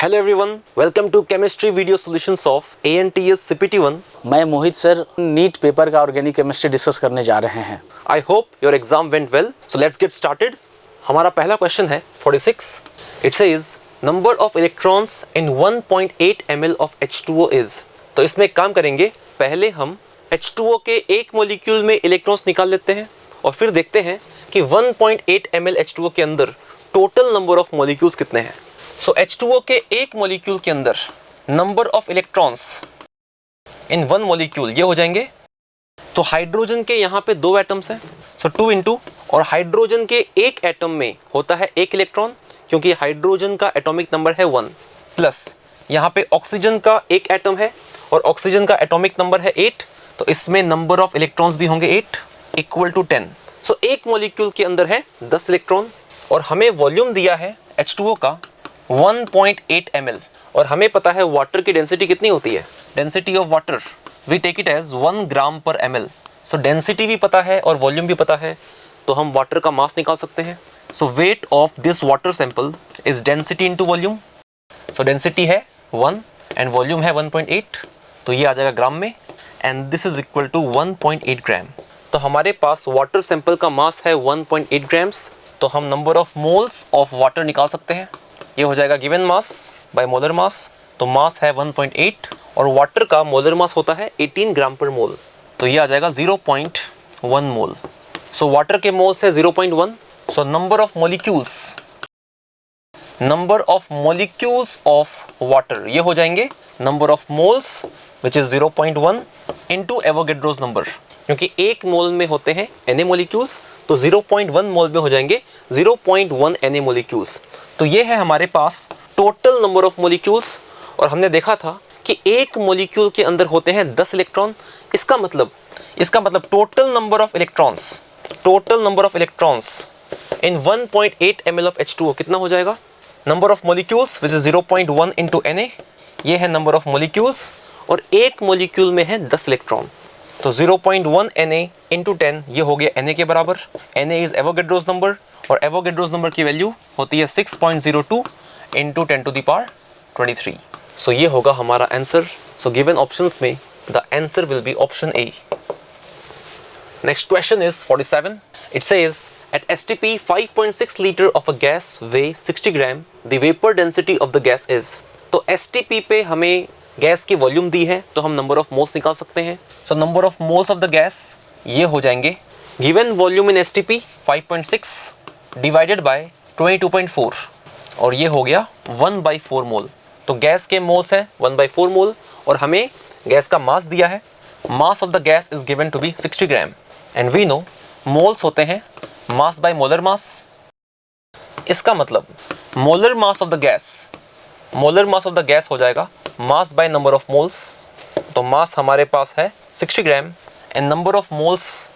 Hello everyone, welcome to chemistry video solutions of ANTS CPT1। मैं Mohit sir NEET paper का organic chemistry discuss करने जा रहे हैं। I hope your exam went well, so let's get started. हमारा पहला question है 46। It says number of electrons in 1.8 ml of H2O is. तो इसमें एक काम करेंगे, पहले हम H2O के एक मॉलिक्यूल में इलेक्ट्रॉन्स निकाल लेते हैं और फिर देखते हैं कि 1.8 ml H2O के अंदर टोटल नंबर ऑफ मॉलिक्यूल्स कितने हैं। सो H2O के एक मॉलिक्यूल के अंदर number of electrons in one molecule ये हो जाएंगे। तो हाइड्रोजन के यहाँ पे दो एटम्स हैं, सो 2 इंटू, और हाइड्रोजन के एक एटम में होता है एक इलेक्ट्रॉन क्योंकि हाइड्रोजन का एटॉमिक नंबर है 1, प्लस यहाँ पे ऑक्सीजन का एक एटम है और ऑक्सीजन का एटॉमिक नंबर है 8, तो इसमें नंबर ऑफ इलेक्ट्रॉन्स भी होंगे 8 इक्वल टू 10। सो एक मॉलिक्यूल के अंदर है 10 इलेक्ट्रॉन और हमें वॉल्यूम दिया है H2O का 1.8 ml और हमें पता है वाटर की डेंसिटी कितनी होती है। Density of water we take it as 1 gram per ml। So density भी पता है और वॉल्यूम भी पता है, तो हम वाटर का मास निकाल सकते हैं। So weight of this water sample is density into volume. So density है 1 एंड वॉल्यूम है 1.8, तो ये आ जाएगा ग्राम में, and this is equal to 1.8 gram. तो हमारे पास वाटर सैंपल का मास है 1.8 ग्राम्स, तो हम number of moles of water निकाल सकते हैं। ये हो जाएगा गिवन मास बाय मोलर मास, तो मास है 1.8 और वाटर का मोलर मास होता है 18 ग्राम पर मोल, तो ये आ जाएगा 0.1 मोल। सो वाटर के मोल्स है 0.1। So number of molecules of water ये हो जाएंगे number of moles which is 0.1 into Avogadro's number, क्योंकि एक मोल में होते हैं Na मॉलिक्यूल्स, तो 0.1 मोल में हो जाएंगे 0.1 Na मॉलिक्यूल्स। तो ये है हमारे पास टोटल नंबर ऑफ मॉलिक्यूल्स, और हमने देखा था कि एक मॉलिक्यूल के अंदर होते हैं 10 इलेक्ट्रॉन। इसका मतलब total number of electrons in 1.8 ml of H2O कितना हो जाएगा। Number of molecules which is 0.1 into Na, ये है नंबर ऑफ मॉलिक्यूल्स, और एक मॉलिक्यूल में है 10 इलेक्ट्रॉन, तो 0.1 Na इंटू 10 ये हो गया Na के बराबर। Na इज एवोगैड्रोस नंबर, और एवोगैड्रोस नंबर की वैल्यू होती है 6.02 इंटू 10 टू द पावर 23। सो ये होगा हमारा आंसर। सो गिवन ऑप्शंस में the answer will be option A. Next question is 47। It says at STP 5.6 liter of a gas weigh 60 gram, the vapor density of the gas is। तो STP पे हमें gas की volume दी है, तो हम number of moles निकाल सकते हैं। So number of moles of the gas ये हो जाएंगे given volume in STP 5.6 divided by 22.4, और ये हो गया 1/4 मोल। तो गैस के मोल्स है 1/4 मोल, और हमें गैस का मास दिया है। Mass of the gas is given to be 60 gram, and we know moles होते हैं मास बाय मोलर मास। इसका मतलब molar mass of the gas हो जाएगा mass by number of moles. तो मास हमारे पास है 60 gram and number of moles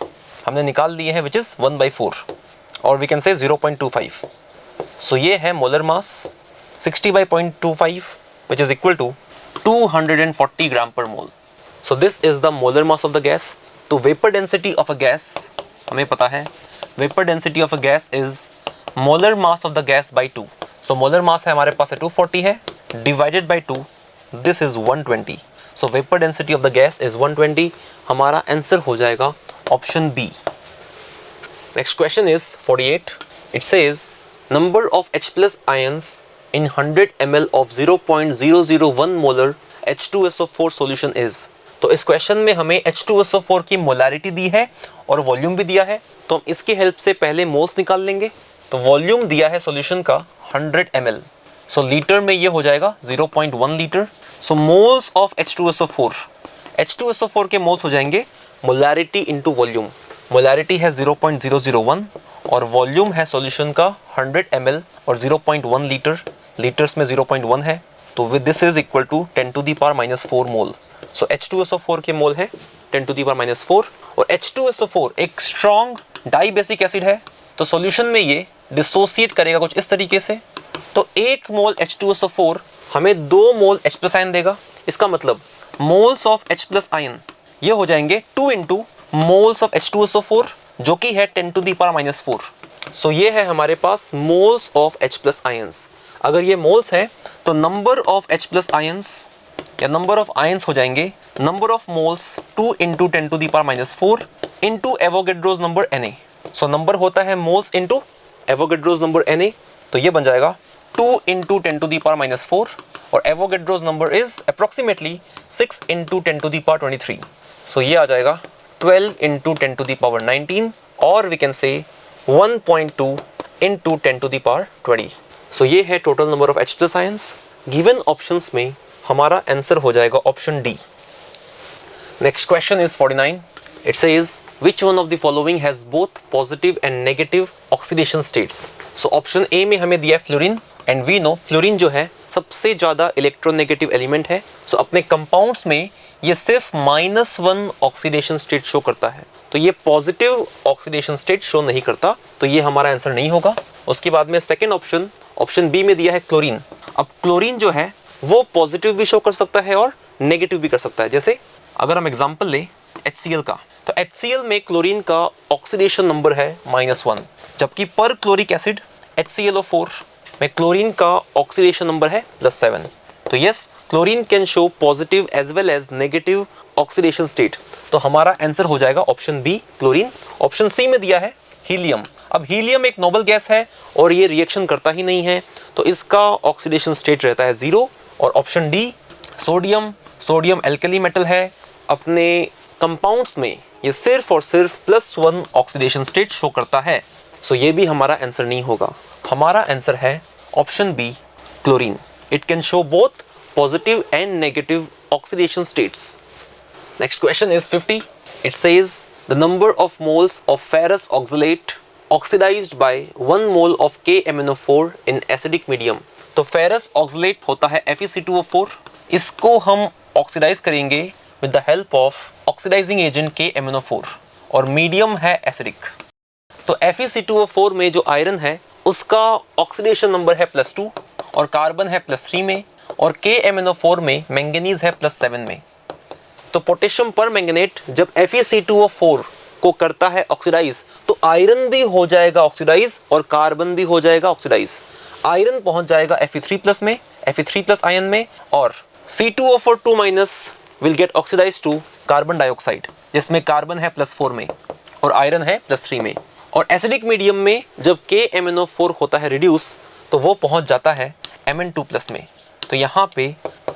हमने निकाल लिए हैं विच इज 1/4, और वी कैन से 0.25। सो ये है molar mass 60/0.25 which is equal to 240 gram per mole. So this is the molar mass of the gas. तो vapour density of a gas हमें पता है, vapour density of a gas is molar mass of the gas by 2। So molar mass है हमारे पास 240 है, divided by 2, this is 120। So vapour density of the gas is 120। हमारा answer हो जाएगा option B. Next question is 48। It says number of H+ ions in 100 ml of 0.001 molar H2SO4 solution is. तो इस question में हमें H2SO4 की molarity दी है और वॉल्यूम भी दिया है, तो हम इसकी हेल्प से पहले मोल्स निकाल लेंगे। तो वॉल्यूम दिया है सॉल्यूशन का 100 ml, सो लीटर में ये हो जाएगा 0.1 litre. So moles of H2SO4 के मोल्स हो जाएंगे मोलैरिटी इनटू वॉल्यूम। मोलैरिटी है 0.001 और वॉल्यूम है सॉल्यूशन का 100 ml और 0.1 लीटर, लीटर्स में 0.1 है, तो with this is equal to 10 to the power -4 mole. So H2SO4 के मोल है 10 टू द पावर -4, और H2SO4 एक स्ट्रॉन्ग डाइबेसिक एसिड है, तो सॉल्यूशन में ये डिसोसिएट करेगा कुछ इस तरीके से। तो 1 मोल H2SO4 हमें 2 मोल H+ आयन देगा। इसका मतलब मोल्स ऑफ H+ आयन ये हो जाएंगे 2 इंटू मोल्स ऑफ H2SO4 जो कि है 10 टू द पावर -4। सो ये है हमारे पास मोल्स ऑफ H+ आयंस। अगर ये मोल्स है तो number of H plus ions या नंबर ऑफ आयंस हो जाएंगे number of moles 2 into 10 to the power minus 4 into Avogadro's number Na। So number होता है moles into Avogadro's number Na, तो ये बन जाएगा 2 into 10 to the power minus 4 और Avogadro's number is approximately 6 into 10 to the power 23। सो ये आ जाएगा 12 इंटू 10 टू द पावर 19 और we can say 1.2 into 10 to the power 20। So ये है total number of H plus ions. Given options में हमारा answer हो जाएगा option D. Next question is 49। It says which one of the following has both positive and negative oxidation states। So option A में हमें दिया है fluorine and we know fluorine जो है सबसे ज्यादा इलेक्ट्रोनेगेटिव एलिमेंट है। सो अपने कंपाउंड्स में ये सिर्फ -1 ऑक्सीडेशन स्टेट शो करता है, तो ये पॉजिटिव ऑक्सीडेशन स्टेट शो नहीं करता, तो ये हमारा आंसर नहीं होगा। उसके बाद में सेकेंड ऑप्शन बी में दिया है क्लोरीन। अब क्लोरीन जो है वो पॉजिटिव भी शो कर सकता है और नेगेटिव भी कर सकता है। जैसे अगर हम एग्जांपल लें HCl का, तो HCl में क्लोरीन का ऑक्सीडेशन नंबर है -1, जबकि पर क्लोरिक एसिड HClO4 में क्लोरीन का ऑक्सीडेशन नंबर है +7। तो yes, chlorine can show positive as well as negative oxidation state, तो हमारा आंसर हो जाएगा option B chlorine. Option C में दिया है हीलियम। अब हीलियम एक नोबल गैस है और ये रिएक्शन करता ही नहीं है, तो इसका ऑक्सीडेशन स्टेट रहता है 0। और option D sodium alkali metal है, अपने कंपाउंड्स में ये सिर्फ और सिर्फ +1 ऑक्सीडेशन स्टेट शो करता है, सो ये भी हमारा आंसर नहीं होगा। हमारा आंसर है option B chlorine. It can show both positive and negative oxidation states. Next question is 50। It says the number of moles of ferrous oxalate oxidised by 1 mole of KMnO4 in acidic medium. तो ferrous oxalate होता है FeC2O4, इसको हम oxidise करेंगे with the help of oxidising agent KMnO4 और medium है acidic. तो FeC2O4 में जो आयरन है उसका ऑक्सीडेशन नंबर है +2 और कार्बन है +3 में, और KMnO4 में मैंगनीज है +7 में। तो पोटेशियम पर मैंगनेट जब FeC2O4 को करता है ऑक्सीडाइज, तो आयरन भी हो जाएगा ऑक्सीडाइज और कार्बन भी हो जाएगा ऑक्सीडाइज। आयरन पहुंच जाएगा Fe3+ में, Fe3+ आयन में, और C2O4 will get oxidise to carbon dioxide, जिसमें कार्बन है +4 में और आयरन है +3 में। और एसिडिक मीडियम में जब KMnO4 होता है रिड्यूस, तो वो पहुंच जाता है Mn2+ में, तो यहाँ पे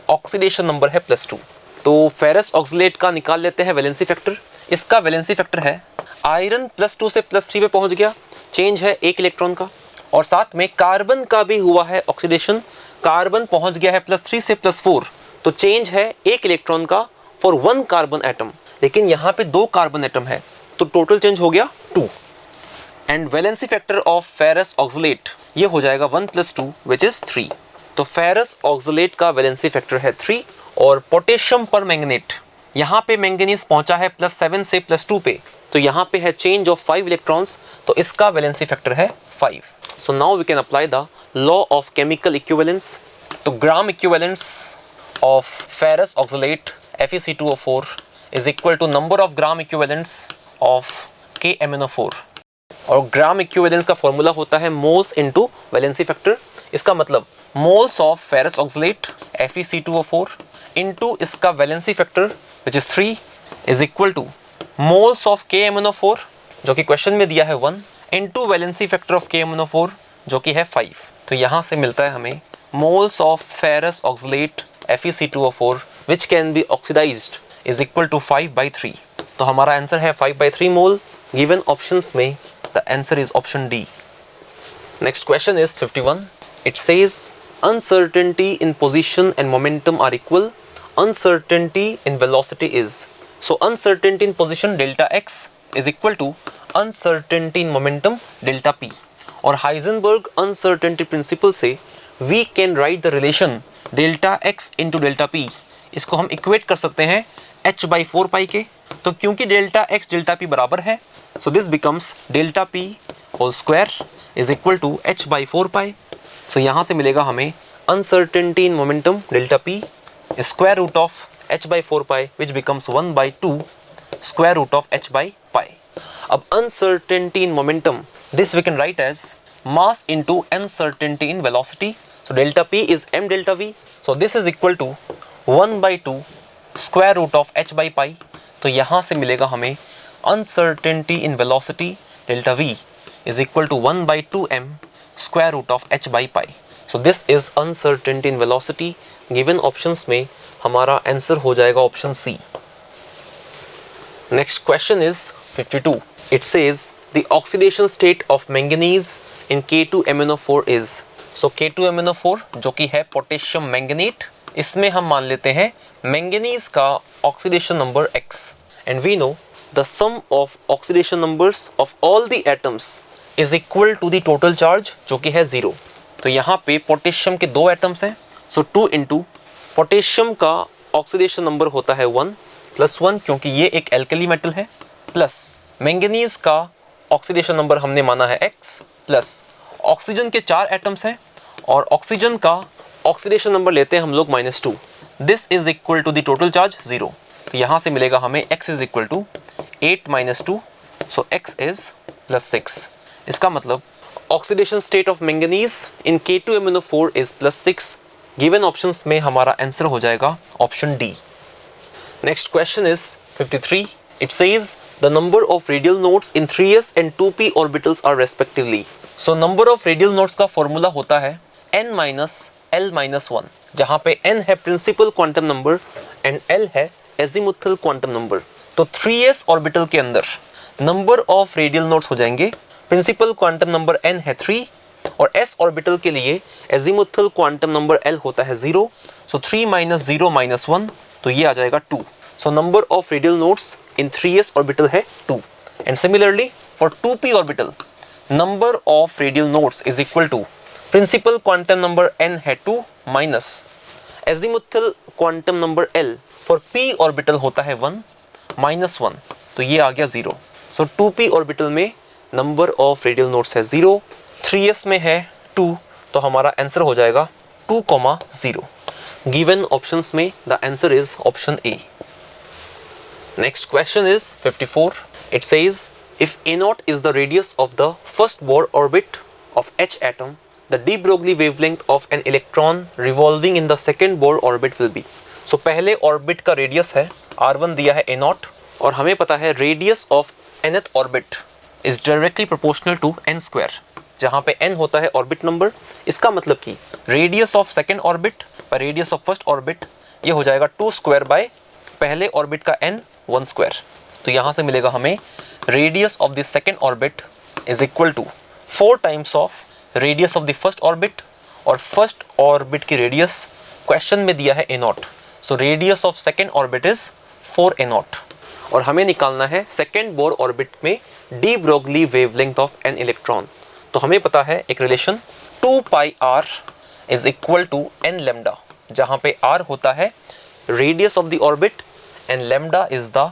ऑक्सीडेशन नंबर है +2। तो फेरस ऑक्सलेट का निकाल लेते हैं वैलेंसी फैक्टर। इसका वैलेंसी फैक्टर है आयरन +2 से +3 पे पहुंच गया, चेंज है 1 इलेक्ट्रॉन का, और साथ में कार्बन का भी हुआ है ऑक्सीडेशन, कार्बन पहुंच गया है +3 से +4, तो चेंज है 1 इलेक्ट्रॉन का फॉर 1 कार्बन एटम। लेकिन यहाँ पे 2 कार्बन एटम है, तो टोटल चेंज हो गया 2। And valency factor of ferrous oxalate ये हो जाएगा 1 + 2 विच इज 3। तो फेरस ऑक्सलेट का वैलेंसी फैक्टर है 3। और पोटेशियम पर मैंगनेट, यहाँ पे मैंगनीज पहुंचा है +7 से +2 पे, तो यहाँ पे है चेंज ऑफ 5 इलेक्ट्रॉन्स, तो इसका वैलेंसी फैक्टर है 5। So now we can apply the law of chemical equivalence. तो gram equivalence of ferrous oxalate FeC2O4 is equal to number of gram equivalents of KMnO4, और ग्राम इक्विवेलेंस का formula होता है moles into valency factor. इसका मतलब moles of ferrous oxalate FeC2O4 into इसका valency factor which is 3 is equal to moles of KMnO4 जो कि question में दिया है 1 into valency factor of KMnO4 जो कि है 5। तो यहाँ से मिलता है हमें moles of ferrous oxalate FeC2O4 which can be oxidized is equal to 5/3। तो हमारा आंसर है 5/3 मोल। गिवन ऑप्शंस में the answer is option D। Next question is 51। It says uncertainty in position and momentum are equal, uncertainty in velocity is। So uncertainty in position delta x is equal to uncertainty in momentum delta p। और Heisenberg uncertainty principle से we can write the relation delta x into delta p, इसको हम equate कर सकते हैं h/4 पाई के। तो क्योंकि डेल्टा x डेल्टा p बराबर है, so this becomes delta p whole square is equal to h/4 pi. सो यहाँ से मिलेगा हमें uncertainty in momentum delta p square root of h/4 pi which becomes 1/2 square root of h/पाई। अब uncertainty in momentum this we can write as mass into uncertainty in velocity. So delta P is m delta V. So this is equal to 1/2 square root of h by pi. तो यहाँ से मिलेगा हमें uncertainty in velocity delta V is equal to 1/2 m square root of h by pi. So this is uncertainty in velocity. Given options में हमारा answer हो जाएगा option C. Next question is 52. It says the oxidation state of manganese in K2MnO4 is. So K2MnO4 जो कि है potassium manganate, इसमें हम मान लेते हैं मैंगनीज का oxidation number X and we know the sum of oxidation numbers of all the atoms is equal to the total charge जो कि है 0. तो यहाँ पे पोटेशियम के 2 एटम्स हैं, सो 2 इंटू पोटेशियम का ऑक्सीडेशन नंबर होता है 1 + 1 क्योंकि ये एक एल्कली मेटल है, प्लस मैंगनीज का ऑक्सीडेशन नंबर हमने माना है X, प्लस ऑक्सीजन के 4 एटम्स हैं और ऑक्सीजन का ऑक्सीडेशन नंबर लेते हैं हम लोग -2. This is equal to the total charge 0. तो यहाँ से मिलेगा हमें x is equal to 8 - 2, so x is +6. इसका मतलब oxidation state of manganese in K2MnO4 is +6. Given options में हमारा आंसर हो जाएगा option D. Next question is 53. It says the number of radial nodes in 3s and 2p orbitals are respectively. So number of radial nodes का formula होता है n - l - 1, जहाँ पे n है principal quantum number and l है azimuthal quantum number. तो 3s orbital के अंदर नंबर ऑफ रेडियल नोड्स हो जाएंगे, प्रिंसिपल क्वांटम नंबर n है 3 और s ऑर्बिटल के लिए एजीमुथल क्वांटम नंबर l होता है 0. सो 3 - 0 - 1, तो ये आ जाएगा 2. So number of radial nodes in 3s orbital है 2. And similarly for 2p orbital number of radial nodes is equal to principal quantum number n है 2 minus azimuthal quantum number l for p orbital होता है 1 minus 1, तो ये आ गया 0. So 2p orbital में number of radial nodes है 0, 3s में है 2, तो हमारा आंसर हो जाएगा 2, 0. Given options में the answer is option A. Next question is 54. It says if A0 is the radius of the first Bohr orbit of H atom, the de Broglie wavelength of an electron revolving in the second Bohr orbit will be. So पहले orbit का radius है R1 दिया है A0 और हमें पता है radius of nth orbit is directly proportional to n square, जहाँ पे n होता है ऑर्बिट नंबर. इसका मतलब कि रेडियस ऑफ सेकेंड ऑर्बिट पर रेडियस ऑफ फर्स्ट ऑर्बिट ये हो जाएगा 2 स्क्वायर बाय पहले ऑर्बिट का n 1 स्क्वायर. तो यहाँ से मिलेगा हमें radius of the second orbit is equal to 4 times of radius of the first orbit, और फर्स्ट ऑर्बिट की रेडियस क्वेश्चन में दिया है A0. So radius of second orbit is 4 A0 और हमें निकालना है सेकेंड बोर ऑर्बिट में de Broglie wavelength of an electron. तो हमें पता है एक relation 2 pi r is equal to n lambda, जहाँ पे r होता है radius of the orbit and lambda is the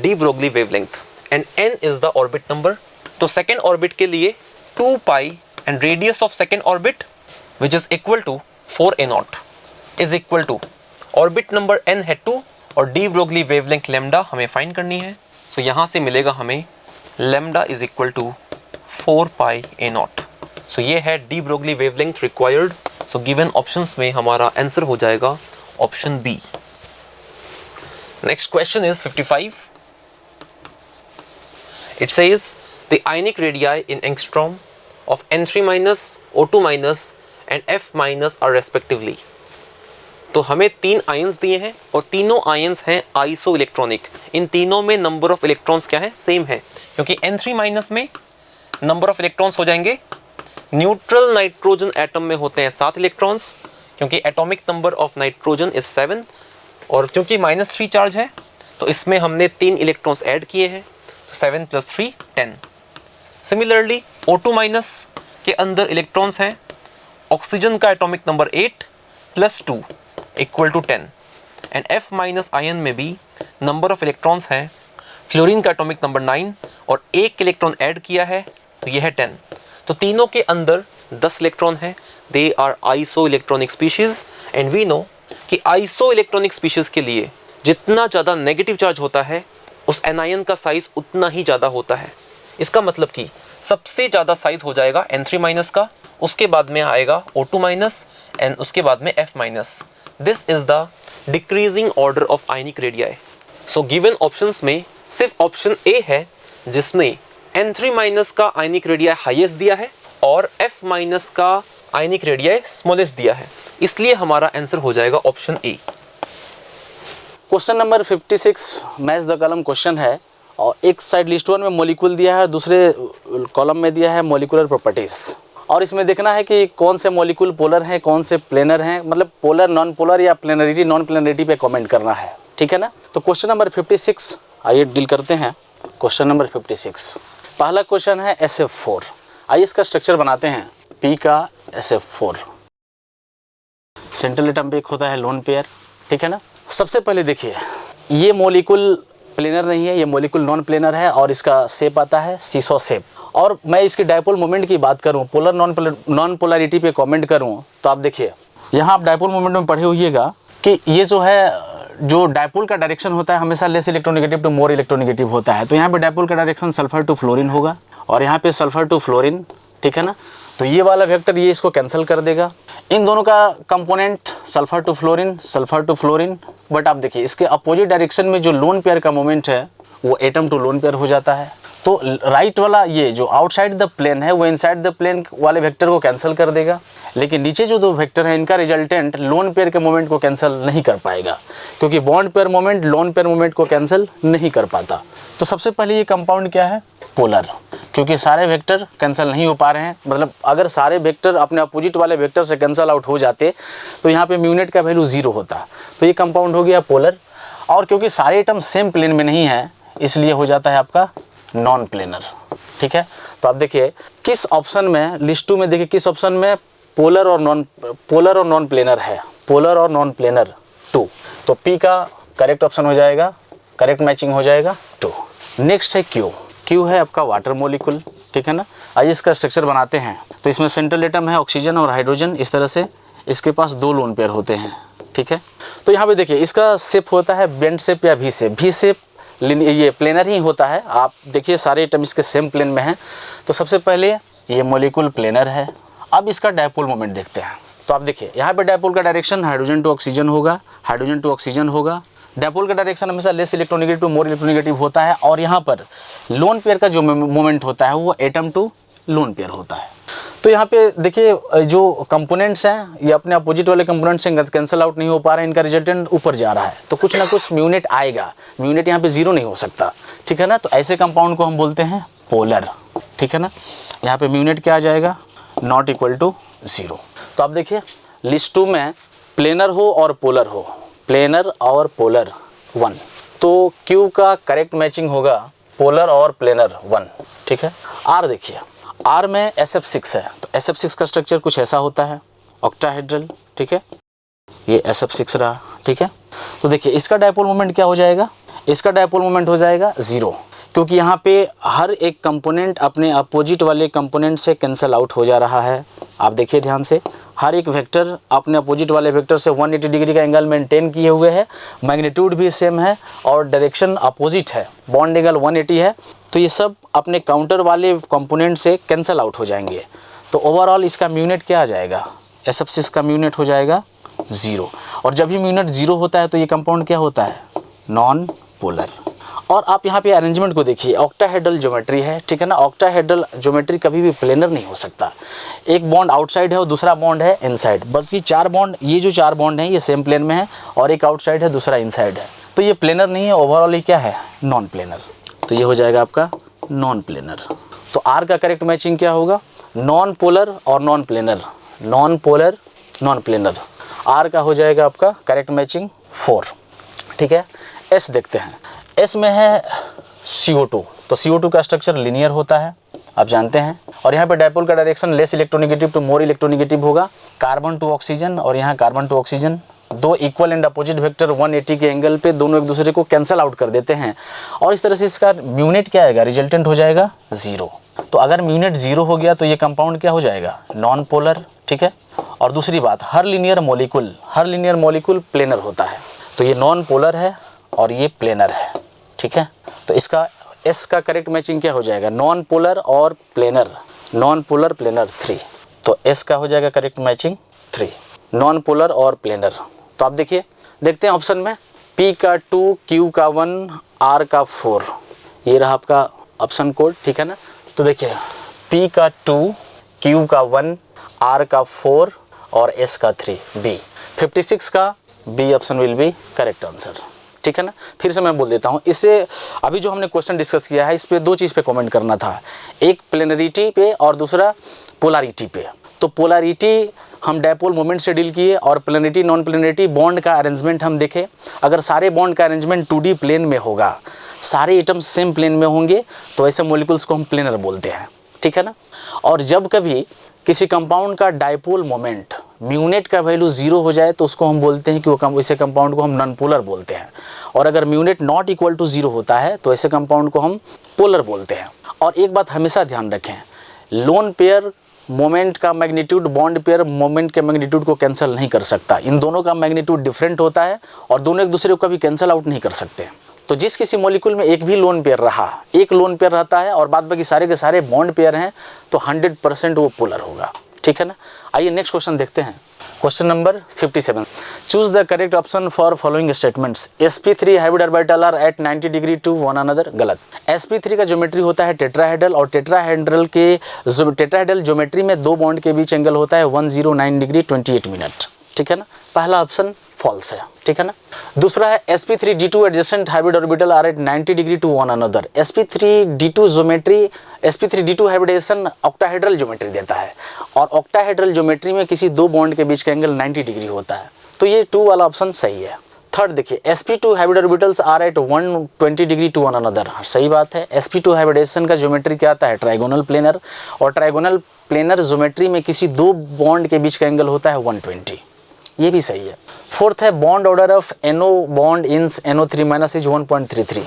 de Broglie wavelength and n is the orbit number. तो second orbit के लिए 2 pi and radius of second orbit which is equal to 4 A0 is equal to orbit number n है 2 और de Broglie wavelength lambda हमें find करनी है. so यहाँ से मिलेगा हमें lambda is equal to 4 pi A0. so ये है de Broglie wavelength required. so given options में हमारा आंसर हो जाएगा option B. Next question is 55. It says the ionic radii in angstrom of N3-, O2- and F- are respectively. तो हमें 3 ions दिए हैं और तीनों आयंस हैं आइसो इलेक्ट्रॉनिक. इन तीनों में नंबर ऑफ इलेक्ट्रॉन्स क्या है, सेम है, क्योंकि N3- में नंबर ऑफ इलेक्ट्रॉन्स हो जाएंगे. न्यूट्रल नाइट्रोजन एटम में होते हैं 7 इलेक्ट्रॉन्स, क्योंकि atomic number of nitrogen is 7, और क्योंकि -3 चार्ज है तो इसमें हमने 3 इलेक्ट्रॉन्स ऐड किए हैं, तो 7 + 3 10. सिमिलरली O2- के अंदर इलेक्ट्रॉन्स हैं, ऑक्सीजन का atomic number 8 + 2 = 10, and F- ion में भी नंबर ऑफ इलेक्ट्रॉन्स हैं, फ्लोरीन का एटॉमिक नंबर 9 और 1 इलेक्ट्रॉन ऐड किया है तो यह है 10. तो तीनों के अंदर 10 इलेक्ट्रॉन हैं. They are isoelectronic species and we know कि आइसो इलेक्ट्रॉनिक स्पीशीज के लिए जितना ज़्यादा नेगेटिव चार्ज होता है उस एनायन का साइज उतना ही ज़्यादा होता है. इसका मतलब कि सबसे ज़्यादा साइज हो जाएगा N3 माइनस का, उसके बाद में आएगा O2 माइनस एंड उसके बाद में F minus. This is the decreasing order of ionic radii. So given options में सिर्फ ऑप्शन ए है जिसमें N3 माइनस का आयनिक रेडियाई हाईएस्ट दिया है और F माइनस का आयनिक रेडियाई स्मॉलेस्ट दिया है, इसलिए हमारा आंसर हो जाएगा option A. Question number 56 match the column question है और एक साइड लिस्ट वन में मॉलिक्यूल दिया है, दूसरे कॉलम में दिया है मॉलिक्यूलर प्रॉपर्टीज़, और इसमें देखना है कि कौन से मॉलिक्यूल पोलर हैं, कौन से प्लेनर हैं, मतलब पोलर नॉन पोलर या प्लेनरिटी नॉन प्लेनरिटी पे कमेंट करना है, ठीक है ना। तो क्वेश्चन नंबर 56 आइए डील करते हैं। क्वेश्चन नंबर 56 पहला क्वेश्चन है SF4। आइए इसका स्ट्रक्चर बनाते हैं। P का SF4 सेंट्रल एटम पे एक होता है लोन पेयर, ठीक है ना। सबसे पहले देखिए ये मॉलिक्यूल प्लेनर नहीं है, ये मॉलिक्यूल नॉन प्लेनर है और इसका शेप आता है सीसॉ शेप। और मैं इसकी डायपोल मोमेंट की बात करूं, पोलर नॉन पोलरिटी पे कमेंट करूं, तो आप देखिए यहाँ आप डायपोल मोमेंट में पढ़े होइएगा कि ये जो है जो डायपोल का डायरेक्शन होता है हमेशा less electronegative to more electronegative होता है। तो यहाँ पे डायपोल का डायरेक्शन सल्फर टू फ्लोरीन होगा और यहाँ पे सल्फर टू फ्लोरीन, ठीक है ना। तो ये वाला वेक्टर ये इसको कैंसिल कर देगा। इन दोनों का component sulphur to fluorine, but आप देखिए इसके अपोजिट डायरेक्शन में जो लोन पेयर का मोमेंट है वो एटम टू लोन पेयर हो जाता है। तो राइट वाला ये जो आउटसाइड द प्लेन है वो इनसाइड द प्लेन वाले वेक्टर को कैंसिल कर देगा, लेकिन नीचे जो दो वेक्टर हैं इनका रिजल्टेंट लोन पेयर के मोमेंट को कैंसिल नहीं कर पाएगा, क्योंकि bond pair moment lone pair moment को कैंसिल नहीं कर पाता। तो सबसे पहले ये कंपाउंड क्या है, पोलर, क्योंकि सारे वेक्टर कैंसिल नहीं हो पा रहे हैं। मतलब अगर सारे वेक्टर अपने अपोजिट वाले वेक्टर से कैंसिल आउट हो जाते तो यहाँ पे म्यूनेट का वैल्यू 0 होता। तो ये कंपाउंड हो गया पोलर, और क्योंकि सारे एटम सेम प्लेन में नहीं है इसलिए हो जाता है आपका नॉन प्लेनर, ठीक है। तो आप देखिए किस ऑप्शन में, लिस्ट 2 में देखिए किस ऑप्शन में पोलर और नॉन प्लेनर है, पोलर और नॉन प्लेनर 2। तो पी का करेक्ट ऑप्शन हो जाएगा, करेक्ट मैचिंग हो जाएगा 2। नेक्स्ट है क्यू है आपका वाटर मॉलिक्यूल, ठीक है ना। आइए इसका स्ट्रक्चर बनाते हैं। तो इसमें सेंट्रल एटम है ऑक्सीजन और हाइड्रोजन, इस तरह से इसके पास 2 लोन पेयर होते हैं, ठीक है। तो यहाँ पे देखिए इसका शेप होता है बेंड शेप या वी शेप ये प्लेनर ही होता है। आप देखिए सारे एटम इसके सेम प्लेन में हैं। तो सबसे पहले ये मॉलिक्यूल प्लेनर है। अब इसका डायपोल मोमेंट देखते हैं। तो आप देखिए यहाँ पे डायपोल का डायरेक्शन हाइड्रोजन टू ऑक्सीजन होगा, डायपोल का डायरेक्शन हमेशा less electronegative to more electronegative होता है, और यहाँ पर लोन पेयर का जो मोमेंट होता है वो एटम टू लोन पेयर होता है। तो यहाँ पे देखिए जो कंपोनेंट्स हैं ये अपने अपोजिट वाले कंपोनेंट से कैंसिल आउट नहीं हो पा रहे हैं, इनका रिजल्टेंट ऊपर जा रहा है, तो कुछ ना कुछ म्यूनेट आएगा। म्यूनेट यहाँ पे 0 नहीं हो सकता, ठीक है ना। तो ऐसे कंपाउंड को हम बोलते हैं पोलर, ठीक है ना। यहाँ पे म्यूनेट क्या आ जाएगा, नॉट इक्वल टू 0। तो आप देखिए लिस्ट 2 में प्लेनर हो और पोलर हो, प्लेनर और पोलर 1, तो क्यू का करेक्ट मैचिंग होगा पोलर और प्लेनर 1, ठीक है। आर देखिए, आर में SF6 है, तो SF6 का स्ट्रक्चर कुछ ऐसा होता है, ऑक्टाहेड्रल, ठीक है। ये SF6 रहा, ठीक है। तो देखिए इसका डायपोल मोमेंट क्या हो जाएगा, इसका डायपोल मोमेंट हो जाएगा 0, क्योंकि यहाँ पे हर एक कंपोनेंट अपने अपोजिट वाले कंपोनेंट से कैंसिल आउट हो जा रहा है। आप देखिए ध्यान से, हर एक वेक्टर अपने अपोजिट वाले वेक्टर से 180 डिग्री का एंगल मेंटेन किए हुए है, मैग्नीट्यूड भी सेम है और डायरेक्शन अपोजिट है, बॉन्ड एंगल 180 है। तो ये सब अपने काउंटर वाले कंपोनेंट से कैंसिल आउट हो जाएंगे। तो ओवरऑल इसका म्यूनेट क्या आ जाएगा, SF6 का म्यूनेट हो जाएगा 0। और जब भी म्यूनेट 0 होता है तो ये कंपाउंड क्या होता है, नॉन पोलर। और आप यहाँ पे अरेंजमेंट को देखिए, ऑक्टाहेड्रल ज्योमेट्री है, ठीक है ना। ऑक्टाहेड्रल ज्योमेट्री कभी भी प्लेनर नहीं हो सकता। एक बॉन्ड आउटसाइड है और दूसरा बॉन्ड है इनसाइड, बल्कि 4 बॉन्ड, ये जो 4 बॉन्ड हैं ये सेम प्लेन में है, और एक आउटसाइड है दूसरा इनसाइड है। तो ये प्लेनर नहीं है, ओवरऑल ये क्या है, नॉन प्लेनर। तो ये हो जाएगा आपका नॉन प्लेनर। तो आर का करेक्ट मैचिंग क्या होगा, नॉन पोलर और non planar, non polar non planar. R का हो जाएगा आपका करेक्ट मैचिंग 4, ठीक है। एस देखते हैं, एस में है CO2। तो CO2 का स्ट्रक्चर लीनियर होता है, आप जानते हैं, और यहाँ पे डायपोल का direction less electronegative to more electronegative होगा, कार्बन टू ऑक्सीजन और यहाँ carbon to oxygen, 2 equal and opposite vector 180 के एंगल पे दोनों एक दूसरे को कैंसिल आउट कर देते हैं, और इस तरह से इसका म्यूनेट क्या आएगा, रिजल्टेंट हो जाएगा 0। तो अगर म्यूनेट 0 हो गया तो ये कंपाउंड क्या हो जाएगा, नॉन पोलर, ठीक है। और दूसरी बात, हर लीनियर मॉलिक्यूल प्लेनर होता है। तो ये नॉन पोलर है और ये प्लेनर है, ठीक है। तो इसका एस का करेक्ट मैचिंग क्या हो जाएगा, नॉन पोलर और प्लेनर, नॉन पोलर प्लेनर 3, तो एस का हो जाएगा करेक्ट मैचिंग 3, नॉन पोलर और प्लेनर। तो आप देखिए, देखते हैं ऑप्शन में, P का 2, Q का 1, R का 4, ये रहा आपका ऑप्शन कोड, ठीक है ना। तो देखिए P का 2, Q का 1, R का 4 और S का 3, B 56 का B option will be correct answer, ठीक है ना। फिर से मैं बोल देता हूँ, इससे अभी जो हमने क्वेश्चन डिस्कस किया है इस पे दो चीज़ पे कमेंट करना था, एक प्लेनरिटी पे और दूसरा पोलरिटी पे। तो पोलरिटी हम डायपोल मोमेंट से डील किए और प्लेनरिटी नॉन प्लेनरिटी बॉन्ड का अरेंजमेंट हम देखे। अगर सारे बॉन्ड का अरेंजमेंट 2D प्लेन में होगा, सारे एटम्स सेम प्लेन में होंगे, तो ऐसे मॉलिक्यूल्स को हम प्लेनर बोलते हैं, ठीक है ना। और जब कभी किसी कंपाउंड का डायपोल मोमेंट म्यूनेट का वैल्यू 0 हो जाए तो उसको हम बोलते हैं कि वो ऐसे कंपाउंड को हम नॉन पोलर बोलते हैं। और अगर म्यूनेट नॉट इक्वल टू 0 होता है तो ऐसे कंपाउंड को हम पोलर बोलते हैं। और एक बात हमेशा ध्यान रखें, लोन पेयर मोमेंट का मैग्नीट्यूड बॉन्ड पेयर मोमेंट के मैग्नीट्यूड को कैंसिल नहीं कर सकता। इन दोनों का मैग्नीट्यूड डिफरेंट होता है और दोनों एक दूसरे को कभी कैंसिल आउट नहीं कर सकते। तो जिस किसी मॉलिक्यूल में एक भी लोन पेयर रहा, एक लोन पेयर रहता है और बाद बाकी सारे के सारे बॉन्ड पेयर हैं, तो 100% वो पोलर होगा, ठीक है ना। आइए नेक्स्ट क्वेश्चन देखते हैं, question number 57। Choose the correct option for following statements. sp3 hybrid orbital are at 90 degree to one another. गलत। sp3 का ज्योमेट्री होता है टेट्राहेड्रल और टेट्राहेड्रल ज्योमेट्री में दो बॉन्ड के बीच एंगल होता है 109 डिग्री 28 मिनट, ठीक है ना। पहला ऑप्शन फॉल्स है, ठीक है ना। दूसरा है sp3d2 adjacent hybrid orbital are at 90 degree to one another. sp3d2 geometry, sp3d2 hybridisation octahedral geometry देता है और ऑक्टाहेड्रल ज्योमेट्री में किसी दो बॉन्ड के बीच का एंगल 90 डिग्री होता है, तो ये 2 वाला ऑप्शन सही है। थर्ड देखिए, sp2 hybrid orbitals are at 120 degree to one another. सही बात है। sp2 हाइब्रिडेशन का ज्योमेट्री क्या आता है, ट्राइगोनल प्लेनर, और ट्राइगोनल प्लेनर ज्योमेट्री में किसी दो बॉन्ड के बीच का एंगल होता है 120, ये भी सही है। फोर्थ है, bond order of NO bond in NO3- is 1.33।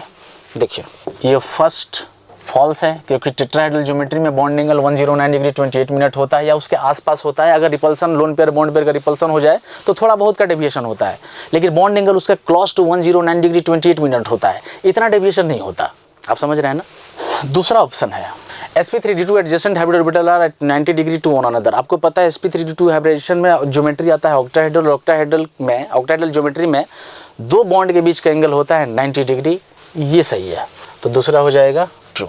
देखिए ये फर्स्ट फॉल्स है, क्योंकि टेट्राहेड्रल ज्योमेट्री में बॉन्ड एंगल 109 डिग्री 28 मिनट होता है या उसके आसपास होता है। अगर repulsion lone pair bond pair का रिपल्सन हो जाए तो थोड़ा बहुत का डेविएशन होता है, लेकिन बॉन्ड एंगल उसका क्लोज टू 109 डिग्री 28 मिनट होता है, इतना डेविएशन नहीं होता। आप समझ रहे हैं ना। दूसरा ऑप्शन है sp3d2 adjacent hybrid orbital are at 90 degree to one another. आपको पता है sp3d2 हाइब्रिडेशन में ज्योमेट्री आता है ऑक्टाहेड्रल, ऑक्टाहेड्रल ज्योमेट्री में दो बॉन्ड के बीच का एंगल होता है 90 डिग्री, ये सही है, तो दूसरा हो जाएगा ट्रू।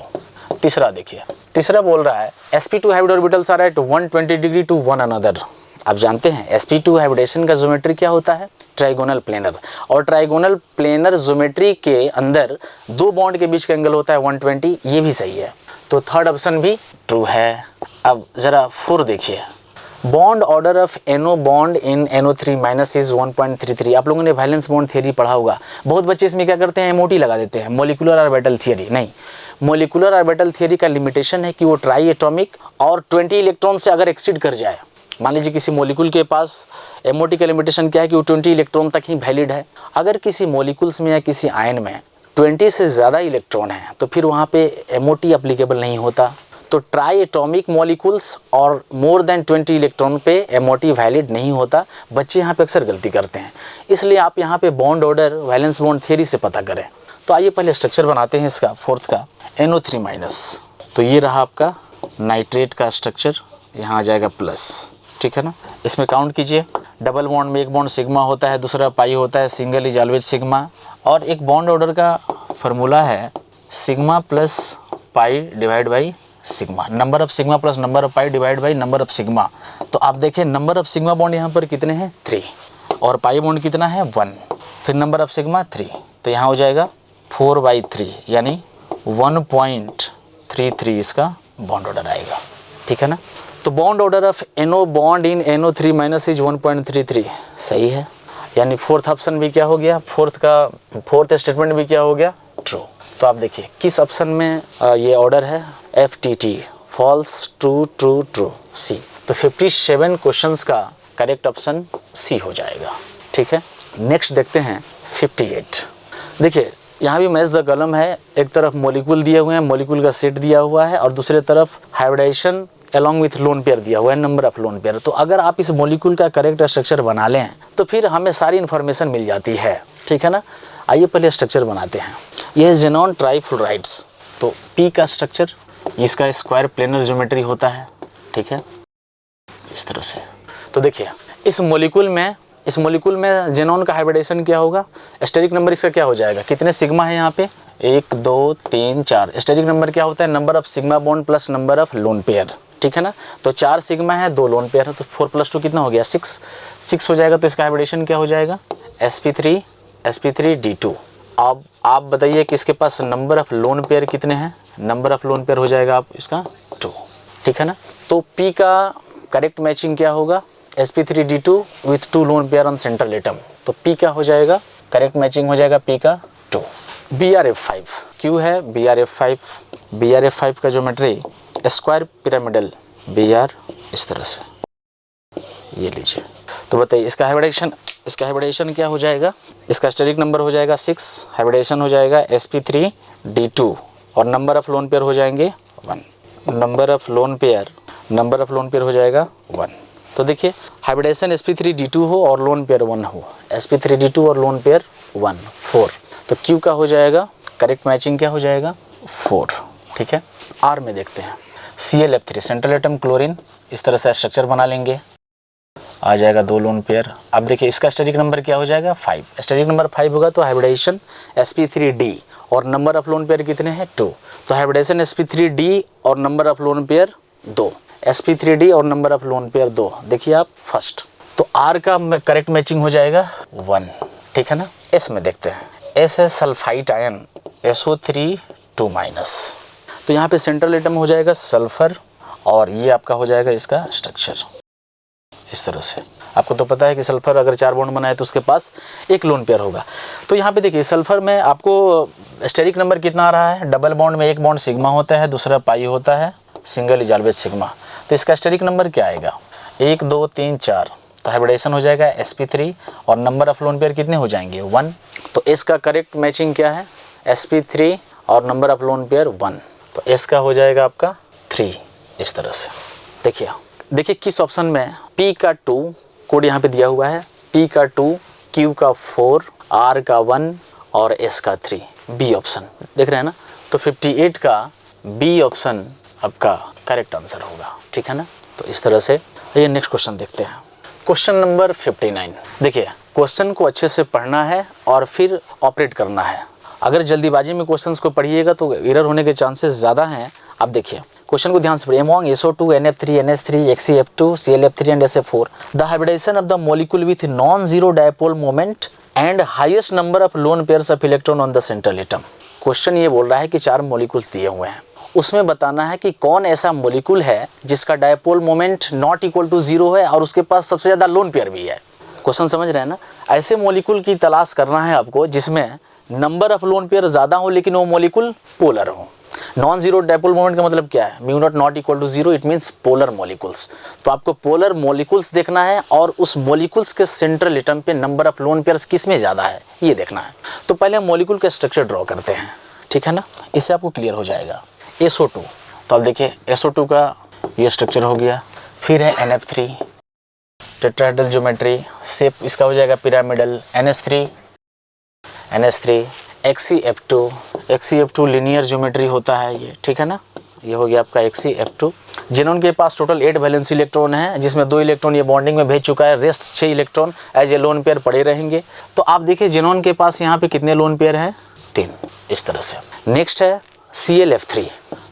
तीसरा देखिए, तीसरा बोल रहा है sp2 hybrid orbitals are at 120 degree to one another. आप जानते हैं sp2 हाइब्रिडेशन का ज्योमेट्री क्या होता है, ट्राइगोनल प्लेनर, और ट्राइगोनल प्लेनर ज्योमेट्री के अंदर दो बॉन्ड के बीच का एंगल होता है 120, ये भी सही है, तो थर्ड ऑप्शन भी ट्रू है। अब जरा 4 देखिए, bond order of NO bond in NO3- is 1.33। आप लोगों ने वैलेंस बॉन्ड थियरी पढ़ा होगा। बहुत बच्चे इसमें क्या करते हैं, MOT लगा देते हैं, मॉलिक्यूलर ऑर्बिटल थियरी। नहीं, मॉलिक्यूलर ऑर्बिटल थियरी का लिमिटेशन है कि वो ट्राई एटॉमिक और 20 इलेक्ट्रॉन से अगर एक्सीड कर जाए, मान लीजिए किसी मॉलिक्यूल के पास MOT का लिमिटेशन क्या है कि वो 20 इलेक्ट्रॉन तक ही वैलिड है। अगर किसी मॉलिक्यूल्स में या किसी आयन में 20 से ज़्यादा इलेक्ट्रॉन है तो फिर वहाँ पे MOT एप्लीकेबल नहीं होता। तो ट्राई एटॉमिक मॉलिक्यूल्स और मोर देन 20 इलेक्ट्रॉन पे MOT वैलिड नहीं होता। बच्चे यहाँ पे अक्सर गलती करते हैं, इसलिए आप यहाँ पे bond order valence bond theory से पता करें। तो आइए पहले स्ट्रक्चर बनाते हैं इसका, फोर्थ का NO3-। तो ये रहा आपका नाइट्रेट का स्ट्रक्चर, यहाँ आ जाएगा प्लस, ठीक है ना। इसमें काउंट कीजिए, डबल बॉन्ड में एक बॉन्ड सिग्मा होता है, दूसरा पाई होता है, सिंगल इज ऑलवेज सिग्मा, और एक बॉन्ड ऑर्डर का फार्मूला है sigma plus pi divide by sigma, number of sigma plus number of pi divide by number of sigma. तो आप देखें नंबर ऑफ सिग्मा बॉन्ड यहाँ पर कितने हैं 3, और पाई बॉन्ड कितना है 1, फिर नंबर ऑफ सिग्मा 3, तो यहाँ हो जाएगा 4/3 यानी 1.33 इसका बॉन्ड ऑर्डर आएगा, ठीक है ना। तो bond order of NO bond in NO3- is 1.33 सही है, यानी फोर्थ ऑप्शन भी क्या हो गया, फोर्थ स्टेटमेंट भी क्या हो गया, ट्रू। तो आप देखिए किस ऑप्शन में ये ऑर्डर है, FTT, false, true true true, C. तो 57 क्वेश्चंस का करेक्ट ऑप्शन सी हो जाएगा, ठीक है। नेक्स्ट देखते हैं 58। देखिए यहाँ भी मैच द कॉलम है, एक तरफ मॉलिक्यूल दिए हुए हैं, मॉलिक्यूल का सेट दिया हुआ है, और दूसरे तरफ hybridisation along with lone pair दिया हुआ है, नंबर ऑफ लोन पेयर। तो अगर आप इस मॉलिक्यूल का करेक्ट स्ट्रक्चर बना लें तो फिर हमें सारी इन्फॉर्मेशन मिल जाती है, ठीक है ना। आइए पहले स्ट्रक्चर बनाते हैं। यह जेनॉन ट्राइफ्लोराइड्स तो P का स्ट्रक्चर, इसका स्क्वायर प्लेनर ज्योमेट्री होता है, ठीक है, इस तरह से। तो देखिए इस मॉलिक्यूल में जेनॉन का हाइब्रिडेशन क्या होगा, स्टेरिक नंबर इसका क्या हो जाएगा, कितने सिग्मा है यहाँ पे, 1 2 3 4। स्टेरिक नंबर क्या होता है, number of sigma bond plus number of lone pair, ठीक है ना। तो 4 सिग्मा है, 2 लोन पेयर है, तो 4 + 2 कितना हो गया, 6 हो जाएगा। तो इसका हाइब्रिडेशन क्या हो जाएगा, sp3d2। अब आप बताइए कि इसके पास नंबर ऑफ लोन पेयर कितने हैं, नंबर ऑफ लोन पेयर हो जाएगा आप इसका 2, ठीक है ना। तो P का करेक्ट मैचिंग क्या होगा, sp3d2 with 2 lone pair on central atom. तो P का हो जाएगा, करेक्ट मैचिंग हो जाएगा P का 2। BRF5 Q है, BRF5 का ज्योमेट्री स्क्वायर पिरामिडल BR, इस तरह से, ये लीजिए। तो बताइए इसका हाइब्रिडेशन क्या हो जाएगा, इसका स्टेरिक नंबर हो जाएगा 6, हाइब्रिडेशन हो जाएगा sp3d2 और नंबर ऑफ लोन पेयर हो जाएंगे 1, नंबर ऑफ लोन पेयर हो जाएगा 1। तो देखिए हाइब्रिडेशन sp3d2 हो और लोन पेयर 1 हो, sp3d2 और लोन पेयर 1 4। तो Q का हो जाएगा, करेक्ट मैचिंग क्या हो जाएगा 4, ठीक है। R में देखते हैं, ClF3 सेंट्रल एटम क्लोरीन, इस तरह से स्ट्रक्चर बना लेंगे, आ जाएगा 2 लोन पेयर। अब देखिए इसका स्टेरिक नंबर क्या हो जाएगा 5, स्टेरिक नंबर 5 होगा तो हाइब्रिडेशन sp3d और नंबर ऑफ लोन पेयर कितने हैं 2। तो हाइब्रिडेशन sp3d और number of lone pair 2, sp3d और नंबर ऑफ लोन पेयर 2। देखिए आप फर्स्ट, तो R का करेक्ट मैचिंग हो जाएगा 1, ठीक है ना। S में देखते हैं, S है सल्फाइट आयन SO3 2-। तो यहाँ पे सेंट्रल एटम हो जाएगा सल्फर और ये आपका हो जाएगा इसका स्ट्रक्चर, इस तरह से। आपको तो पता है कि सल्फर अगर 4 बॉन्ड बनाए तो उसके पास 1 लोन पेयर होगा। तो यहाँ पे देखिए सल्फर में आपको स्टेरिक नंबर कितना आ रहा है, डबल बॉन्ड में एक बॉन्ड सिग्मा होता है, दूसरा पाई होता है, सिंगल इज ऑलवेज सिग्मा। तो इसका स्टेरिक नंबर क्या आएगा 1 2 3 4। तो हाइब्रिडेशन हो जाएगा sp3 और नंबर ऑफ लोन पेयर कितने हो जाएंगे 1। तो S का करेक्ट मैचिंग क्या है, sp3 और नंबर ऑफ लोन पेयर 1। तो S का हो जाएगा आपका 3, इस तरह से। देखिए किस ऑप्शन में P का 2 कोड यहाँ पे दिया हुआ है, P का 2, Q का 4, R का 1 और S का 3, B ऑप्शन देख रहे हैं ना। तो 58 का B ऑप्शन आपका करेक्ट आंसर होगा, ठीक है ना। तो इस तरह से ये नेक्स्ट क्वेश्चन देखते हैं, क्वेश्चन नंबर 59। देखिए क्वेश्चन को अच्छे से पढ़ना है और फिर ऑपरेट करना है। अगर जल्दीबाजी में क्वेश्चंस को पढ़िएगा तो एरर होने के चांसेस ज़्यादा हैं। आप देखिए क्वेश्चन को ध्यान से पढ़िए। Among SO2, NF3, NH3, XCF2, ClF3 and SF4, the hybridization of the molecule with non-zero dipole moment and highest number of lone pairs of electron on the central atom। Question ये बोल रहा है कि 4 molecules दिए हुए हैं, उसमें बताना है कि कौन ऐसा मॉलिक्यूल है जिसका dipole moment not equal to 0 है और उसके पास सबसे ज़्यादा लोन पेयर भी है। क्वेश्चन समझ रहे हैं ना। ऐसे मॉलिक्यूल की तलाश करना है आपको जिसमें नंबर ऑफ लोन पेयर ज़्यादा हो लेकिन वो मॉलिक्यूल पोलर हो। नॉन जीरो डायपोल मोमेंट का मतलब क्या है, mu not not equal to 0, it means polar molecules. तो आपको पोलर मॉलिक्यूल्स देखना है और उस मॉलिक्यूल्स के सेंट्रल एटम पे नंबर ऑफ लोन पेयर्स किस में ज़्यादा है ये देखना है। तो पहले हम मॉलिक्यूल का स्ट्रक्चर ड्रॉ करते हैं, ठीक है ना, इससे आपको क्लियर हो जाएगा। SO2, तो आप देखिए SO2 का ये स्ट्रक्चर हो गया। फिर है NF3, टेट्राहेड्रल ज्योमेट्री, शेप इसका हो जाएगा pyramidal. NH3, XCF2 linear geometry होता है ये, ठीक है ना। ये हो गया आपका XCF2। जिनोन के पास टोटल 8 वैलेंसी इलेक्ट्रॉन है जिसमें 2 इलेक्ट्रॉन ये बॉन्डिंग में भेज चुका है, rest 6 electron as a lone pair पड़े रहेंगे। तो आप देखिए जिनोन के पास यहाँ पे कितने लोन पेयर है, 3, इस तरह से। नेक्स्ट है ClF3,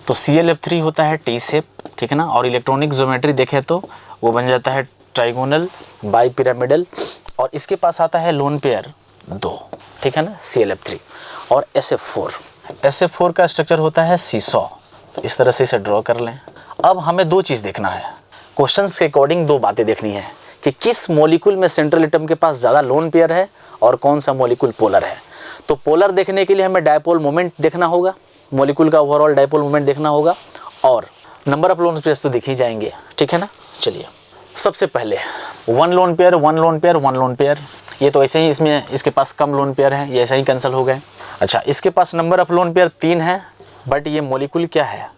तो ClF3 होता है T शेप, ठीक है ना, और इलेक्ट्रॉनिक ज्योमेट्री देखें तो वो बन जाता है ट्राइगोनल बाई पिरामिडल, और इसके पास आता है लोन पेयर 2, ठीक है ना, ClF3। और SF4 का स्ट्रक्चर होता है सीसॉ, इस तरह से इसे ड्रॉ कर लें। अब हमें 2 चीज़ देखना है, क्वेश्चंस के अकॉर्डिंग 2 बातें देखनी है कि किस मॉलिक्यूल में सेंट्रल एटम के पास ज़्यादा लोन पेयर है और कौन सा मॉलिक्यूल पोलर है। तो पोलर देखने के लिए हमें डायपोल मोमेंट देखना होगा, मॉलिक्यूल का ओवरऑल डायपोल मोमेंट देखना होगा, और नंबर ऑफ लोन पेयर्स तो दिख ही जाएंगे, ठीक है ना। चलिए सबसे पहले 1 लोन पेयर, ये तो ऐसे ही इसमें इसके पास कम लोन पेयर है, ये ऐसे ही कैंसिल हो गए। अच्छा, इसके पास नंबर ऑफ लोन पेयर 3 है, बट ये मॉलिक्यूल क्या है,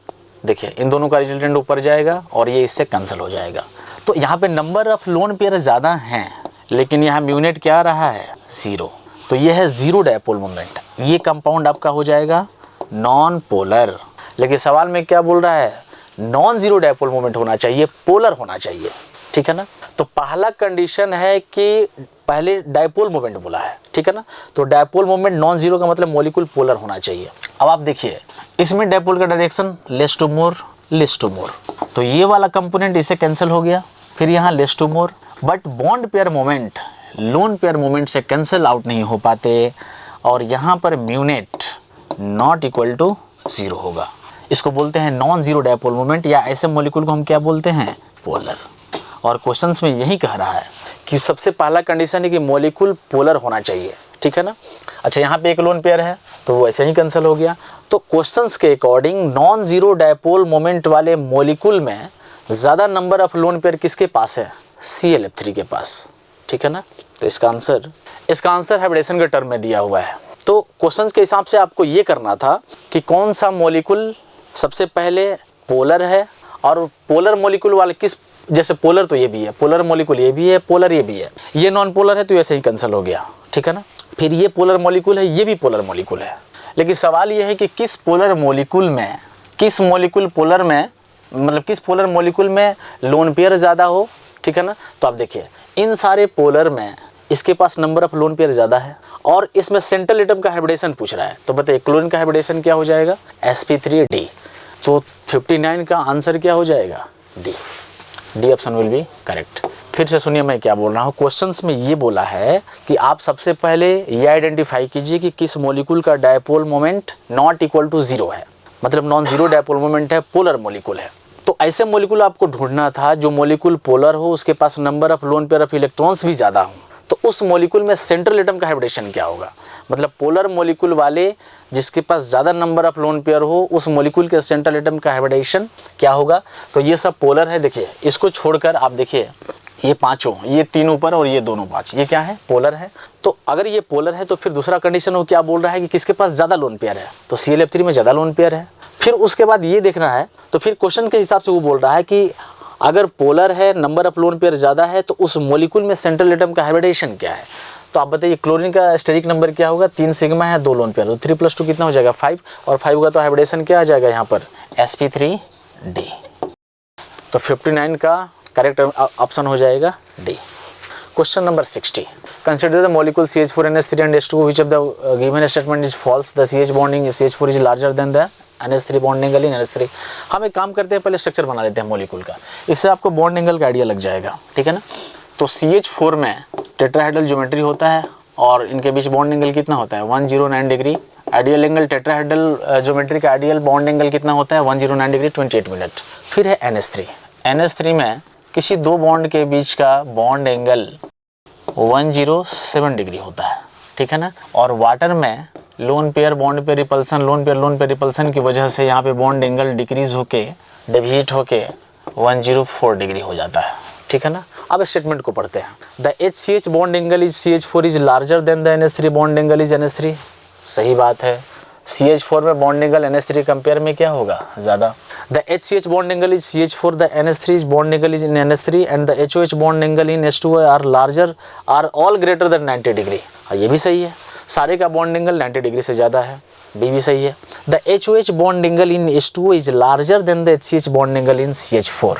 देखिए इन दोनों का रिजल्टेंट ऊपर जाएगा और ये इससे कैंसिल हो जाएगा। तो यहाँ पे नंबर ऑफ लोन पेयर ज़्यादा हैं लेकिन यहाँ म्यूनेट क्या आ रहा है, 0। तो ये है 0 डायपोल मोमेंट। ये कंपाउंड आपका हो जाएगा नॉन पोलर। लेकिन सवाल में क्या बोल रहा है, नॉन जीरो डायपोल मोमेंट होना चाहिए, पोलर होना चाहिए, ठीक है ना। तो पहला कंडीशन है कि पहले डायपोल मोमेंट बोला है, ठीक है ना। तो डायपोल मोमेंट नॉन जीरो का मतलब मॉलिक्यूल पोलर होना चाहिए। अब आप देखिए इसमें डायपोल का direction less to more, less to more, तो ये वाला कंपोनेंट इसे कैंसिल हो गया, फिर यहाँ less to more, but bond pair moment lone pair moment से कैंसिल आउट नहीं हो पाते, और यहाँ पर mu not not equal to zero होगा। इसको बोलते हैं नॉन जीरो डायपोल मोमेंट, या ऐसे मॉलिक्यूल को हम क्या बोलते हैं, पोलर। और क्वेश्चंस में यही कह रहा है कि सबसे पहला कंडीशन है कि मॉलिक्यूल पोलर होना चाहिए, ठीक है ना। अच्छा यहाँ पे एक लोन पेयर है तो वो ऐसे ही कैंसिल हो गया। तो क्वेश्चंस के according non zero dipole moment वाले मॉलिक्यूल में ज़्यादा नंबर ऑफ लोन पेयर किसके पास है, ClF3 के पास, ठीक है ना। तो इसका आंसर हाइब्रिडेशन के टर्म में दिया हुआ है। तो क्वेश्चंस के हिसाब से आपको ये करना था कि कौन सा मॉलिक्यूल सबसे पहले पोलर है, और पोलर मॉलिक्यूल वाले किस, जैसे पोलर तो ये भी है, पोलर मॉलिक्यूल ये भी है, पोलर ये भी है, ये नॉन पोलर है तो ऐसे ही कैंसिल हो गया, ठीक है ना। फिर ये पोलर मॉलिक्यूल है, ये भी पोलर मॉलिक्यूल है। लेकिन सवाल ये है कि किस पोलर मॉलिक्यूल में, किस मॉलिक्यूल पोलर में, मतलब किस पोलर मॉलिक्यूल में लोन पेयर ज़्यादा हो, ठीक है ना। तो आप देखिए इन सारे पोलर में इसके पास नंबर ऑफ लोन पेयर ज़्यादा है, और इसमें सेंट्रल एटम का हाइब्रिडेशन पूछ रहा है। तो बताइए क्लोरीन का हाइब्रिडेशन क्या हो जाएगा, sp3d। तो 59 का आंसर क्या हो जाएगा, D option will be correct. फिर से सुनिए मैं क्या बोल रहा हूँ, क्वेश्चंस में ये बोला है कि आप सबसे पहले ये आइडेंटिफाई कीजिए कि किस मॉलिक्यूल का dipole moment not equal to zero है, मतलब नॉन जीरो डायपोल मोमेंट है, पोलर मॉलिक्यूल है। तो ऐसे मॉलिक्यूल आपको ढूंढना था जो मॉलिक्यूल पोलर हो, उसके पास number of lone pair of electrons भी ज़्यादा हो। तो उस मॉलिक्यूल में सेंट्रल एटम का हाइब्रिडेशन क्या होगा, मतलब पोलर मॉलिक्यूल वाले जिसके पास ज़्यादा नंबर ऑफ लोन पेयर हो, उस मॉलिक्यूल के सेंट्रल एटम का हाइब्रिडेशन क्या होगा। तो ये सब पोलर है। देखिए इसको छोड़कर आप देखिए ये पांचों, ये तीन ऊपर और ये दोनों पांच, ये क्या है, पोलर है। तो अगर ये पोलर है तो फिर दूसरा कंडीशन वो क्या बोल रहा है कि किसके पास ज़्यादा लोन पेयर है, तो ClF3 में ज़्यादा लोन पेयर है। फिर उसके बाद ये देखना है, तो फिर क्वेश्चन के हिसाब से वो बोल रहा है कि अगर पोलर है, नंबर ऑफ लोन पेयर ज़्यादा है, तो उस मॉलिक्यूल में सेंट्रल एटम का हाइब्रिडेशन क्या है। तो आप बताइए क्लोरीन का स्टेरिक नंबर क्या होगा, 3 सिग्मा है, 2 लोन पेयर, तो 3 + 2 कितना हो जाएगा, 5, और 5 का तो हाइब्रिडेशन क्या आ जाएगा यहाँ पर, sp3d। तो 59 का करेक्ट ऑप्शन हो जाएगा D. Question number 60, consider the molecule CH4NH3 and H2O, which of the given statement is false, the CH bonding CH4 is larger than the NH3 bond angle in NH3। हम एक काम करते हैं, पहले structure बना लेते हैं मॉलिक्यूल का, इससे आपको बॉन्ड एंगल का आइडिया लग जाएगा, ठीक है ना। तो CH4 में टेट्राहेड्रल ज्योमेट्री होता है, और इनके बीच बॉन्ड एंगल कितना होता है, 109 degree. Ideal angle tetrahedral geometry का आइडियल बॉन्ड एंगल कितना होता है, 109 डिग्री 28 मिनट। फिर है NH3 में किसी दो बॉन्ड के बीच का बॉन्ड एंगल 107 डिग्री होता है, ठीक है ना। और वाटर में लोन पेयर बॉन्ड पे रिपल्सन, लोन पेयर रिपल्सन की वजह से यहाँ पे बॉन्ड एंगल डिक्रीज होके, डेविएट होके 104 डिग्री हो जाता है, ठीक है ना। अब स्टेटमेंट को पढ़ते हैं। The HCH bond angle is CH4 is larger than the NH3 bond angle is NH3। सही बात है, CH4 में बॉन्ड एंगल NH3 कंपेयर में क्या होगा, ज़्यादा। The HCH bond angle is CH4, the NH3 is bond angle is in NH3 and the HOH bond angle in H2O are larger, are all greater than 90 degree. ये भी सही है, सारे का बॉन्ड एंगल 90 डिग्री से ज़्यादा है, B भी सही है। The HOH bond angle in H2O is larger than the HCH bond angle in CH4।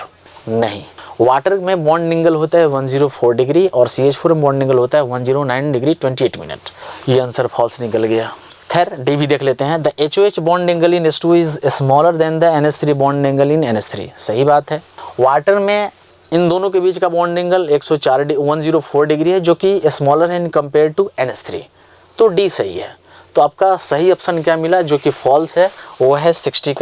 नहीं, वाटर में बॉन्ड एंगल होता है 104 डिग्री और CH4 में बॉन्ड एंगल होता है 109 डिग्री 28 मिनट। ये आंसर फॉल्स निकल गया। खैर डी भी देख लेते हैं। The HOH bond angle in H2 is smaller than the NH3 bond angle in NH3। सही बात है, वाटर में इन दोनों के बीच का बॉन्ड एंगल 104 डिग्री है, जो कि स्मॉलर है इन कंपेयर टू NH3। तो डी सही है। तो आपका सही ऑप्शन क्या मिला, जो कि फॉल्स है, वो है 60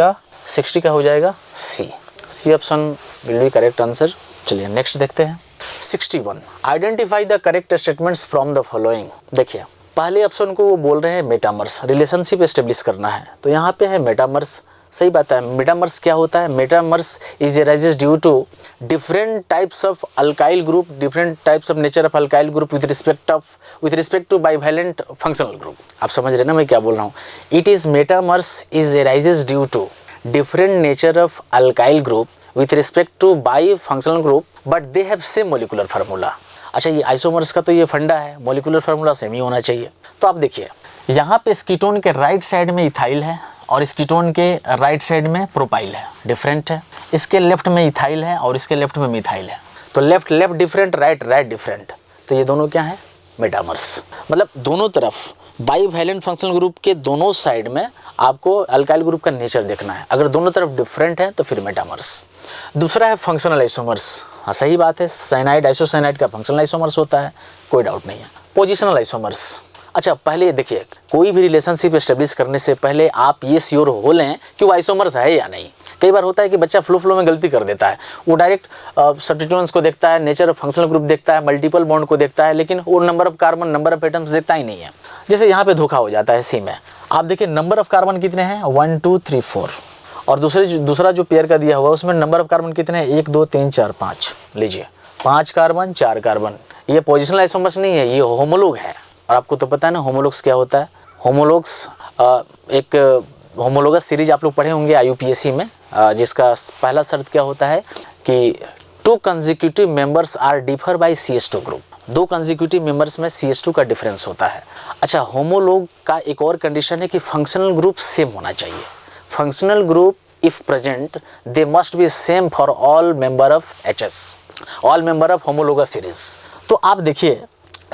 का हो जाएगा C option will be correct answer. चलिए नेक्स्ट देखते हैं। 61, identify the correct statements from the following. देखिए पहले ऑप्शन को वो बोल रहे हैं मेटामर्स, रिलेशनशिप एस्टेब्लिश करना है, तो यहाँ पे है मेटामर्स। सही बात है। मेटामर्स क्या होता है, metamers is arises due to different types of alkyl group, different types of nature of alkyl group with respect to bivalent functional group. आप समझ रहे ना मैं क्या बोल रहा हूँ। It is metamers is arises due to different nature of alkyl group with respect to bifunctional group but they have same molecular formula। अच्छा, ये आइसोमर्स का तो ये फंडा है, मोलिकुलर फार्मूला सेम ही होना चाहिए। तो आप देखिए यहाँ पे कीटोन के राइट साइड में इथाइल है और इस कीटोन के राइट साइड में प्रोपाइल है, डिफरेंट है। इसके लेफ्ट में इथाइल है और इसके लेफ्ट में मिथाइल है। तो left left different, right right different. तो ये दोनों क्या हैं? मेटामर्स। मतलब दोनों तरफ बाईवैलेंट फंक्शनल ग्रुप के दोनों साइड में आपको अल्काइल ग्रुप का नेचर देखना है। अगर दोनों तरफ डिफरेंट है तो फिर मेटामर्स। दूसरा है फंक्शनल आइसोमर्स। हाँ सही बात है, साइनाइड आइसोसाइनाइड का फंक्शनल आइसोमर्स होता है, कोई डाउट नहीं है। Positional isomers. अच्छा पहले देखिए, कोई भी रिलेशनशिप एस्टेब्लिश करने से पहले आप ये श्योर हो लें कि वो आइसोमर्स है या नहीं। कई बार होता है कि बच्चा फ्लो में गलती कर देता है, वो डायरेक्ट सब्स्टिट्यूएंट्स को देखता है, नेचर ऑफ फंक्शनल ग्रुप देखता है, मल्टीपल बॉन्ड को देखता है, लेकिन वो number of carbon, number of atoms देखता ही नहीं है। जैसे यहाँ पे धोखा हो जाता है सी में। आप देखिए नंबर ऑफ कार्बन कितने हैं, 1 2 3 4, और दूसरा जो पेयर का दिया हुआ है उसमें नंबर ऑफ कार्बन कितने हैं, 1 2 3 4 5। लीजिए 5 कार्बन 4 कार्बन। ये पोजिशनल आइसोमर्स नहीं है, ये होमोलॉग है। और आपको तो पता है ना होमोलॉग्स क्या होता है। होमोलॉग्स एक होमोलॉगस सीरीज आप लोग पढ़े होंगे IUPAC में, जिसका पहला शर्त क्या होता है कि 2 consecutive members are differ by CH2 group. 2 consecutive members में CH2 का डिफरेंस होता है। अच्छा होमोलॉग का एक और कंडीशन है कि फंक्शनल ग्रुप सेम होना चाहिए। Functional group if present they must be same for all member of HS, all member of homologous series. तो आप देखिए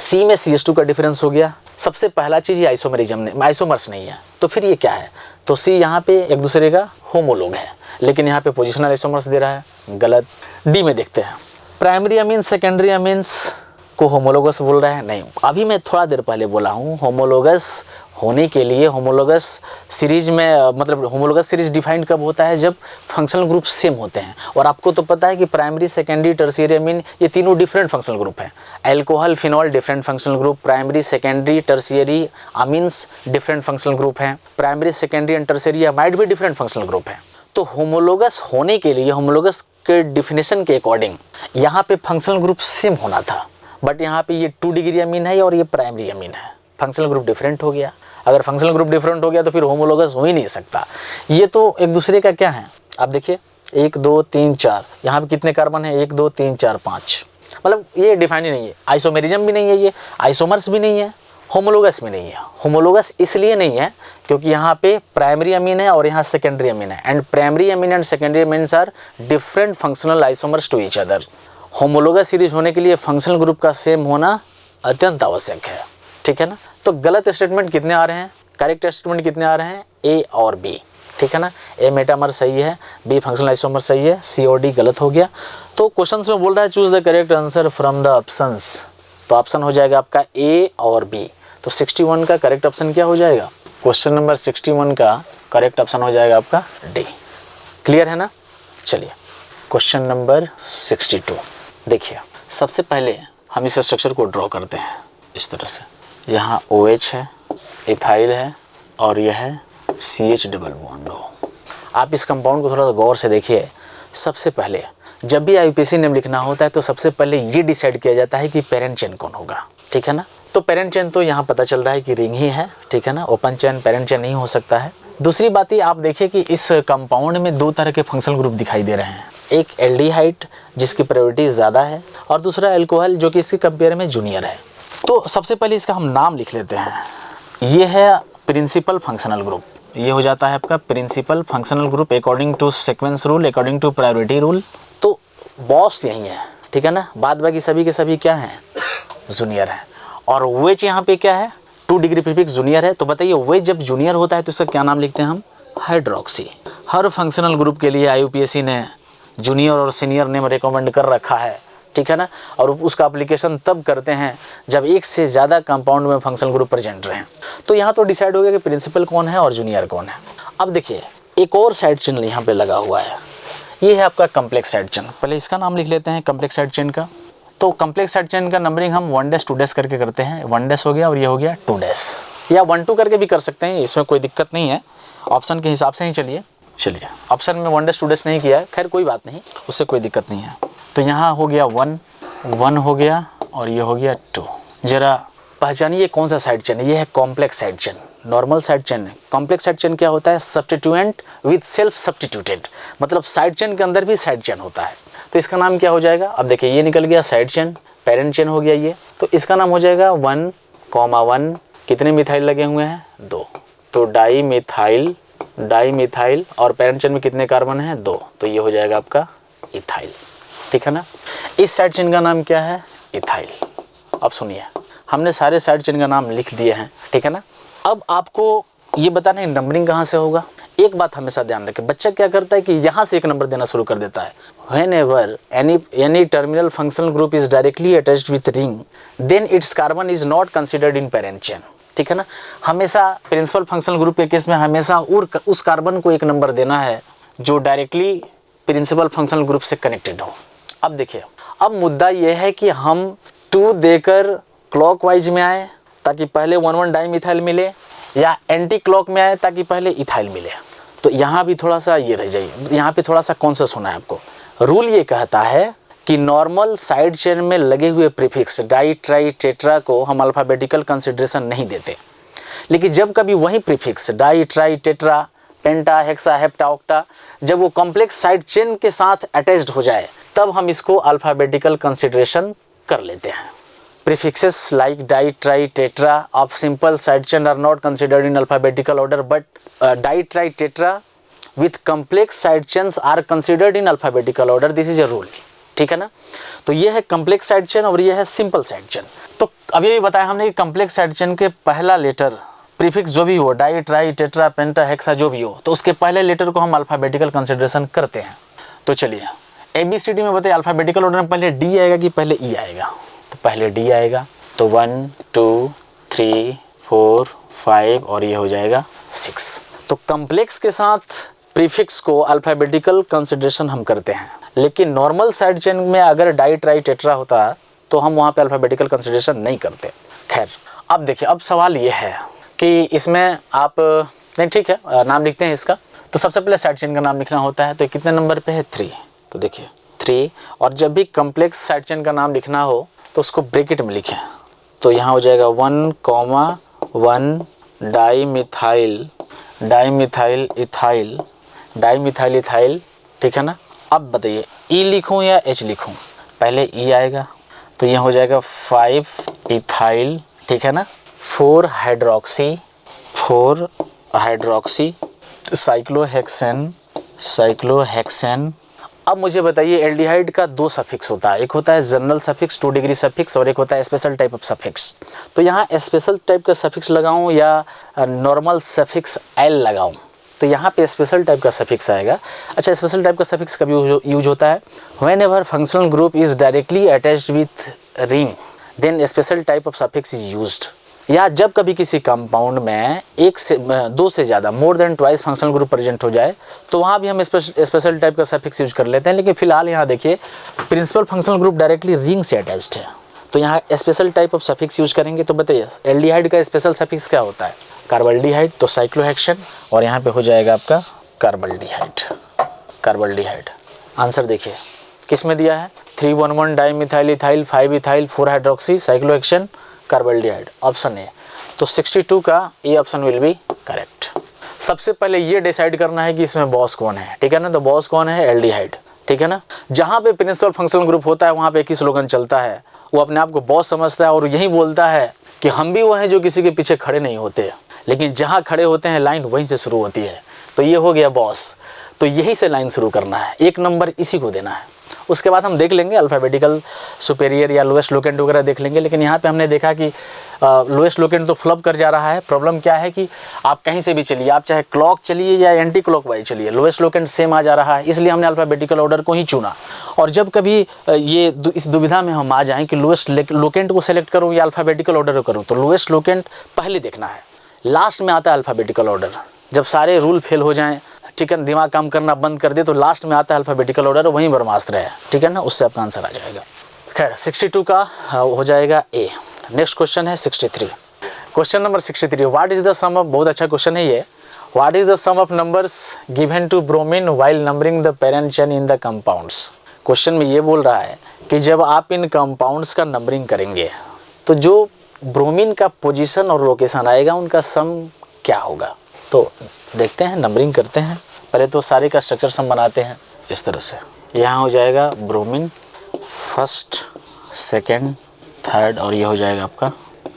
C में CH2 का डिफरेंस हो गया। सबसे पहला चीज़ ये आइसोमर्स नहीं है। तो फिर ये क्या है? तो C यहाँ पे एक दूसरे का होमोलॉग है, लेकिन यहाँ पे पोजिशनल आइसोमर्स दे रहा है, गलत। D में देखते हैं, प्राइमरी अमीन्स सेकेंडरी अमीन्स को होमोलॉगस बोल रहा है, नहीं। अभी मैं थोड़ा देर पहले बोला हूँ होमोलॉगस होने के लिए होमोलॉगस सीरीज में, मतलब होमोलॉगस सीरीज डिफाइंड कब होता है, जब फंक्शनल ग्रुप सेम होते हैं। और आपको तो पता है कि प्राइमरी सेकेंडरी टर्शियरी अमीन ये तीनों डिफरेंट फंक्शनल ग्रुप हैं। Alcohol phenol different functional group, primary secondary tertiary amines different functional group हैं, primary secondary and tertiary amide भी डिफरेंट फंक्शनल ग्रुप हैं। तो होमोलॉगस होने के लिए होमोलॉगस के डिफिनेशन के अकॉर्डिंग यहाँ पे फंक्शनल ग्रुप सेम होना था, बट यहाँ पे ये 2 डिग्री अमीन है और ये प्राइमरी अमीन है, फंक्शनल ग्रुप डिफरेंट हो गया। अगर फंक्शनल ग्रुप डिफरेंट हो गया तो फिर होमोलॉगस हो ही नहीं सकता। ये तो एक दूसरे का क्या है, आप देखिए 1 2 3 4, यहाँ पे कितने कार्बन है, 1 2 3 4 5। मतलब ये डिफाइन ही नहीं है। आइसोमेरिज्म भी नहीं है, ये आइसोमर्स भी नहीं है, होमोलॉगस भी नहीं है। होमोलॉगस इसलिए नहीं है क्योंकि यहाँ पे प्राइमरी अमीन है और यहाँ सेकेंडरी अमीन है, and primary amine and secondary amines are different functional isomers to each other. Homologous series होने के लिए फंक्शनल ग्रुप का सेम होना अत्यंत आवश्यक है, ठीक है ना। तो गलत स्टेटमेंट कितने आ रहे हैं, करेक्ट स्टेटमेंट कितने आ रहे हैं, A और B, ठीक है ना। A मेटामर सही है, B फंक्शनल आइसोमर सही है, C और D गलत हो गया। तो क्वेश्चंस में बोल रहा है choose the correct answer from the options. तो ऑप्शन हो जाएगा आपका A और B। तो 61 का करेक्ट ऑप्शन क्या हो जाएगा, क्वेश्चन नंबर 61 का करेक्ट ऑप्शन हो जाएगा आपका D। क्लियर है ना। चलिए क्वेश्चन नंबर 62 देखिए। सबसे पहले हम इस स्ट्रक्चर को ड्रॉ करते हैं इस तरह से। यहाँ OH है, इथाइल है और यह है CH डबल बॉन्ड O। आप इस कंपाउंड को थोड़ा सा गौर से देखिए। सबसे पहले जब भी IUPAC नेम लिखना होता है तो सबसे पहले ये डिसाइड किया जाता है कि पेरेंट चेन कौन होगा, ठीक है ना। तो पेरेंट चेन तो यहाँ पता चल रहा है कि रिंग ही है, ठीक है ना। ओपन चेन पेरेंट चेन नहीं हो सकता है। दूसरी बात ये आप देखिए कि इस कंपाउंड में 2 तरह के फंक्शनल ग्रुप दिखाई दे रहे हैं। एक एल्डिहाइड जिसकी प्रायोरिटी ज़्यादा है और दूसरा अल्कोहल जो कि इसके कंपेयर में जूनियर है। तो सबसे पहले इसका हम नाम लिख लेते हैं। ये है प्रिंसिपल फंक्शनल ग्रुप, ये हो जाता है आपका principal functional group according to sequence rule, according to priority rule. तो बॉस यही है, ठीक है ना। बाद बाकी सभी के सभी क्या हैं, जूनियर है। और वेज यहाँ पे क्या है, 2 डिग्री प्रीफिक्स जूनियर है। तो बताइए वेज जब जूनियर होता है तो इसका क्या नाम लिखते हैं हम, हाइड्रोक्सी। हर फंक्शनल ग्रुप के लिए IUPAC ने जूनियर और सीनियर नेम रिकमेंड कर रखा है, ठीक है ना। और उसका एप्लीकेशन तब करते हैं जब एक से ज़्यादा कंपाउंड में फंक्शनल ग्रुप प्रेजेंट रहें। तो यहाँ तो डिसाइड हो गया कि प्रिंसिपल कौन है और जूनियर कौन है। अब देखिए एक और साइड चेन यहाँ पे लगा हुआ है, ये है आपका कम्प्लेक्स साइड चेन। पहले इसका नाम लिख लेते हैं कम्प्लेक्स साइड चेन का। तो कम्प्लेक्स साइड चेन का नंबरिंग हम 1 डैश 2 डैश करके करते हैं। 1 डैश हो गया और ये हो गया 2 डैश, या 1 2 करके भी कर सकते हैं, इसमें कोई दिक्कत नहीं है। ऑप्शन के हिसाब से ही चलिए ऑप्शन में 1 डैश 2 डैश नहीं किया है, खैर कोई बात नहीं, उससे कोई दिक्कत नहीं है। तो यहाँ हो गया 1 हो गया और ये हो गया 2। जरा पहचानिए कौन सा साइड चेन है, ये है complex side chain. Normal side chain है, कॉम्प्लेक्स साइड चेन क्या होता है, सब्स्टिट्यूएंट विद सेल्फ सब्स्टिट्यूटेड, मतलब साइड चेन के अंदर भी साइड चेन होता है। तो इसका नाम क्या हो जाएगा, अब देखिए ये निकल गया साइड चेन, पेरेंट चेन हो गया ये, तो इसका नाम हो जाएगा 1,1। कितने मिथाइल लगे हुए हैं, 2, तो डाई मिथाइल डाई मिथाइल, और पैरेंट चेन में कितने कार्बन हैं? 2, तो ये हो जाएगा आपका इथाइल, ठीक है ना। इस साइड चेन का नाम क्या है? इथाइल। अब सुनिए, हमने सारे साइड चेन का नाम लिख दिए हैं, ठीक है ना। अब आपको ये बताना है नंबरिंग कहाँ से होगा। एक बात हमेशा ध्यान रखें, बच्चा क्या करता है कि यहाँ से एक नंबर देना शुरू कर देता है। Whenever any terminal functional group is directly attached with ring, then its carbon is not considered in parent chain, ठीक है ना। हमेशा प्रिंसिपल फंक्शनल ग्रुप के केस में हमेशा उस कार्बन को एक नंबर देना है जो डायरेक्टली प्रिंसिपल फंक्शनल ग्रुप से कनेक्टेड हो। अब देखिए, अब मुद्दा यह है कि हम 2 देकर क्लॉकवाइज में आए ताकि पहले 1,1 डाइमिथाइल मिले, या एंटी क्लॉक में आए ताकि पहले इथाइल मिले। तो यहाँ भी थोड़ा सा ये रह जाइए, यहाँ पे थोड़ा सा कॉन्शियस होना है आपको। रूल ये कहता है कि नॉर्मल साइड चेन में लगे हुए प्रीफिक्स डाई, ट्राई, टेट्रा को हम अल्फ़ाबेटिकल कंसिडरेशन नहीं देते, लेकिन जब कभी वही प्रीफिक्स डाई, ट्राई, टेट्रा, पेंटा, हेक्सा, हेप्टा, ऑक्टा जब वो कॉम्प्लेक्स साइड चेन के साथ अटैच्ड हो जाए तब हम इसको अल्फ़ाबेटिकल कंसिडरेशन कर लेते हैं। Prefixes like di, tri, tetra of simple side chain are not considered in alphabetical order, but di, tri, tetra with complex side chains are considered in alphabetical order. This is a rule, ठीक है ना। तो ये है complex side chain और ये है simple side chain। तो अभी भी बताया हमने कि complex side chain के पहला लेटर प्रीफिक्स जो भी हो, डाई, ट्राई, टेट्रा, पेंटा, हेक्सा जो भी हो, तो उसके पहले लेटर को हम अल्फ़ाबेटिकल कंसिडरेशन करते हैं। तो चलिए ABCD में बताइए, अल्फ़ाबेटिकल ऑर्डर में पहले D आएगा कि पहले E आएगा? तो पहले D आएगा, तो 1, 2, 3, 4, 5 और ये हो जाएगा 6। तो कॉम्प्लेक्स के साथ प्रीफिक्स को अल्फ़ाबेटिकल कंसिडरेशन हम करते हैं, लेकिन नॉर्मल साइड चेन में अगर डाई, ट्राई, टेट्रा होता तो हम वहाँ पे अल्फ़ाबेटिकल कंसिडरेशन नहीं करते। खैर, अब देखिए, अब सवाल ये है कि इसमें आप नहीं, ठीक है, नाम लिखते हैं इसका। तो सबसे पहले साइड चेन का नाम लिखना होता है, तो कितने नंबर पे है? 3। तो देखिए 3, और जब भी कॉम्प्लेक्स साइड चेन का नाम लिखना हो तो उसको ब्रैकेट में लिखें। तो यहाँ हो जाएगा 1,1 dimethyl, dimethyl ethyl, dimethyl ethyl, ठीक है ना। अब बताइए E लिखूँ या H लिखूँ? पहले E आएगा, तो यहाँ हो जाएगा 5 इथाइल, ठीक है ना। 4 हाइड्रोक्सी साइक्लोहेक्सेन, साइक्लोहेक्सेन। अब मुझे बताइए, एल्डिहाइड का 2 सफिक्स होता है, एक होता है जनरल सफिक्स 2 डिग्री सफिक्स और एक होता है स्पेशल टाइप ऑफ सफिक्स। तो यहाँ स्पेशल टाइप का सफिक्स लगाऊं या नॉर्मल सफिक्स एल लगाऊं? तो यहाँ पे स्पेशल टाइप का सफिक्स आएगा। अच्छा, स्पेशल टाइप का सफिक्स कभी यूज होता है? Whenever functional group is directly attached with ring then special type of suffix is used. या जब कभी किसी कंपाउंड में 1 से 2 से ज़्यादा more than twice functional group present हो जाए तो वहाँ भी हम स्पेशल टाइप का सफिक्स यूज कर लेते हैं। लेकिन फिलहाल यहाँ देखिए, principal functional group directly ring से अटैच्ड है, तो यहाँ special type of suffix use करेंगे। तो बताइए एल्डिहाइड का स्पेशल सफिक्स क्या होता है? कार्बल्डिहाइड, तो साइक्लोहेक्सेन, और यहाँ पे हो जाएगा आपका कार्बल्डिहाइड, कार्बल्डिहाइड। आंसर देखिए किस में दिया है? 3,1,1 dimethyl ethyl, 5 ethyl, 4 hydroxy cyclohexane, carbaldehyde, option A. तो 62 का A option will be correct. सबसे पहले ये डिसाइड करना है कि इसमें बॉस कौन है, ठीक है ना। तो बॉस कौन है? एल्डिहाइड, ठीक है ना। जहाँ पे प्रिंसिपल फंक्शनल ग्रुप होता है वहाँ पे एक ही स्लोगन चलता है, वो अपने आप को बॉस समझता है और यही बोलता है कि हम भी वो हैं जो किसी के पीछे खड़े नहीं होते, लेकिन जहाँ खड़े होते हैं लाइन वहीं से शुरू होती है। तो ये हो गया बॉस, तो यहीं से लाइन शुरू करना है, 1 नंबर इसी को देना है। उसके बाद हम देख लेंगे अल्फ़ाबेटिकल सुपेरियर या लोएस्ट लोकेंट वगैरह देख लेंगे। लेकिन यहाँ पे हमने देखा कि लोएस्ट लोकेंट तो फ्लप कर जा रहा है। प्रॉब्लम क्या है कि आप कहीं से भी चलिए, आप चाहे क्लॉक चलिए या एंटी क्लॉक वाइज चलिए, लोएस्ट लोकेंट सेम आ जा रहा है, इसलिए हमने अल्फ़ाबेटिकल ऑर्डर को ही चुना। और जब कभी ये इस दुविधा में हम आ जाएँ कि लोएस्ट लोकेंट को सेलेक्ट करूँ या अल्फ़ाबेटिकल ऑर्डर को करूँ, तो लोएस्ट लोकेंट पहले देखना है, लास्ट में आता है अल्फ़ाबेटिकल ऑर्डर। जब सारे रूल फेल हो जाएँ, ठीक है, दिमाग काम करना बंद कर दे, तो लास्ट में आता है अल्फ़ाबेटिकल ऑर्डर, वहीं ब्रह्मास्त्र है, ठीक है ना, उससे आपका आंसर आ जाएगा। खैर 62 का हो जाएगा ए। नेक्स्ट क्वेश्चन है 63। Question number 63, what is the sum of, बहुत अच्छा क्वेश्चन है ये, what is the sum of numbers given to bromine while numbering the parent chain in the compounds. Question में ये बोल रहा है कि जब आप इन कंपाउंड्स का नंबरिंग करेंगे तो जो ब्रोमीन का पोजीशन और लोकेशन आएगा उनका सम क्या होगा। तो देखते हैं, नंबरिंग करते हैं। पहले तो सारे का स्ट्रक्चर सम बनाते हैं इस तरह से। यहाँ हो जाएगा ब्रोमीन फर्स्ट, सेकंड, थर्ड और ये हो जाएगा आपका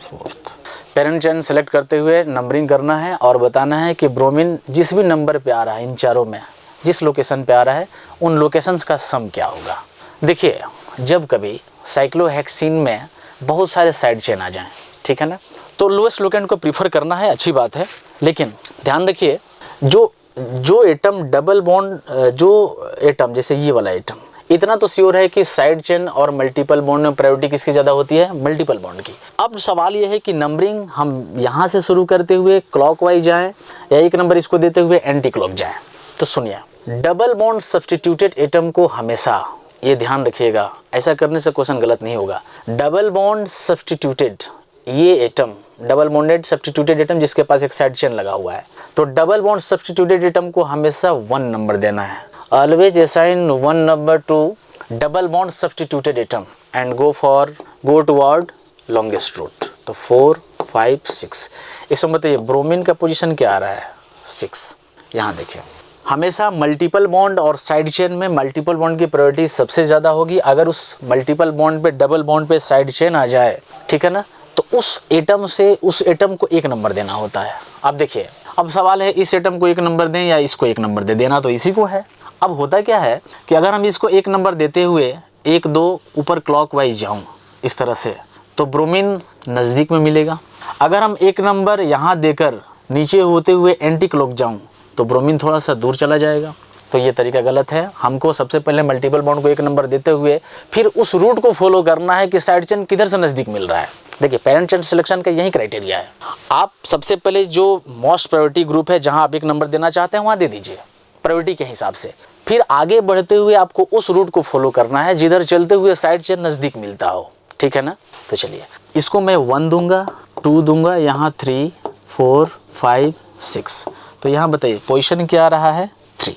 फोर्थ। पेरेंट चेन सेलेक्ट करते हुए नंबरिंग करना है और बताना है कि ब्रोमीन जिस भी नंबर पे आ रहा है, इन चारों में जिस लोकेशन पे आ रहा है उन लोकेशंस का सम क्या होगा। देखिए, जब कभी साइक्लोहेक्सीन में बहुत सारे साइड चेन आ जाएं, ठीक है ना, तो लोएस्ट लोकेंट को प्रीफर करना है, अच्छी बात है। लेकिन ध्यान रखिए, जो एटम डबल बॉन्ड, जो एटम जैसे ये वाला एटम, इतना तो श्योर है कि साइड चेन और मल्टीपल बॉन्ड में प्रायोरिटी किसकी ज़्यादा होती है, मल्टीपल बॉन्ड की। अब सवाल ये है कि नंबरिंग हम यहाँ से शुरू करते हुए क्लॉकवाइज जाएं या एक नंबर इसको देते हुए एंटी क्लॉक जाएं। तो सुनिए, डबल बॉन्ड सब्स्टिट्यूटेड एटम को हमेशा, ये ध्यान रखिएगा, ऐसा करने से क्वेश्चन गलत नहीं होगा। डबल बॉन्ड सब्स्टिट्यूटेड ये atom, double bonded substituted atom जिसके पास एक साइड चेन लगा हुआ है, तो डबल बॉन्ड सब्स्टिट्यूटेड एटम को हमेशा 1 नंबर देना है। Always assign 1 number two double bond substituted atom and go toward longest root. तो 4, 5, 6। इसमें बताइए ब्रोमीन का पोजीशन क्या आ रहा है, 6। यहाँ देखिए, हमेशा मल्टीपल बॉन्ड और साइड चेन में मल्टीपल बॉन्ड की प्रायोरिटी सबसे ज़्यादा होगी। अगर उस मल्टीपल बॉन्ड पे डबल बॉन्ड पे साइड चेन आ जाए, ठीक है ना, तो उस एटम को 1 नंबर देना होता है। अब देखिए, अब सवाल है इस एटम को 1 नंबर दें या इसको 1 नंबर दें, देना तो इसी को है। अब होता क्या है कि अगर हम इसको 1 नंबर देते हुए 1, 2 ऊपर क्लॉकवाइज जाऊँ इस तरह से, तो ब्रोमीन नज़दीक में मिलेगा। अगर हम 1 नंबर यहाँ देकर नीचे होते हुए एंटी क्लॉक जाऊँ तो ब्रोमीन थोड़ा सा दूर चला जाएगा। तो ये तरीका गलत है। हमको सबसे पहले मल्टीपल बॉन्ड को 1 नंबर देते हुए फिर उस रूट को फॉलो करना है कि साइड चेन किधर से नज़दीक मिल रहा है। देखिए, पेरेंट चेन सिलेक्शन का यही क्राइटेरिया है। आप सबसे पहले जो मोस्ट प्रायोरिटी ग्रुप है जहां आप 1 नंबर देना चाहते हैं वहां दे दीजिए प्रायोरिटी के हिसाब से। फिर आगे बढ़ते हुए आपको उस रूट को फॉलो करना है जिधर चलते हुए साइड चेन नज़दीक मिलता हो, ठीक है ना। तो चलिए, इसको मैं 1 दूंगा, 2 दूंगा, यहाँ 3, 4, 5, 6। तो यहाँ बताइए पोजीशन क्या आ रहा है, 3।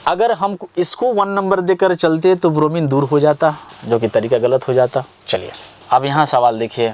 अगर हम इसको 1 नंबर देकर चलते तो ब्रोमीन दूर हो जाता, जो कि तरीका गलत हो जाता। चलिए, अब यहाँ सवाल देखिए,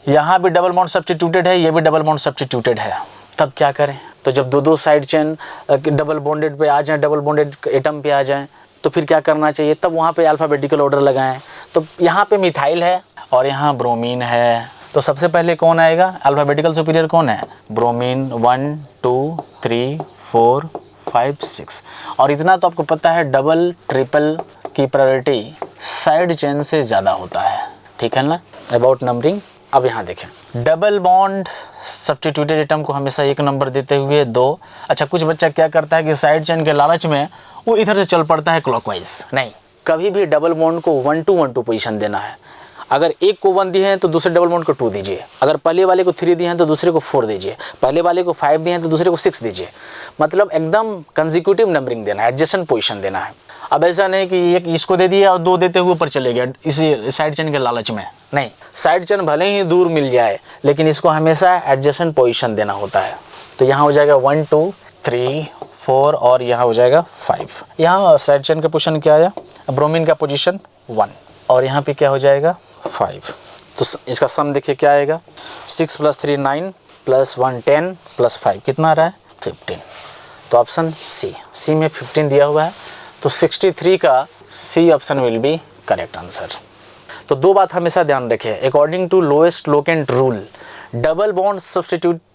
यहाँ भी डबल बॉन्ड सब्स्टिट्यूटेड है, ये भी डबल बॉन्ड सब्स्टिट्यूटेड है, तब क्या करें। तो जब दो साइड चेन डबल बॉन्डेड पे आ जाएं, डबल बॉन्डेड एटम पे आ जाएं, तो फिर क्या करना चाहिए, तब वहाँ पे अल्फ़ाबेटिकल ऑर्डर लगाएं। तो यहाँ पे मिथाइल है और यहाँ ब्रोमीन है, तो सबसे पहले कौन आएगा, अल्फ़ाबेटिकल सुपीरियर कौन है, ब्रोमीन। 1, 2, 3, 4, 5, 6। और इतना तो आपको पता है डबल ट्रिपल की प्रायोरिटी साइड चेन से ज़्यादा होता है, ठीक है ना। अबाउट नंबरिंग, अब यहाँ देखें, डबल बॉन्ड सब्स्टिट्यूटेड एटम को हमेशा 1 नंबर देते हुए 2। अच्छा, कुछ बच्चा क्या करता है कि साइड चेन के लालच में वो इधर से चल पड़ता है क्लॉकवाइज। नहीं, कभी भी डबल बॉन्ड को 1, 2, 1, 2 पोजीशन देना है। अगर एक को 1 दिए हैं तो दूसरे डबल बॉन्ड को 2 दीजिए। अगर पहले वाले को 3 दिए हैं तो दूसरे को 4 दीजिए। पहले वाले को 5 दिए हैं तो दूसरे को 6 दीजिए। मतलब एकदम कंसेक्यूटिव नंबरिंग देना है, एडजेसेंट पोजीशन देना है। अब ऐसा नहीं कि एक इसको दे दिया और 2 देते हुए ऊपर चले गया इसी साइड चेन के लालच में। नहीं, साइड चेन भले ही दूर मिल जाए लेकिन इसको हमेशा एडजेसेंट पोजीशन देना होता है। तो यहाँ हो जाएगा 1, 2, 3, 4 और यहाँ हो जाएगा 5। यहाँ साइड चेन का पोजीशन क्या आया, ब्रोमीन का पोजीशन 1 और यहाँ पे क्या हो जाएगा 5। तो इसका सम देखिए क्या आएगा, 6 + 3 9 + 1 10 + 5 कितना आ रहा है, 15। तो ऑप्शन सी में 15 दिया हुआ है, तो 63 का C option will be correct answer. तो 2 बात हमेशा ध्यान रखें, according to lowest locant rule double bond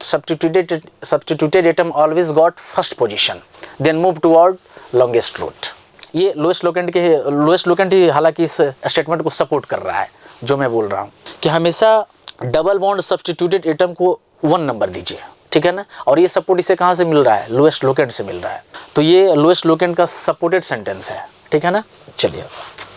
substituted atom always got first position then move toward longest route. ये लोएस्ट लोकेंट ही हालांकि इस स्टेटमेंट को सपोर्ट कर रहा है जो मैं बोल रहा हूँ कि हमेशा डबल बॉन्ड सब्स्टिट्यूटेड एटम को 1 नंबर दीजिए, ठीक है ना। और ये सपोर्ट इसे कहाँ से मिल रहा है, लोएस्ट लोकेंट से मिल रहा है। तो ये लोएस्ट लोकेंट का सपोर्टेड सेंटेंस है, ठीक है ना। चलिए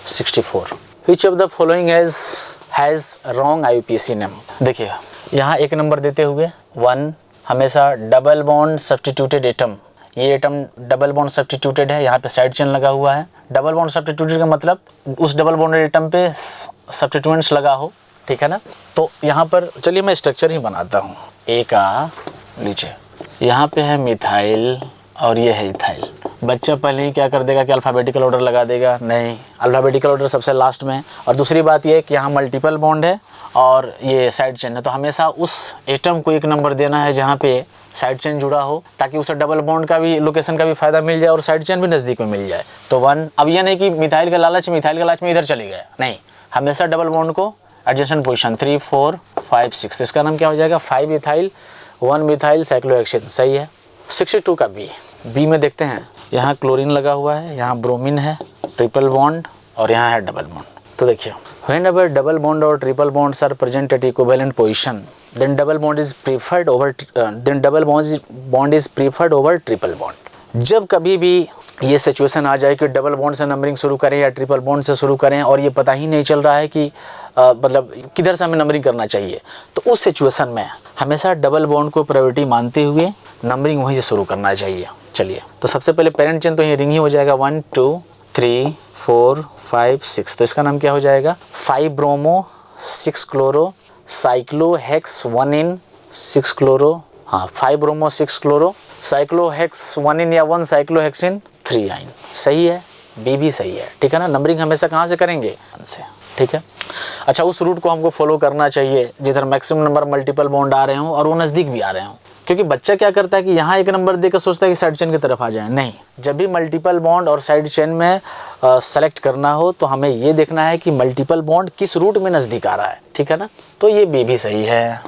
64, विच of the following has wrong IUPAC name. देखिए, यहाँ 1 नंबर देते हुए 1, हमेशा डबल बॉन्ड सब्स्टिट्यूटेड एटम, ये एटम डबल बॉन्ड सब्स्टिट्यूटेड है, यहाँ पे साइड चेन लगा हुआ है। डबल बॉन्ड सब्स्टिट्यूटेड का मतलब उस डबल बॉन्डेड एटम पे सब्स्टिट्यूएंट्स लगा हो, ठीक है ना। तो यहाँ पर चलिए मैं स्ट्रक्चर ही बनाता हूँ। ए का नीचे यहाँ पे है मिथाइल और ये है इथाइल। बच्चा पहले ही क्या कर देगा कि अल्फ़ाबेटिकल ऑर्डर लगा देगा, नहीं, अल्फ़ाबेटिकल ऑर्डर सबसे लास्ट में। और दूसरी बात ये कि यहाँ मल्टीपल बॉन्ड है और ये साइड चेन है, तो हमेशा उस एटम को 1 नंबर देना है जहाँ पे साइड चेन जुड़ा हो, ताकि उसे डबल बॉन्ड का भी लोकेशन का भी फायदा मिल जाए और साइड चेन भी नज़दीक में मिल जाए। तो 1। अब ये नहीं कि मिथाइल का लालच में इधर चले गए, नहीं, हमेशा डबल बॉन्ड को एडजेसेंट पोजीशन 3 4 5 6, तो इसका नाम क्या हो जाएगा 5 इथाइल 1 मिथाइल साइक्लोहेक्सेन, सही है। 62 का बी में देखते हैं, यहाँ क्लोरीन लगा हुआ है, यहाँ ब्रोमीन है, ट्रिपल बॉन्ड और यहाँ है डबल बॉन्ड। तो देखिए whenever double bond or triple bonds are present at equivalent position then double bond is preferred over triple bond। जब कभी भी ये सिचुएशन आ जाए कि डबल बॉन्ड से नंबरिंग शुरू करें या ट्रिपल बॉन्ड से शुरू करें और ये पता ही नहीं चल रहा है कि मतलब किधर से हमें नंबरिंग करना चाहिए, तो उस सिचुएशन में हमेशा डबल बॉन्ड को प्रायोरिटी मानते हुए नंबरिंग वहीं से शुरू करना चाहिए। चलिए, तो सबसे पहले पेरेंट चेन तो ये रिंग ही हो जाएगा 1 2 3 4 5 6, तो इसका नाम क्या हो जाएगा 5 ब्रोमो 6 क्लोरो साइक्लोहेक्स 1 इन 6 क्लोरो, हाँ 5 ब्रोमो 6 क्लोरो साइक्लोहेक्स 1 इन या 1 साइक्लोहेक्सिन 3 आइन, सही है। बी भी सही है, ठीक है ना। नंबरिंग हमेशा कहाँ से करेंगे, से, ठीक है। अच्छा, उस रूट को हमको फॉलो करना चाहिए जिधर मैक्सिमम नंबर मल्टीपल बॉन्ड आ रहे हों और वो नज़दीक भी आ रहे हों, क्योंकि बच्चा क्या करता है कि यहाँ एक नंबर देकर सोचता है कि साइड चेन की तरफ आ जाए। नहीं, जब भी मल्टीपल बॉन्ड और साइड चेन में सेलेक्ट करना हो तो हमें ये देखना है कि मल्टीपल बॉन्ड किस रूट में नज़दीक आ रहा है, ठीक है ना। तो ये बी भी सही है।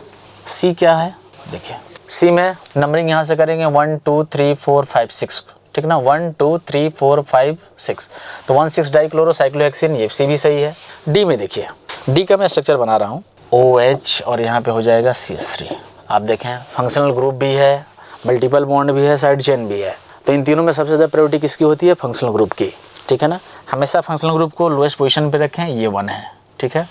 सी क्या है, देखिए सी में नंबरिंग यहाँ से करेंगे 1 2 3 4 5 6, ठीक ना, 1 2 3 4 5 6, तो 1 6 डाइक्लोरोसाइक्लोहेक्सिन, ये सी भी सही है। डी में देखिए, डी का मैं स्ट्रक्चर बना रहा हूँ OH और यहाँ पे हो जाएगा CH3। आप देखें फंक्शनल ग्रुप भी है, मल्टीपल बॉन्ड भी है, साइड चेन भी है, तो इन तीनों में सबसे ज़्यादा प्रायोरिटी किसकी होती है, फंक्शनल ग्रुप की, ठीक है ना। हमेशा फंक्शनल ग्रुप को लोएस्ट पोजीशन पे रखें, ये 1 है, ठीक है।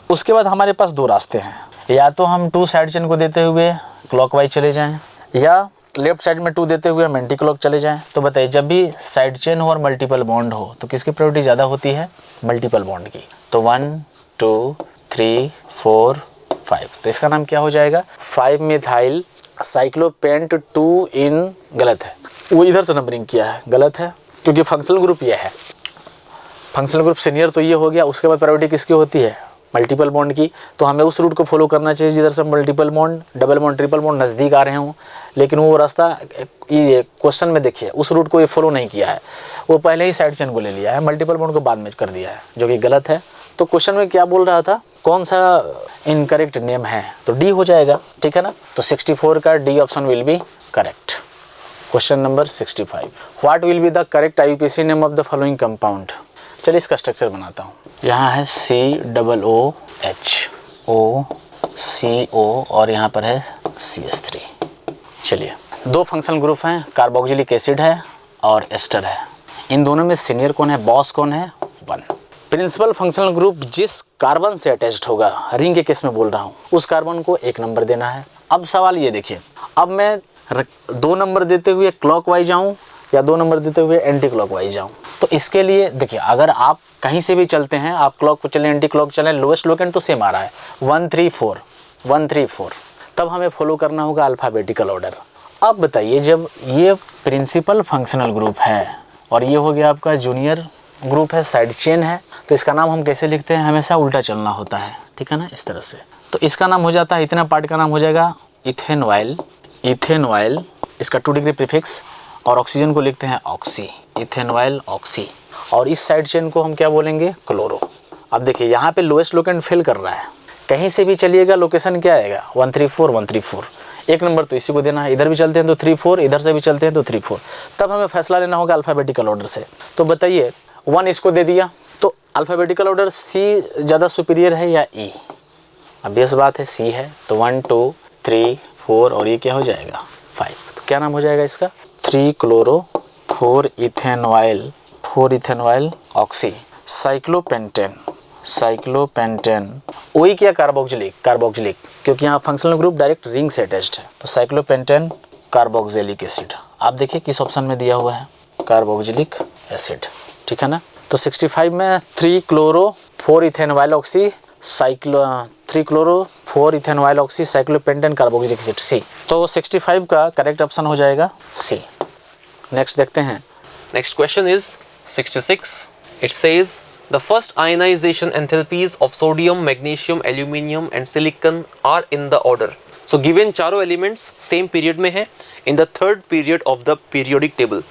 उसके बाद हमारे पास दो रास्ते हैं, या तो हम 2 साइड चेन को देते हुए क्लॉकवाइज चले जाएँ या लेफ्ट साइड में 2 देते हुए हम एंटी क्लॉक चले जाएं। तो बताइए, जब भी साइड चेन हो और मल्टीपल बॉन्ड हो तो किसकी प्रायोरिटी ज़्यादा होती है, मल्टीपल बॉन्ड की। तो 1 2 3 4 5, तो इसका नाम क्या हो जाएगा 5 मिथाइल साइक्लोपेंट 2 इन, गलत है, वो इधर से नंबरिंग किया है, गलत है, क्योंकि फंक्शनल ग्रुप ये है, फंक्शनल ग्रुप सीनियर तो ये हो गया। उसके बाद प्रायोरिटी किसकी होती है, मल्टीपल बॉन्ड की। तो हमें उस रूट को फॉलो करना चाहिए जिधर से multiple bond, double bond, triple bond नज़दीक आ रहे हों, लेकिन वो रास्ता ये क्वेश्चन में देखिए उस रूट को ये फॉलो नहीं किया है, वो पहले ही साइड चेन को ले लिया है, मल्टीपल बॉन्ड को बाद में कर दिया है, जो कि गलत है। तो क्वेश्चन में क्या बोल रहा था, कौन सा इनकरेक्ट नेम है, तो डी हो जाएगा, ठीक है ना। तो 64 का D option will be correct. Question number 65, what will be the correct IUPAC name of the following compound. चलिए इसका स्ट्रक्चर बनाता हूँ। यहाँ है COOHOCO और यहाँ पर है CH3। चलिए, 2 फंक्शनल ग्रुप हैं, कार्बोक्सिलिक एसिड है और एस्टर है। इन दोनों में सीनियर कौन है, बॉस कौन है, 1। प्रिंसिपल फंक्शनल ग्रुप जिस कार्बन से अटैच्ड होगा, रिंग के केस में बोल रहा हूँ, उस कार्बन को 1 नंबर देना है। अब सवाल ये देखिए, अब मैं 2 नंबर देते हुए क्लॉकवाइज जाऊँ या 2 नंबर देते हुए एंटी क्लॉकवाइज जाऊँ। तो इसके लिए देखिए, अगर आप कहीं से भी चलते हैं, आप क्लॉक को चलें, एंटी क्लॉक चलें, लोएस्ट लोकेंट तो सेम आ रहा है 1 3 4 1 3 4, तब हमें फॉलो करना होगा अल्फ़ाबेटिकल ऑर्डर। अब बताइए, जब ये प्रिंसिपल फंक्शनल ग्रुप है और ये हो गया आपका जूनियर ग्रुप है, साइड चेन है, तो इसका नाम हम कैसे लिखते हैं, हमेशा उल्टा चलना होता है, ठीक है ना, इस तरह से। तो इसका नाम हो जाता है, इतना पार्ट का नाम हो जाएगा इथेनॉइल, इथेनॉइल, इसका 2 डिग्री प्रीफिक्स, और ऑक्सीजन को लिखते हैं ऑक्सी, इथेनॉइल ऑक्सी, और इस साइड चेन को हम क्या बोलेंगे, क्लोरो। अब देखिए यहाँ पे लोएस्ट लोकेंट फेल कर रहा है, कहीं से भी चलिएगा लोकेशन क्या आएगा 134 134, 1 नंबर तो इसी को देना है। इधर भी चलते हैं तो 3 4, इधर से भी चलते हैं तो 3 4, तब हमें फैसला लेना होगा अल्फ़ाबेटिकल ऑर्डर से। तो बताइए 1 इसको दे दिया, तो अल्फ़ाबेटिकल ऑर्डर सी ज़्यादा सुपीरियर है या ई, ऑब्वियस बात है सी है। तो 1 2 3 4 और ये क्या हो जाएगा 5, तो क्या नाम हो जाएगा इसका 3 chloro 4 ethanoyl oxy cyclopentane, cyclopentane. वही क्या कार्बोक्सिलिक, कार्बोक्सिलिक, क्योंकि यहाँ फंक्शनल ग्रुप डायरेक्ट रिंग से अटैच्ड है, तो साइक्लोपेंटेन कार्बोक्सिलिक एसिड। आप देखिए किस ऑप्शन में दिया हुआ है, कार्बोक्सिलिक एसिड, ठीक है ना। तो 65 में 3 chloro 4 ethanoyl oxy cyclopentane carboxylic acid, C. तो 65 का करेक्ट ऑप्शन हो जाएगा सी। नेक्स्ट देखते हैं। Next question is 66. It says the first ionization enthalpies of sodium, magnesium, aluminium and silicon are in the order. So given चारों elements same period में है in the third period of the periodic table.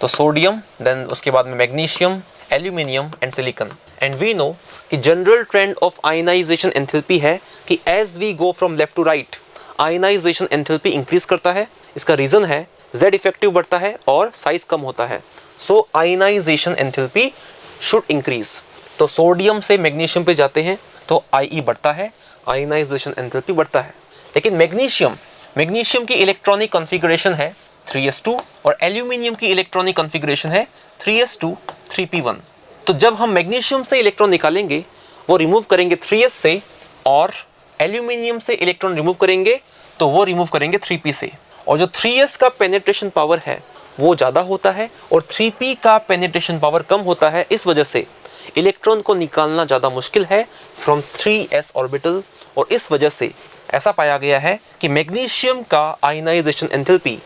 तो sodium, then उसके बाद में magnesium, aluminium and silicon. And we know कि general trend of ionization enthalpy है कि as we go from left to right ionisation enthalpy increase करता है। इसका रीजन है Z इफेक्टिव बढ़ता है और साइज कम होता है। सो आयनाइजेशन एंथैल्पी शुड इंक्रीज। तो सोडियम से मैग्नीशियम पे जाते हैं तो IE बढ़ता है, आयनाइजेशन एंथैल्पी बढ़ता है। लेकिन मैग्नीशियम की इलेक्ट्रॉनिक कॉन्फ़िगरेशन है 3s2 और एल्यूमिनियम की इलेक्ट्रॉनिक कॉन्फ़िगरेशन है 3s2 3p1। तो जब हम मैग्नीशियम से इलेक्ट्रॉन निकालेंगे वो रिमूव करेंगे 3s से, और एल्यूमिनियम से इलेक्ट्रॉन रिमूव करेंगे तो वो रिमूव करेंगे 3p से। और जो 3s का पेनिट्रेशन पावर है वो ज़्यादा होता है और 3p का पेनिट्रेशन पावर कम होता है। इस वजह से इलेक्ट्रॉन को निकालना ज़्यादा मुश्किल है फ्रॉम 3s ऑर्बिटल, और इस वजह से ऐसा पाया गया है कि मैग्नीशियम का आयनाइजेशन एंथैल्पी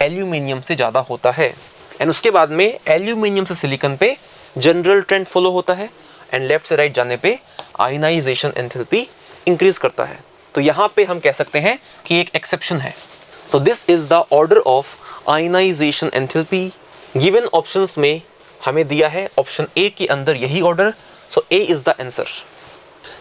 एल्यूमिनियम से ज़्यादा होता है। एंड उसके बाद में एल्यूमिनियम से सिलिकॉन पे जनरल ट्रेंड फॉलो होता है एंड लेफ्ट से राइट जाने पे आयनाइजेशन एंथैल्पी इंक्रीज करता है। तो यहाँ पे हम कह सकते हैं कि एक एक्सेप्शन है। So this is the order of ionization enthalpy. Given options में हमें दिया है ऑप्शन ए के अंदर यही order, so A is the answer.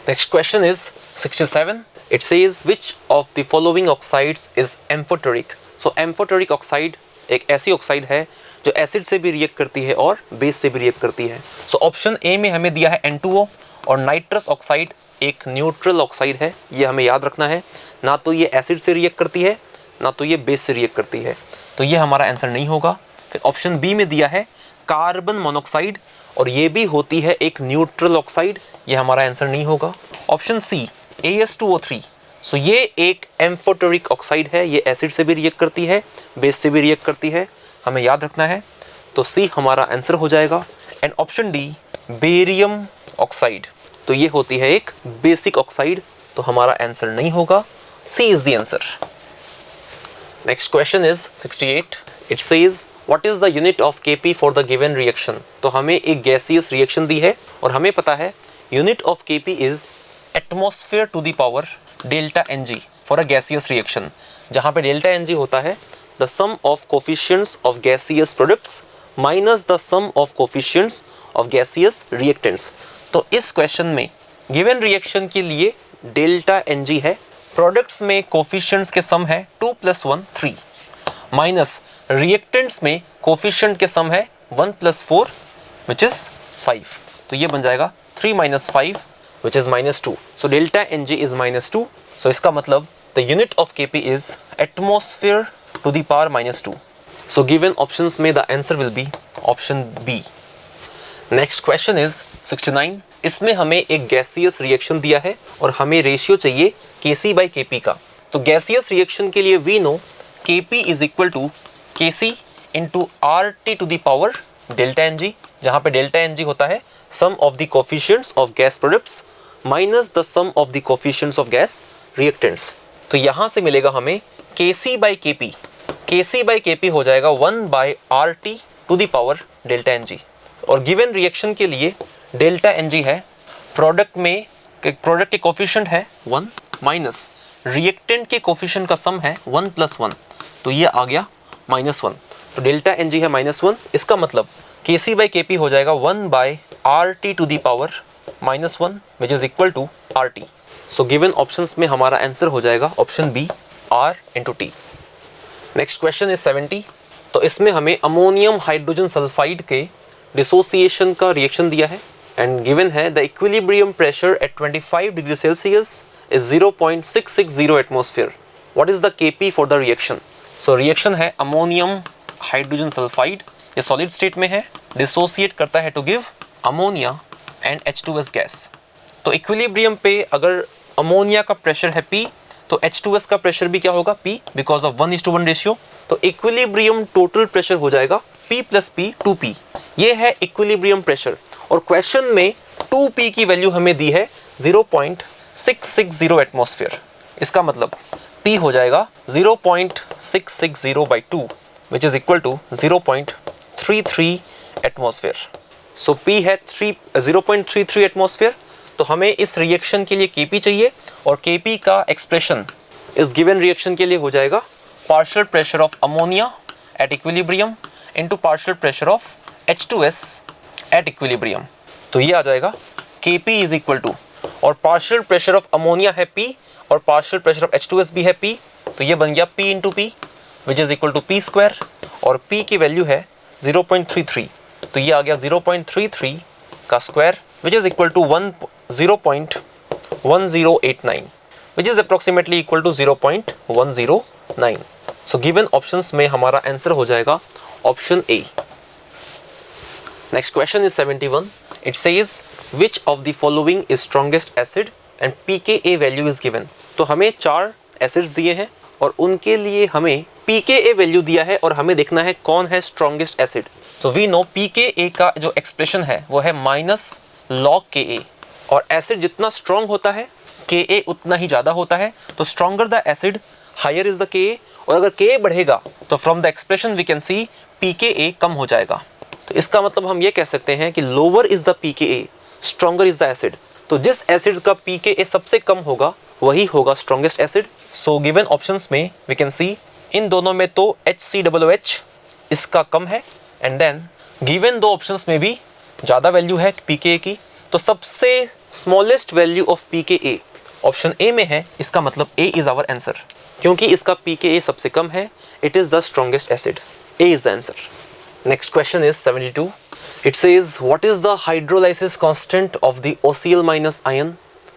Next question is 67. It says which of the following oxides is amphoteric? So amphoteric oxide एक ऐसी oxide है जो एसिड से भी रिएक्ट करती है और बेस से भी रिएक्ट करती है। सो ऑप्शन ए में हमें दिया है N2O, और नाइट्रस ऑक्साइड एक न्यूट्रल ऑक्साइड है, ये हमें याद रखना है। ना तो ये एसिड से रिएक्ट करती है ना तो ये बेस से रिएक्ट करती है, तो ये हमारा आंसर नहीं होगा। फिर ऑप्शन बी में दिया है कार्बन मोनोक्साइड, और ये भी होती है एक न्यूट्रल ऑक्साइड, ये हमारा आंसर नहीं होगा। ऑप्शन सी AS2O3, सो ये एक एम्फोटेरिक ऑक्साइड है, ये एसिड से भी रिएक्ट करती है, बेस से भी रिएक्ट करती है, हमें याद रखना है। तो सी हमारा आंसर हो जाएगा। And option D barium oxide, तो ये होती है एक बेसिक ऑक्साइड, तो हमारा आंसर नहीं होगा, C is the answer. Next question is 68. It says what is the unit of Kp for the given reaction. तो हमें एक गैसियस रिएक्शन दी है और हमें पता है unit of Kp is atmosphere to the power delta Ng for a gaseous reaction, जहाँ पे डेल्टा Ng होता है the sum of coefficients of gaseous products minus the sum of coefficients of gaseous reactants. तो इस question में given reaction के लिए delta Ng है, प्रोडक्ट्स में कोफिशिएंट्स के सम है 2 + 1 3, माइनस रिएक्टेंट्स में कोफिशिएंट के सम है 1 + 4 विच इज 5, तो ये बन जाएगा 3 - 5 which is -2. So delta Ng is -2. So इसका मतलब the unit of Kp is atmosphere to the power -2. So given options में the answer will be option B. Next question is 69. इसमें हमें एक गैसियस रिएक्शन दिया है और हमें रेशियो चाहिए Kc/Kp का। तो गैसियस रिएक्शन के लिए we know Kp is equal to Kc into RT to the power delta Ng, जहाँ पे delta Ng होता है sum of the coefficients of gas products minus the sum of the coefficients of gas reactants. तो यहाँ से मिलेगा हमें Kc/Kp, Kc/Kp हो जाएगा 1/RT to the power delta Ng। और गिवन रिएक्शन के लिए डेल्टा Ng है प्रोडक्ट के कोफिशिएंट है 1 माइनस रिएक्टेंट के कोफिशिएंट का सम है 1 + 1, तो ये आ गया -1। तो डेल्टा Ng है -1, इसका मतलब Kc/Kp हो जाएगा 1/RT to the power -1 which is equal to RT. So given options में हमारा आंसर हो जाएगा option B R into T. Next question is 70. तो इसमें हमें अमोनियम हाइड्रोजन सल्फाइड के डिसोसिएशन का रिएक्शन दिया है एंड गिवन है the equilibrium pressure at 25 degree Celsius is 0.660 atmosphere. What is the Kp for the reaction? So reaction है ammonium hydrogen sulphide, ये सॉलिड स्टेट में है, डिसोसिएट करता है to give ammonia and H2S gas. तो equilibrium पे अगर अमोनिया का प्रेशर है P तो H2S का प्रेशर भी क्या होगा P बिकॉज ऑफ 1:1 रेशियो. तो इक्विलिब्रियम टोटल प्रेशर हो जाएगा P + P 2P. ये है इक्विलिब्रियम प्रेशर और क्वेश्चन में 2P की वैल्यू हमें दी है 0.660 एटमॉस्फेयर. इसका मतलब P हो जाएगा 0.660/2 which is equal to 0.33 atmosphere. So P है 0.33 एटमॉस्फेयर. तो हमें इस रिएक्शन के लिए Kp चाहिए और Kp का एक्सप्रेशन इस गिवन रिएक्शन के लिए हो जाएगा partial pressure of ammonia at equilibrium into partial pressure of H2S at equilibrium. तो ये आ जाएगा Kp इज इक्वल टू, और पार्शियल प्रेशर ऑफ अमोनिया है P और पार्शियल प्रेशर ऑफ H2S भी है P, तो ये बन गया P into P which is equal to P square, और P की वैल्यू है 0.33, तो ये आ गया 0.33 का square which is equal to 0.1089 which is approximately equal to 0.109। So given options में हमारा आंसर हो जाएगा option A. Next question is 71। It says which of the following is strongest acid and pKa value is given. तो हमें 4 acids दिए हैं और उनके लिए हमें pKa वैल्यू दिया है और हमें देखना है कौन है strongest acid. So we know pKa का जो एक्सप्रेशन है वो है -log Ka, और एसिड जितना स्ट्रॉन्ग होता है Ka उतना ही ज़्यादा होता है, तो stronger the acid higher is the Ka, और अगर Ka बढ़ेगा तो from the expression we can see pKa कम हो जाएगा। तो इसका मतलब हम ये कह सकते हैं कि lower is the pKa, stronger is the acid. तो जिस एसिड का pKa सबसे कम होगा वही होगा स्ट्रॉन्गेस्ट एसिड। सो गिवन ऑप्शंस में वी कैन सी इन दोनों में तो HCOOH इसका कम है, एंड देन गिवन दो ऑप्शंस में भी ज़्यादा वैल्यू है pKa की, तो सबसे smallest value of pKa option A में है। इसका मतलब ए इज आवर आंसर, क्योंकि इसका pKa सबसे कम है, it is the strongest acid, A is the answer. Next question is 72। It says what is the hydrolysis constant of the OCl minus ion.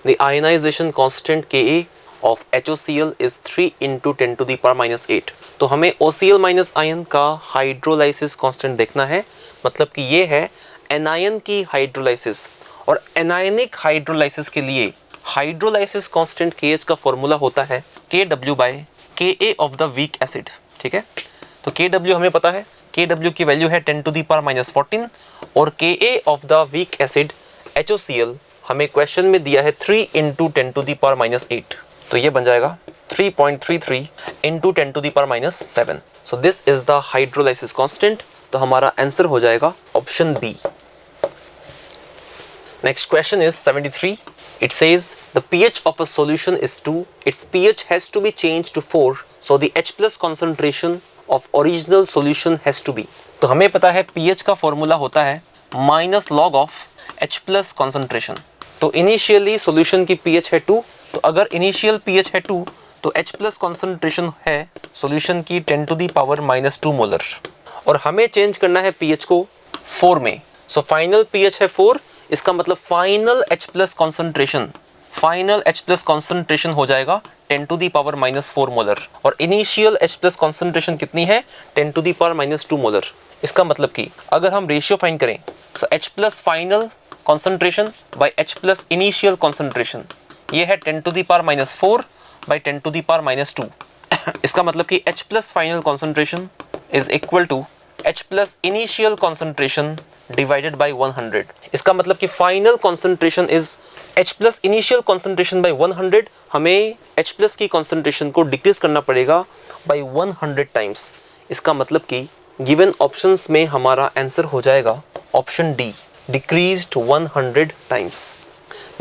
The ionization constant Ka of HOCl is 3 × 10⁻⁸। तो हमें OCl minus ion का hydrolysis constant देखना है, मतलब कि ये है anion की हाइड्रोलाइसिस, और एनायनिक हाइड्रोलाइसिस के लिए हाइड्रोलाइसिस कांस्टेंट KH का फॉर्मूला होता है Kw/Ka of the weak acid. ठीक है, तो Kw हमें पता है, Kw की वैल्यू है 10⁻⁻14, और Ka of the weak acid HOCl हमें क्वेश्चन में दिया है 3 × 10⁻8, तो ये बन जाएगा 3.33 × 10⁻7। So this is the hydrolysis constant, तो हमारा आंसर हो जाएगा option B. Next question is 73। It says the pH of a solution is 2. Its pH has to be changed to 4. So the H+ concentration of original solution has to be. तो हमें पता है pH का formula होता है -log of H+ concentration. तो initially solution की pH है 2, तो अगर इनिशियल pH है 2 तो H+ concentration है सॉल्यूशन की 10⁻⁻2 मोलर, और हमें चेंज करना है pH को 4 में। सो फाइनल pH है 4, इसका मतलब फाइनल H+ कॉन्सेंट्रेशन हो जाएगा 10⁻⁻4 मोलर, और इनिशियल H+ कॉन्सेंट्रेशन कितनी है 10⁻2 मोलर। इसका मतलब कि अगर हम रेशियो फाइंड करें तो H+ final concentration by H+ initial concentration, ये है 10⁻4 बाय 10⁻2। इसका मतलब कि H+ final concentration is equal to H+ initial concentration divided by 100। इसका मतलब कि final concentration is H+ initial concentration by 100। हमें H+ की कॉन्सेंट्रेशन को डिक्रीज करना पड़ेगा बाय 100 टाइम्स। इसका मतलब कि गिवन ऑप्शंस में हमारा आंसर हो जाएगा option D, decreased 100 times.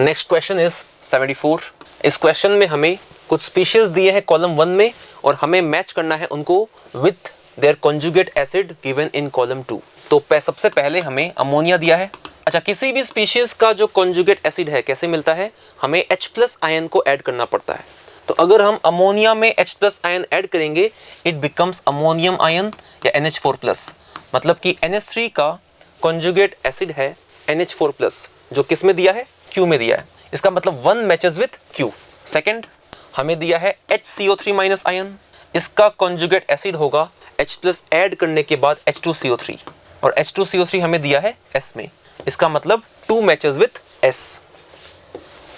Next question is 74। इस क्वेश्चन में हमें कुछ स्पीशीज दिए हैं कॉलम 1 में, और हमें मैच करना है उनको with their conjugate acid given in column 2। तो सबसे पहले हमें अमोनिया दिया है। अच्छा, किसी भी स्पीशीज का जो कॉन्जुगेट एसिड है कैसे मिलता है, हमें H+ आयन को ऐड करना पड़ता है। तो अगर हम अमोनिया में H+ आयन ऐड करेंगे इट बिकम्स अमोनियम आयन या NH4+, मतलब कि NH3 का कॉन्जुगेट एसिड है NH4+, जो किस में दिया है, Q में दिया है। इसका मतलब 1 मैचेस विथ Q। सेकंड हमें दिया है HCO3- आयन, इसका कॉन्जुगेट एसिड होगा H+ ऐड करने के बाद H2CO3, और H2CO3 हमें दिया है S में, इसका मतलब 2 मैचेस विथ S।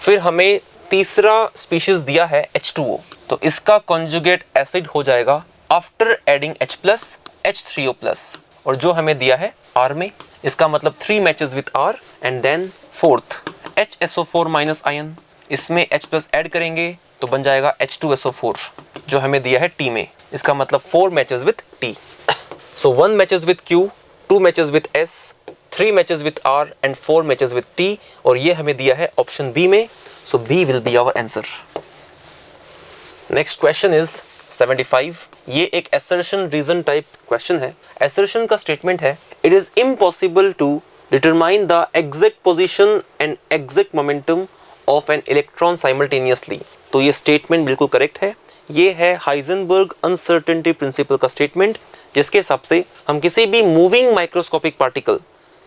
फिर हमें तीसरा स्पीशीज दिया है H2O, तो इसका कॉन्जुगेट एसिड हो जाएगा आफ्टर एडिंग H+ H3O+, और जो हमें दिया है R में, इसका मतलब 3 matches with R। And then fourth HSO4- ion, इसमें H+ ऐड करेंगे तो बन जाएगा H2SO4, जो हमें दिया है T में, इसका मतलब 4 matches with T। So 1 matches with Q, 2 matches with S, 3 matches with R and 4 matches with T, और ये हमें दिया है ऑप्शन बी में। So B will be our answer. Next question is 75। ये एक assertion रीजन टाइप क्वेश्चन है। assertion का स्टेटमेंट है it is impossible to determine the exact position and exact momentum of an electron simultaneously। तो ये statement बिल्कुल correct है। ये है हाइजेनबर्ग अनसर्टेनिटी प्रिंसिपल का स्टेटमेंट, जिसके हिसाब से हम किसी भी मूविंग माइक्रोस्कोपिक पार्टिकल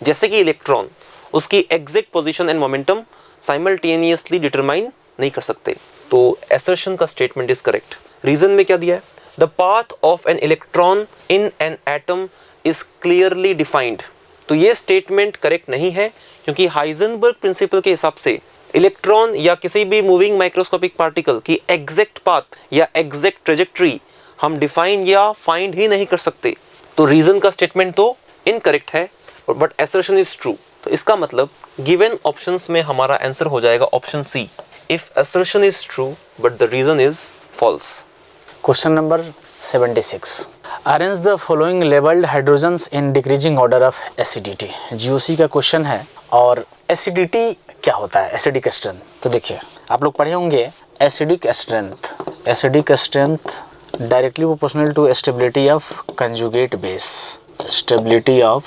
जैसे कि इलेक्ट्रॉन, उसकी exact position and momentum simultaneously determine नहीं कर सकते। तो एसर्शन का स्टेटमेंट इज करेक्ट। रीजन में क्या दिया है? The path of an electron in an atom is clearly defined. तो ये स्टेटमेंट करेक्ट नहीं है, क्योंकि हाइजेनबर्ग प्रिंसिपल के हिसाब से इलेक्ट्रॉन या किसी भी मूविंग माइक्रोस्कोपिक पार्टिकल की एग्जैक्ट पाथ या एग्जैक्ट ट्रेजेक्ट्री हम डिफाइन या फाइंड ही नहीं कर सकते। तो रीजन का स्टेटमेंट तो इनकरेक्ट है, बट असर्शन इज ट्रू। तो इसका मतलब गिवन ऑप्शंस में हमारा आंसर हो जाएगा option C, if assertion is true but the reason is false. Question number 76, arrange the following labelled hydrogens in decreasing order of acidity. GOC का question है। और एसिडिटी क्या होता है? Acidic strength. तो देखिए, आप लोग पढ़े होंगे acidic strength. Acidic strength directly proportional to stability of conjugate base. Stability of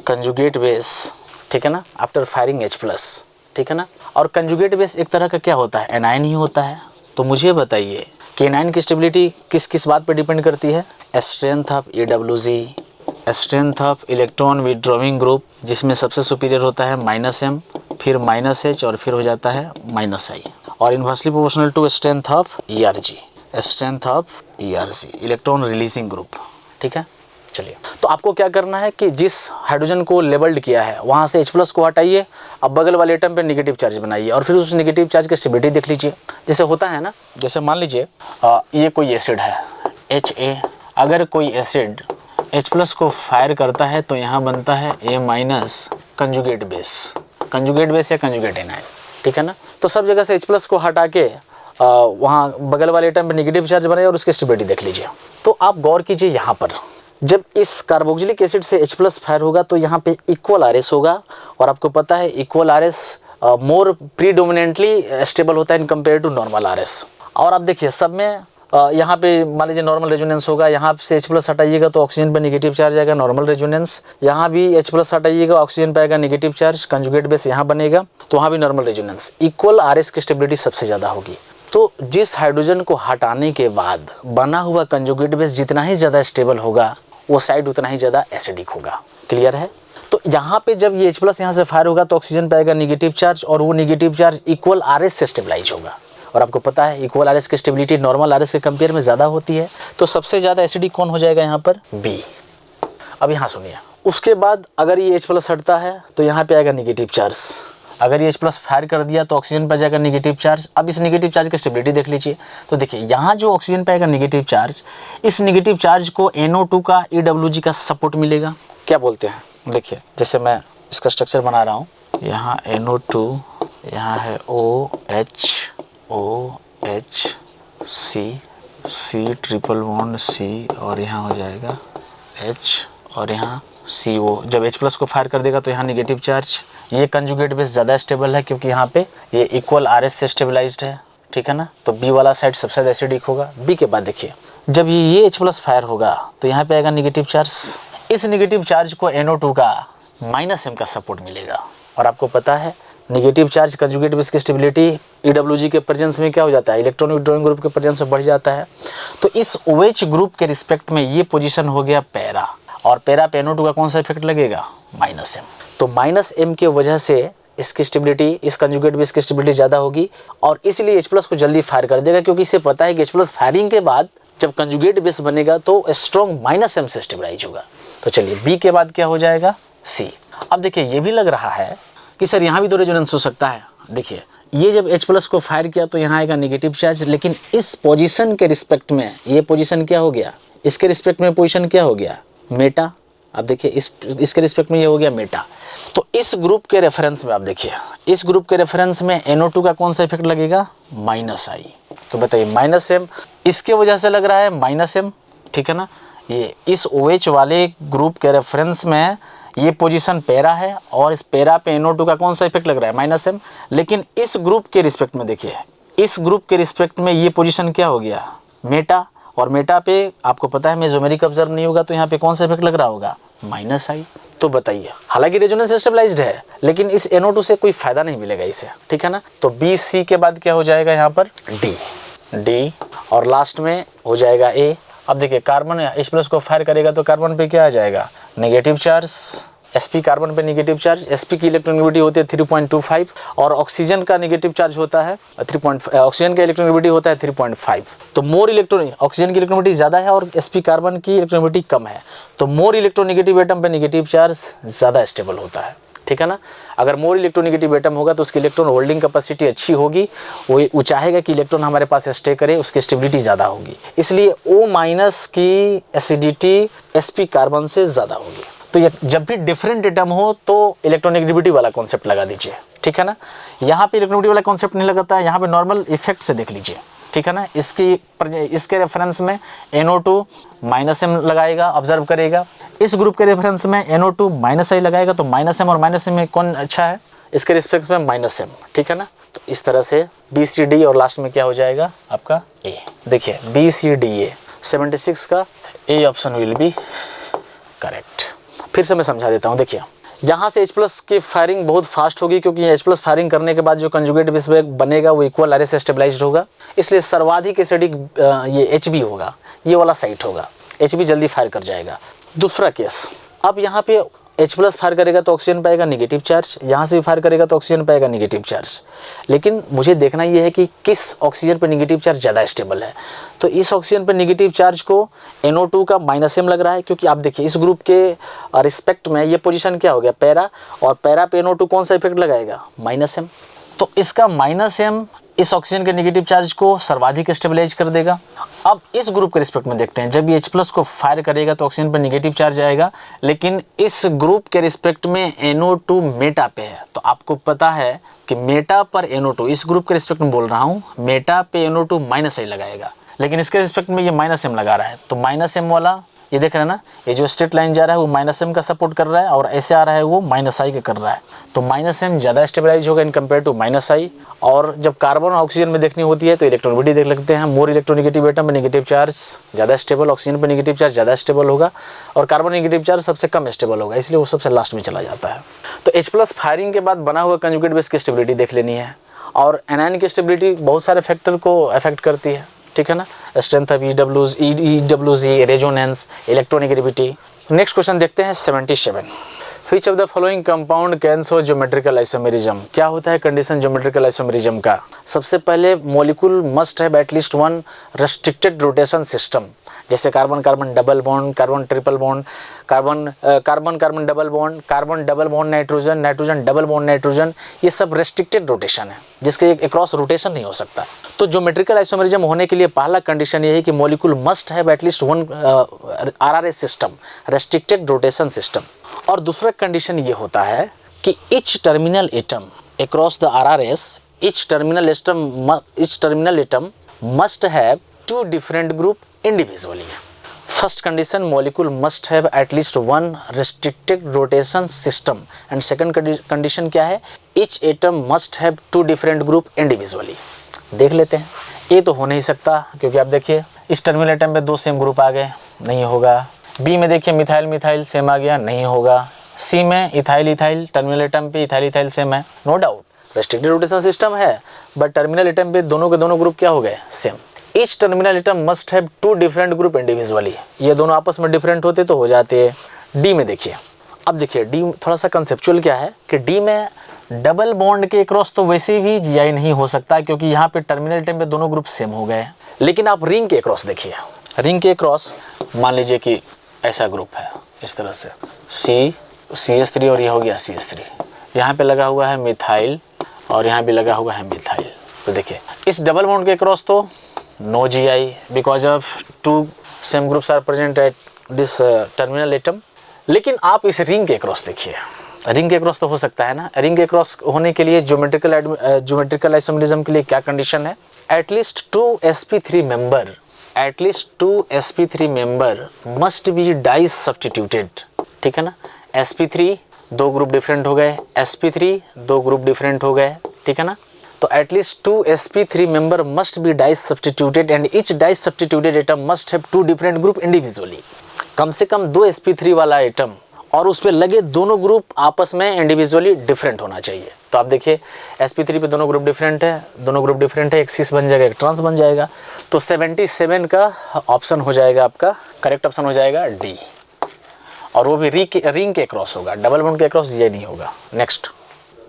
conjugate base, ठीक है ना, आफ्टर फायरिंग H+, ठीक है ना। और कंजुगेट बेस एक तरह का क्या होता है? एनायन ही होता है। तो मुझे बताइए कि एनायन की स्टेबिलिटी किस किस बात पर डिपेंड करती है? Strength of AWG, strength of electron withdrawing group, जिसमें सबसे सुपीरियर होता है -M, फिर -H और फिर हो जाता है -I, और inversely proportional to strength of ERG, strength of ERG, electron releasing group, ठीक है। चलिए, तो आपको क्या करना है कि जिस हाइड्रोजन को लेबल्ड किया है वहाँ से H+ को हटाइए, अब बगल वाले एटम पे नेगेटिव चार्ज बनाइए और फिर उस नेगेटिव चार्ज की स्टेबिलिटी देख लीजिए। जैसे होता है ना, जैसे मान लीजिए ये कोई एसिड है HA, अगर कोई एसिड H+ को फायर करता है तो यहाँ बनता है A- conjugate base, conjugate base या कंजुगेट एनायन, ठीक है ना। तो सब जगह से H+ को हटा के वहाँ बगल वाले एटम पे नेगेटिव चार्ज बनाइए और उसकी स्टेबिलिटी देख लीजिए। तो आप गौर कीजिए, यहाँ पर जब इस कार्बोक्सिलिक एसिड से H+ फायर होगा तो यहाँ पे इक्वल RS होगा, और आपको पता है equal RS more predominantly stable होता है in compare to normal RS। और आप देखिए सब में यहाँ पे मान लीजिए नॉर्मल रेजोनेंस होगा, यहाँ से H+ हटाइएगा तो ऑक्सीजन पे नेगेटिव चार्ज आएगा, नॉर्मल रेजोनेंस। यहाँ भी H+ हटाइएगा, ऑक्सीजन पे आएगा नेगेटिव चार्ज, कंजुगेट बेस यहाँ बनेगा तो वहाँ भी नॉर्मल रेजोनेंस। इक्वल RS की स्टेबिलिटी सबसे ज़्यादा होगी। तो जिस हाइड्रोजन को हटाने के बाद बना हुआ कंजुगेट बेस जितना ही ज़्यादा स्टेबल होगा, वो साइड उतना ही ज़्यादा एसिडिक होगा। क्लियर है? तो यहाँ पे जब ये H+ यहाँ से फायर होगा तो ऑक्सीजन पे आएगा नेगेटिव चार्ज, और वो नेगेटिव चार्ज इक्वल RS से स्टेबलाइज होगा। और आपको पता है इक्वल RS की स्टेबिलिटी नॉर्मल RS के कंपेयर में ज़्यादा होती है। तो सबसे ज़्यादा एसिडिक कौन हो जाएगा यहाँ पर? B। अब यहाँ सुनिए, उसके बाद अगर ये H+ हटता है तो यहाँ पे आएगा नेगेटिव चार्ज। अगर ये H+ फायर कर दिया तो ऑक्सीजन पर जाएगा नेगेटिव चार्ज। अब इस नेगेटिव चार्ज की स्टेबिलिटी देख लीजिए। तो देखिए, यहाँ जो ऑक्सीजन पे आएगा नेगेटिव चार्ज, इस नेगेटिव चार्ज को NO2 का EWG का सपोर्ट मिलेगा। क्या बोलते हैं? देखिए, जैसे मैं इसका स्ट्रक्चर बना रहा हूँ, यहाँ NO2, यहाँ है OH, C triple bond C, और यहाँ हो जाएगा H, और यहाँ CO। जब H+ को फायर कर देगा तो यहाँ नेगेटिव चार्ज। ये कंजुगेट बेस ज़्यादा स्टेबल है क्योंकि यहाँ पे ये इक्वल RS से स्टेबलाइज्ड है, ठीक है ना। तो B वाला साइड सबसे ज़्यादा एसिडिक होगा। B के बाद देखिए, जब ये H+ फायर होगा तो यहाँ पे आएगा नेगेटिव चार्ज। इस नेगेटिव चार्ज को NO2 का -M का सपोर्ट मिलेगा। और आपको पता है नेगेटिव चार्ज कंजुगेट बेस की स्टेबिलिटी EWG के प्रेजेंस में क्या हो जाता है? इलेक्ट्रॉन विथड्रॉइंग ग्रुप के प्रेजेंस में बढ़ जाता है। तो इस OH ग्रुप के रिस्पेक्ट में ये पोजीशन हो गया पैरा, और पैरा पे NO2 का कौन सा इफेक्ट लगेगा? -M। तो -M की वजह से इसकी स्टेबिलिटी, इस कंजुगेट बेस की स्टेबिलिटी ज़्यादा होगी, और इसलिए H+ को जल्दी फायर कर देगा, क्योंकि इसे पता है कि H+ फायरिंग के बाद जब कंजुगेट बेस बनेगा तो स्ट्रॉन्ग -M से स्टेबलाइज होगा। तो चलिए, B के बाद क्या हो जाएगा? C। अब देखिए, ये भी लग रहा है कि सर यहाँ भी तो रेजोनेंस हो सकता है। देखिए, ये जब H+ को फायर किया तो यहाँ आएगा नेगेटिव चार्ज, लेकिन इस पोजीशन के रिस्पेक्ट में ये पोजीशन क्या हो गया? इसके रिस्पेक्ट में पोजीशन क्या हो गया? मेटा। अब देखिए, इसके रिस्पेक्ट में ये हो गया मेटा। तो इस ग्रुप के रेफरेंस में आप देखिए, इस ग्रुप के रेफरेंस में NO2 का कौन सा इफेक्ट लगेगा? -I। तो बताइए, -M इसके वजह से लग रहा है -M, ठीक है ना। ये इस OH वाले ग्रुप के रेफरेंस में ये पोजीशन पैरा है, और इस पैरा पे NO2 का कौन सा इफेक्ट लग रहा है? -M। लेकिन इस ग्रुप के रिस्पेक्ट में देखिए, इस ग्रुप के रिस्पेक्ट में ये पोजीशन क्या हो गया? मेटा। और मेटा पे आपको पता है मेसोमेरिक ऑब्जर्व नहीं होगा, तो यहाँ पे कौन सा इफेक्ट लग रहा होगा? -I। तो बताइए, हालांकि रेजोनेंस स्टेबलाइज्ड है लेकिन इस NO2 से कोई फायदा नहीं मिलेगा इसे, ठीक है ना। तो BC के बाद क्या हो जाएगा यहाँ पर D और लास्ट में हो जाएगा A। अब देखिए कार्बन H+ को फायर करेगा तो कार्बन पे क्या आ जाएगा, नेगेटिव चार्ज। sp कार्बन पे नेगेटिव चार्ज, sp की इलेक्ट्रोनेगेटिविटी होती है 3.25 और ऑक्सीजन का नेगेटिव चार्ज होता है ऑक्सीजन का इलेक्ट्रोनेगेटिविटी होता है 3.5। तो मोर इलेक्ट्रॉन, ऑक्सीजन की इलेक्ट्रोनेगेटिविटी ज़्यादा है और sp कार्बन की इलेक्ट्रोनेगेटिविटी कम है, तो मोर इलेक्ट्रोनेगेटिव एटम पे नेगेटिव चार्ज ज़्यादा स्टेबल होता है, ठीक है ना। अगर मोर इलेक्ट्रोनेगेटिव एटम होगा तो उसकी इलेक्ट्रॉन होल्डिंग कैपेसिटी अच्छी होगी, वो चाहेगा कि इलेक्ट्रॉन हमारे पास स्टे करे, उसकी स्टेबिलिटी ज़्यादा होगी, इसलिए O- की एसिडिटी sp कार्बन से ज़्यादा होगी। तो ये जब भी डिफरेंट एटम हो तो इलेक्ट्रोनेगेटिविटी वाला कॉन्सेप्ट लगा दीजिए, ठीक है ना। यहाँ पे इलेक्ट्रोनेगेटिविटी वाला कॉन्सेप्ट नहीं लगाता है, यहाँ पे नॉर्मल इफेक्ट से देख लीजिए, ठीक है ना। इसके रेफरेंस में NO2 -M लगाएगा, ऑब्जर्व करेगा। इस ग्रुप के रेफरेंस में NO2 -I लगाएगा, तो -M और -M में कौन अच्छा है, इसके रिस्पेक्ट में -M, ठीक है ना। तो इस तरह से BCD और लास्ट में क्या हो जाएगा आपका A। देखिए BCDA 76 का A option will be correct. फिर से मैं समझा देता हूँ। देखिए यहाँ से H+ की फायरिंग बहुत फास्ट होगी क्योंकि H+ फायरिंग करने के बाद जो कंजुगेट बेस बनेगा वो इक्वल आर से स्टेबलाइज्ड होगा, इसलिए सर्वाधिक एसिडिक ये HB होगा, ये वाला साइट होगा, HB जल्दी फायर कर जाएगा। दूसरा केस, अब यहाँ पे H+ फायर करेगा तो ऑक्सीजन पाएगा नेगेटिव चार्ज, यहाँ से भी फायर करेगा तो ऑक्सीजन पाएगा नेगेटिव चार्ज, लेकिन मुझे देखना ये है कि किस ऑक्सीजन पे नेगेटिव चार्ज ज़्यादा स्टेबल है। तो इस ऑक्सीजन पे नेगेटिव चार्ज को NO2 का -M लग रहा है, क्योंकि आप देखिए इस ग्रुप के रिस्पेक्ट में ये पोजीशन क्या हो गया, पैरा, और पैरा पे NO2 कौन सा इफेक्ट लगाएगा, -M। तो इसका -M इस ऑक्सीजन के नेगेटिव चार्ज को सर्वाधिक स्टेबलाइज कर देगा। अब इस ग्रुप के रिस्पेक्ट में देखते हैं, जब ये H+ को फायर करेगा तो ऑक्सीजन पर नेगेटिव चार्ज आएगा, लेकिन इस ग्रुप के रिस्पेक्ट में NO2 मेटा पे है। तो आपको पता है कि मेटा पर NO2, इस ग्रुप के रिस्पेक्ट में बोल रहा हूँ, मेटा पे NO2 -I लगाएगा, लेकिन इसके रिस्पेक्ट में ये -M लगा रहा है। तो -M वाला ये देख रहे हैं ना, ये जो स्ट्रेट लाइन जा रहा है वो -M का सपोर्ट कर रहा है और ऐसे आ रहा है वो -I का कर रहा है। तो -M ज़्यादा स्टेबलाइज होगा इन कंपेयर टू -I। और जब कार्बन और ऑक्सीजन में देखनी होती है तो इलेक्ट्रोनेगेटिविटी देख लेते हैं। मोर इलेक्ट्रोनेगेटिव एटम में नेगेटिव चार्ज ज़्यादा स्टेबल, ऑक्सीजन पर नेगेटिव चार्ज ज़्यादा स्टेबल होगा और कार्बन नेगेटिव चार्ज सबसे कम स्टेबल होगा, इसलिए वो सबसे लास्ट में चला जाता है। तो H+ फायरिंग के बाद बना हुआ कंजुगेट बेस की स्टेबिलिटी देख लेनी है, और एनायन की स्टेबिलिटी बहुत सारे फैक्टर को अफेक्ट करती है, ठीक है ना। Strength of EWZ, resonance, electronegativity. Next question देखते हैं 77। Which of the following compound can show geometrical isomerism. क्या होता है कंडीशन ज्योमेट्रिकल आइसोमेरिज्म का। सबसे पहले molecule must have at least one restricted rotation system, जैसे carbon carbon double bond, carbon triple bond, carbon carbon double bond, carbon double bond nitrogen, nitrogen double bond nitrogen, ये सब restricted rotation है जिसके across rotation नहीं हो सकता। तो geometrical isomerism होने के लिए पहला कंडीशन ये है कि molecule must have at least one RRS system, restricted rotation system. और दूसरा कंडीशन ये होता है कि each terminal atom across the RRS, each terminal atom must have two different group individually. First condition, molecule must have at least one restricted rotation system, and second condition क्या है, each atom must have two different group individually. देख लेते हैं। ए तो हो नहीं सकता क्योंकि आप देखिए इस टर्मिनल एटम पे 2 सेम ग्रुप आ गए, नहीं होगा। बी में देखिए मिथाइल मिथाइल सेम आ गया, नहीं होगा। सी में इथाइल इथाइल टर्मिनल एटम पे इथाइल इथाइल सेम है, no doubt restricted rotation system है, बट टर्मिनल एटम पे दोनों के दोनों ग्रुप क्या हो गए, same. Each terminal atom must have 2 different group individually, ये दोनों आपस में डिफरेंट होते तो हो जाते हैं। डी में देखिए, अब देखिए डी थोड़ा सा कंसेप्चुअल क्या है कि डी में डबल बॉन्ड के क्रॉस तो वैसे भी GI नहीं हो सकता क्योंकि यहाँ पे टर्मिनल एटम पे दोनों ग्रुप सेम हो गए। लेकिन आप रिंग के क्रॉस देखिए, रिंग के क्रॉस मान लीजिए कि ऐसा ग्रुप है इस तरह से CH3 और ये हो गया CH3, यहाँ पे लगा हुआ है मिथाइल और यहाँ भी लगा हुआ है मिथाइल। तो देखिए इस डबल बॉन्ड के क्रॉस तो no GI because of 2 same groups are present at this terminal atom. लेकिन आप इस रिंग के क्रॉस देखिए, रिंग के क्रॉस तो हो सकता है ना। रिंग के क्रॉस होने के लिए ज्योमेट्रिकल आइसोमेरिज्म के लिए क्या कंडीशन है, at least 2 sp3 member must be die substituted, ठीक है ना। sp3 2 ग्रुप डिफरेंट हो गए, sp3 2 ग्रुप डिफरेंट हो गए, ठीक है ना। तो at least 2 sp3 member must be die substituted and each di substituted atom must have 2 different group individually. कम से कम 2 sp3 वाला एटम और उस पर लगे दोनों ग्रुप आपस में इंडिविजुअली डिफरेंट होना चाहिए। तो आप देखिए sp3 पे दोनों ग्रुप डिफरेंट है, एक सिस बन जाएगा, एक ट्रांस बन जाएगा। तो 77 का ऑप्शन हो जाएगा आपका, करेक्ट ऑप्शन हो जाएगा डी, और वो भी रिंग के क्रॉस होगा, डबल बॉन्ड के क्रॉस ये नहीं होगा। Next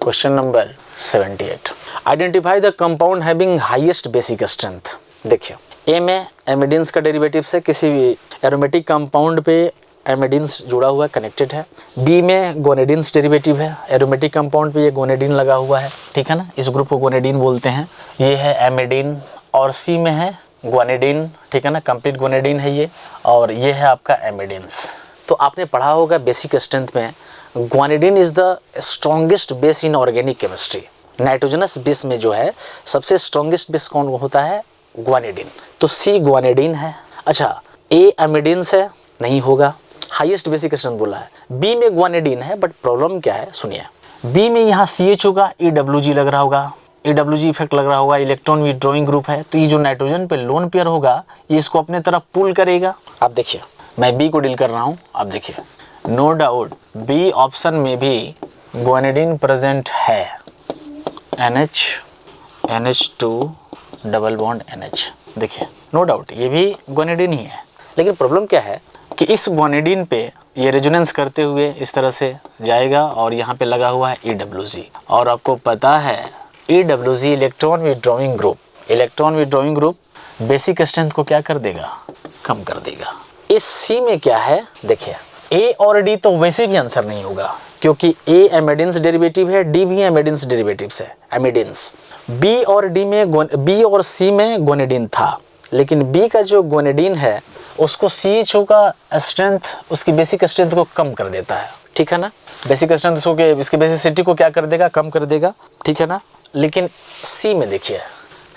question number 78, identify the compound having highest basic strength. देखिए ए में एमिडीन्स का डेरिवेटिव से किसी भी एरोमेटिक कंपाउंड पे एमिडीन्स जुड़ा हुआ है, कनेक्टेड है। बी में गोनेडीन्स डेरिवेटिव है, एरोमेटिक कंपाउंड पे ये गोनेडीन लगा हुआ है, ठीक है ना, इस ग्रुप को गोनेडीन बोलते हैं। ये है एमिडीन, और सी में है ग्वानिडीन, ठीक है ना, कंप्लीट गोनेडीन है ये, और ये है आपका एमिडीन्स। तो आपने पढ़ा होगा बेसिक स्ट्रेंथ में guanidine is the strongest base in organic chemistry. Nitrogenous base में जो है सबसे स्ट्रॉन्गेस्ट बेस कौन होता है? ग्वानिडीन। तो सी ग्वानिडीन है। अच्छा, ए एमिडीन्स है, नहीं होगा, हाईएस्ट बेसिक स्ट्रेंथ बोला है। बी में ग्वानिडीन है, बट प्रॉब्लम क्या है सुनिए, बी में यहाँ CH होगा, EWG लग रहा होगा, EWG इफेक्ट लग रहा होगा, इलेक्ट्रॉन विथड्रॉइंग ग्रुप है। तो ये जो नाइट्रोजन पे लोन पेयर होगा ये इसको अपने तरफ पुल करेगा। आप देखिए मैं बी को डील कर रहा हूँ, आप देखिए नो डाउट बी ऑप्शन में भी ग्वानिडीन प्रेजेंट है, NH NH2 double bond NH, देखिए नो डाउट ये भी ग्वानिडीन ही है। लेकिन प्रॉब्लम क्या है कि इस ग्वानिडीन पे ये रेजोनेंस करते हुए इस तरह से जाएगा और यहाँ पे लगा हुआ है EWG, और आपको पता है EWG electron withdrawing group basic strength को क्या कर देगा? कम कर देगा। इस सी में क्या है देखिए, ए और डी तो वैसे भी आंसर नहीं होगा क्योंकि ए एमिडीन्स डेरिवेटिव है, डी भी एमिडीन्स डेरिवेटिव है, एमिडीन्स। बी और सी में गोनेडीन था, लेकिन बी का जो गोनेडीन है उसको CHO का स्ट्रेंथ, उसकी बेसिक स्ट्रेंथ को कम कर देता है, ठीक है ना। बेसिक स्ट्रेंथ उसको इसके बेसिसिटी को क्या कर देगा? कम कर देगा, ठीक है ना। लेकिन सी में देखिए,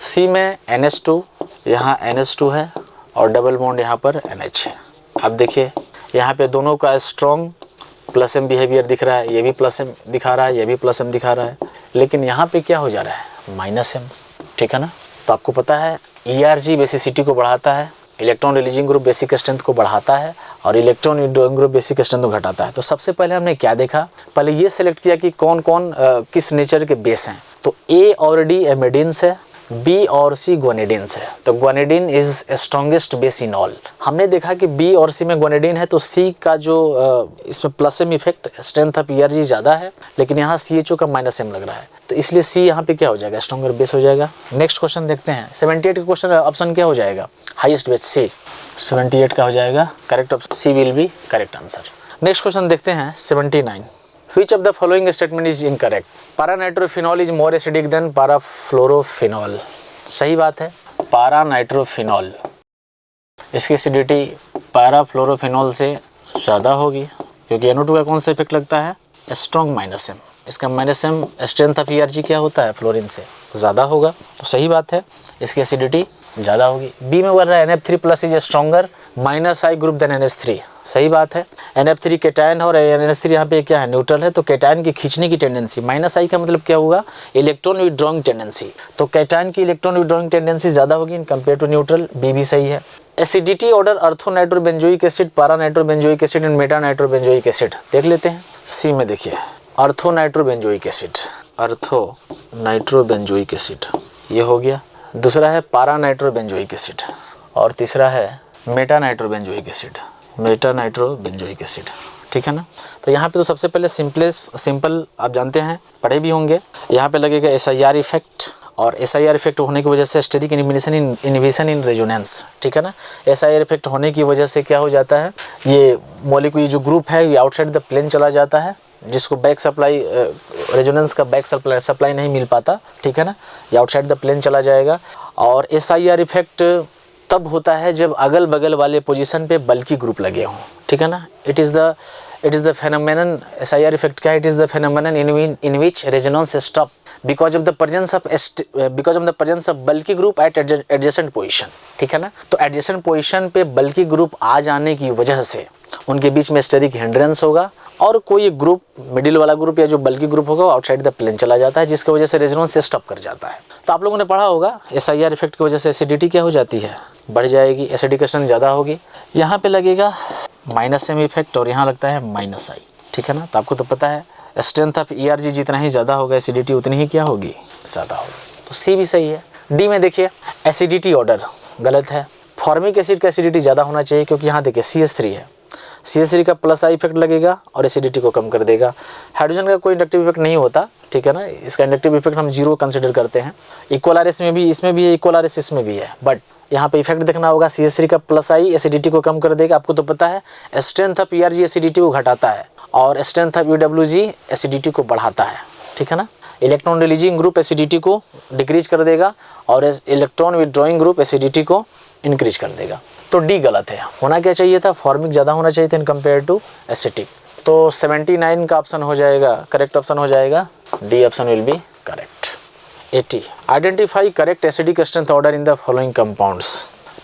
सी में NH2, यहाँ NH2 है और डबल बॉन्ड यहाँ पर NH है। अब देखिए यहाँ पे दोनों का स्ट्रॉन्ग प्लस एम बिहेवियर दिख रहा है, ये भी प्लस एम दिखा रहा है, ये भी प्लस एम दिखा रहा है, लेकिन यहाँ पे क्या हो जा रहा है? माइनस एम, ठीक है ना। तो आपको पता है ERG बेसिसिटी को बढ़ाता है, electron releasing group basic strength को बढ़ाता है, और electron withdrawing group basic strength को घटाता है। तो सबसे पहले हमने क्या देखा? पहले ये सेलेक्ट किया कि कौन कौन किस नेचर के बेस हैं। तो ए और डी एमिडीन्स है, बी और सी ग्वानिडीन्स है। तो guanidine is strongest base in all. हमने देखा कि बी और सी में ग्वानिडीन है, तो सी का जो इसमें plus M effect strength of ERG ज़्यादा है, लेकिन यहाँ CHO का माइनस एम लग रहा है, तो इसलिए सी यहाँ पे क्या हो जाएगा? स्ट्रॉन्गर बेस हो जाएगा। नेक्स्ट क्वेश्चन देखते हैं, 78 का क्वेश्चन ऑप्शन क्या हो जाएगा? हाईएस्ट बेस सी, 78 का हो जाएगा correct option, C will be correct answer. Next question देखते हैं 79, Which of the following statement is incorrect? Para-nitrophenols is more acidic than para-fluorophenols. सही बात है, para-nitrophenols इसकी एसिडिटी para-fluorophenols से ज़्यादा होगी, क्योंकि NO2 का कौन सा इफेक्ट लगता है? Strong minus M. इसका minus M strength of ERG क्या होता है? फ्लोरीन से ज़्यादा होगा, तो सही बात है, इसकी एसिडिटी ज़्यादा होगी। बी में बोल रहा है NF3+ is stronger -I group than NH3, सही बात है। NF3 केटायन और NH3 यहाँ पे क्या है? न्यूट्रल है, तो केटायन की खींचने की टेंडेंसी, -I का मतलब क्या होगा? इलेक्ट्रॉन विथड्रॉइंग टेंडेंसी, तो केटायन की इलेक्ट्रॉन विथड्रॉइंग टेंडेंसी ज़्यादा होगी in compare to neutral, B भी सही है। Acidity order ortho nitrobenzoic acid, para nitrobenzoic acid and meta nitrobenzoic acid देख लेते हैं। सी में देखिए अर्थो नाइट्रोबेंजोइक एसिड, ये हो गया। दूसरा है पारा नाइट्रोबेंजोइक एसिड, और तीसरा है मेटा नाइट्रोबेंजोइक एसिड, ठीक है ना। तो यहाँ पे तो सबसे पहले सिंपल आप जानते हैं, पढ़े भी होंगे। यहाँ पे लगेगा SIR इफेक्ट, और SIR इफेक्ट होने की वजह से स्टेरिक इनहिबिशन इन रेजोनेंस, ठीक है ना। SIR इफेक्ट होने की वजह से क्या हो जाता है? ये मॉलिक्यूल जो ग्रुप है ये आउटसाइड द प्लेन चला जाता है, जिसको बैक सप्लाई रेजोनेंस का बैक सप्लाई नहीं मिल पाता, ठीक है ना, ये आउटसाइड द प्लेन चला जाएगा। और SIR इफेक्ट तब होता है जब अगल बगल वाले पोजीशन पे बल्कि ग्रुप लगे हों, ठीक है ना। It is the phenomenon, SIR effect क्या है? It is the phenomenon in which resonance stop because of the presence of बल्कि ग्रुप एट एडजेसेंट पोजीशन, ठीक है ना। तो एडजेसेंट पोजीशन पे बल्कि ग्रुप आ जाने की वजह से उनके बीच में स्टेरिक हिंड्रेंस होगा, और कोई ग्रुप मिडिल वाला ग्रुप या जो बल्कि ग्रुप होगा वो आउटसाइड द प्लेन चला जाता है, जिसकी वजह से रेजोनेंस से स्टॉप कर जाता है। तो आप लोगों ने पढ़ा होगा SIR इफेक्ट की वजह से एसिडिटी क्या हो जाती है? बढ़ जाएगी, एसिडिकेशन ज़्यादा होगी। यहाँ पे लगेगा -M इफेक्ट और यहाँ लगता है -I, ठीक है ना। तो आपको तो पता है स्ट्रेंथ ऑफ ERG जितना ही ज़्यादा होगा एसिडिटी उतनी ही क्या होगी, ज़्यादा होगी। तो सी भी सही है। डी में देखिए एसिडिटी ऑर्डर गलत है। फॉर्मिक एसिड का एसिडिटी ज़्यादा होना चाहिए क्योंकि यहाँ देखिए CH3 है, CH3 का प्लस आई इफेक्ट लगेगा और एसिडिटी को कम कर देगा। हाइड्रोजन का कोई इंडक्टिव इफेक्ट नहीं होता, ठीक है ना, इसका इंडक्टिव इफेक्ट हम 0 कंसिडर करते हैं। इक्वल RS में भी, इसमें भी है, इक्वल RS इसमें भी है, बट यहाँ पे इफेक्ट देखना होगा। CH3 का प्लस आई एसिडिटी को कम कर देगा। आपको तो पता है स्ट्रेंथ ऑफ ERG एसिडिटी को घटाता है और स्ट्रेंथ ऑफ UWG एसिडिटी को बढ़ाता है, ठीक है ना। इलेक्ट्रॉन रिलीजिंग ग्रुप एसिडिटी को डिक्रीज कर देगा और इलेक्ट्रॉन विड्रॉइंग ग्रुप एसिडिटी को इंक्रीज कर देगा। तो डी गलत है। होना क्या चाहिए था, फॉर्मिक ज़्यादा होना चाहिए था इन कंपेयर टू एसिटिक। तो 79 का ऑप्शन हो जाएगा, करेक्ट ऑप्शन हो जाएगा D option will be correct. 80 identify correct acidic strength order in the following compounds.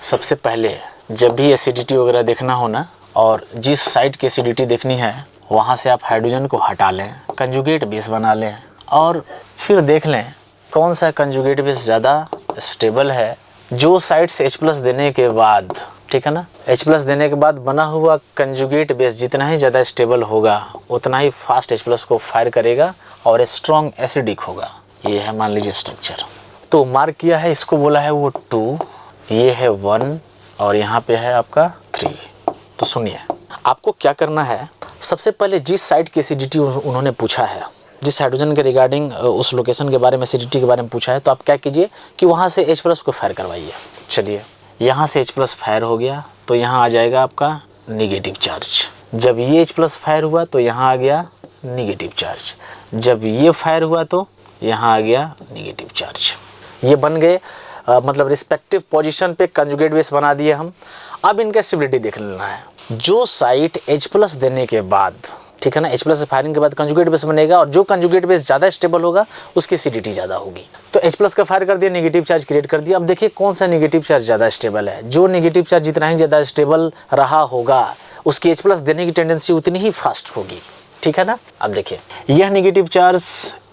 सबसे पहले जब भी एसिडिटी वगैरह देखना हो ना और जिस साइड की एसिडिटी देखनी है वहाँ से आप हाइड्रोजन को हटा लें, कंजुगेट बेस बना लें और फिर देख लें कौन सा कंजुगेट बेस ज़्यादा स्टेबल है। जो साइड से H+ देने के बाद, ठीक है ना, H+ देने के बाद बना हुआ कंजुगेट बेस जितना ही ज़्यादा स्टेबल होगा उतना ही फास्ट H+ को फायर करेगा और स्ट्रॉन्ग एसिडिक होगा। ये है मान लीजिए स्ट्रक्चर। तो मार्क किया है, इसको बोला है वो 2, ये है 1 और यहाँ पे है आपका 3। तो सुनिए आपको क्या करना है, सबसे पहले जिस साइड की एसिडिटी उन्होंने पूछा है, जिस हाइड्रोजन के रिगार्डिंग उस लोकेशन के बारे में एसिडिटी के बारे में पूछा है, तो आप क्या कीजिए कि वहाँ से H+ को फायर करवाइए। चलिए यहाँ से H+ फायर हो गया तो यहाँ आ जाएगा आपका निगेटिव चार्ज। जब ये H+ फायर हुआ तो यहाँ आ गया निगेटिव चार्ज। जब ये फायर हुआ तो यहाँ आ गया निगेटिव चार्ज। ये बन गए मतलब रिस्पेक्टिव पोजीशन पे कंजुगेट बेस बना दिए हम। अब इनका स्टेबिलिटी देख लेना है। जो साइट H+ देने के बाद, ठीक है ना, H+ फायरिंग के बाद कंजुगेट बेस बनेगा और जो कंजुगेट बेस ज़्यादा स्टेबल होगा उसकी एसिडिटी ज़्यादा होगी। तो H+ का फायर कर दिया, नेगेटिव चार्ज क्रिएट कर दिया। अब देखिए कौन सा नेगेटिव चार्ज ज़्यादा स्टेबल है। जो नेगेटिव चार्ज जितना ही ज़्यादा स्टेबल रहा होगा उसकी H+ देने की टेंडेंसी उतनी ही फास्ट होगी, ठीक है ना। अब देखिए यह नेगेटिव चार्ज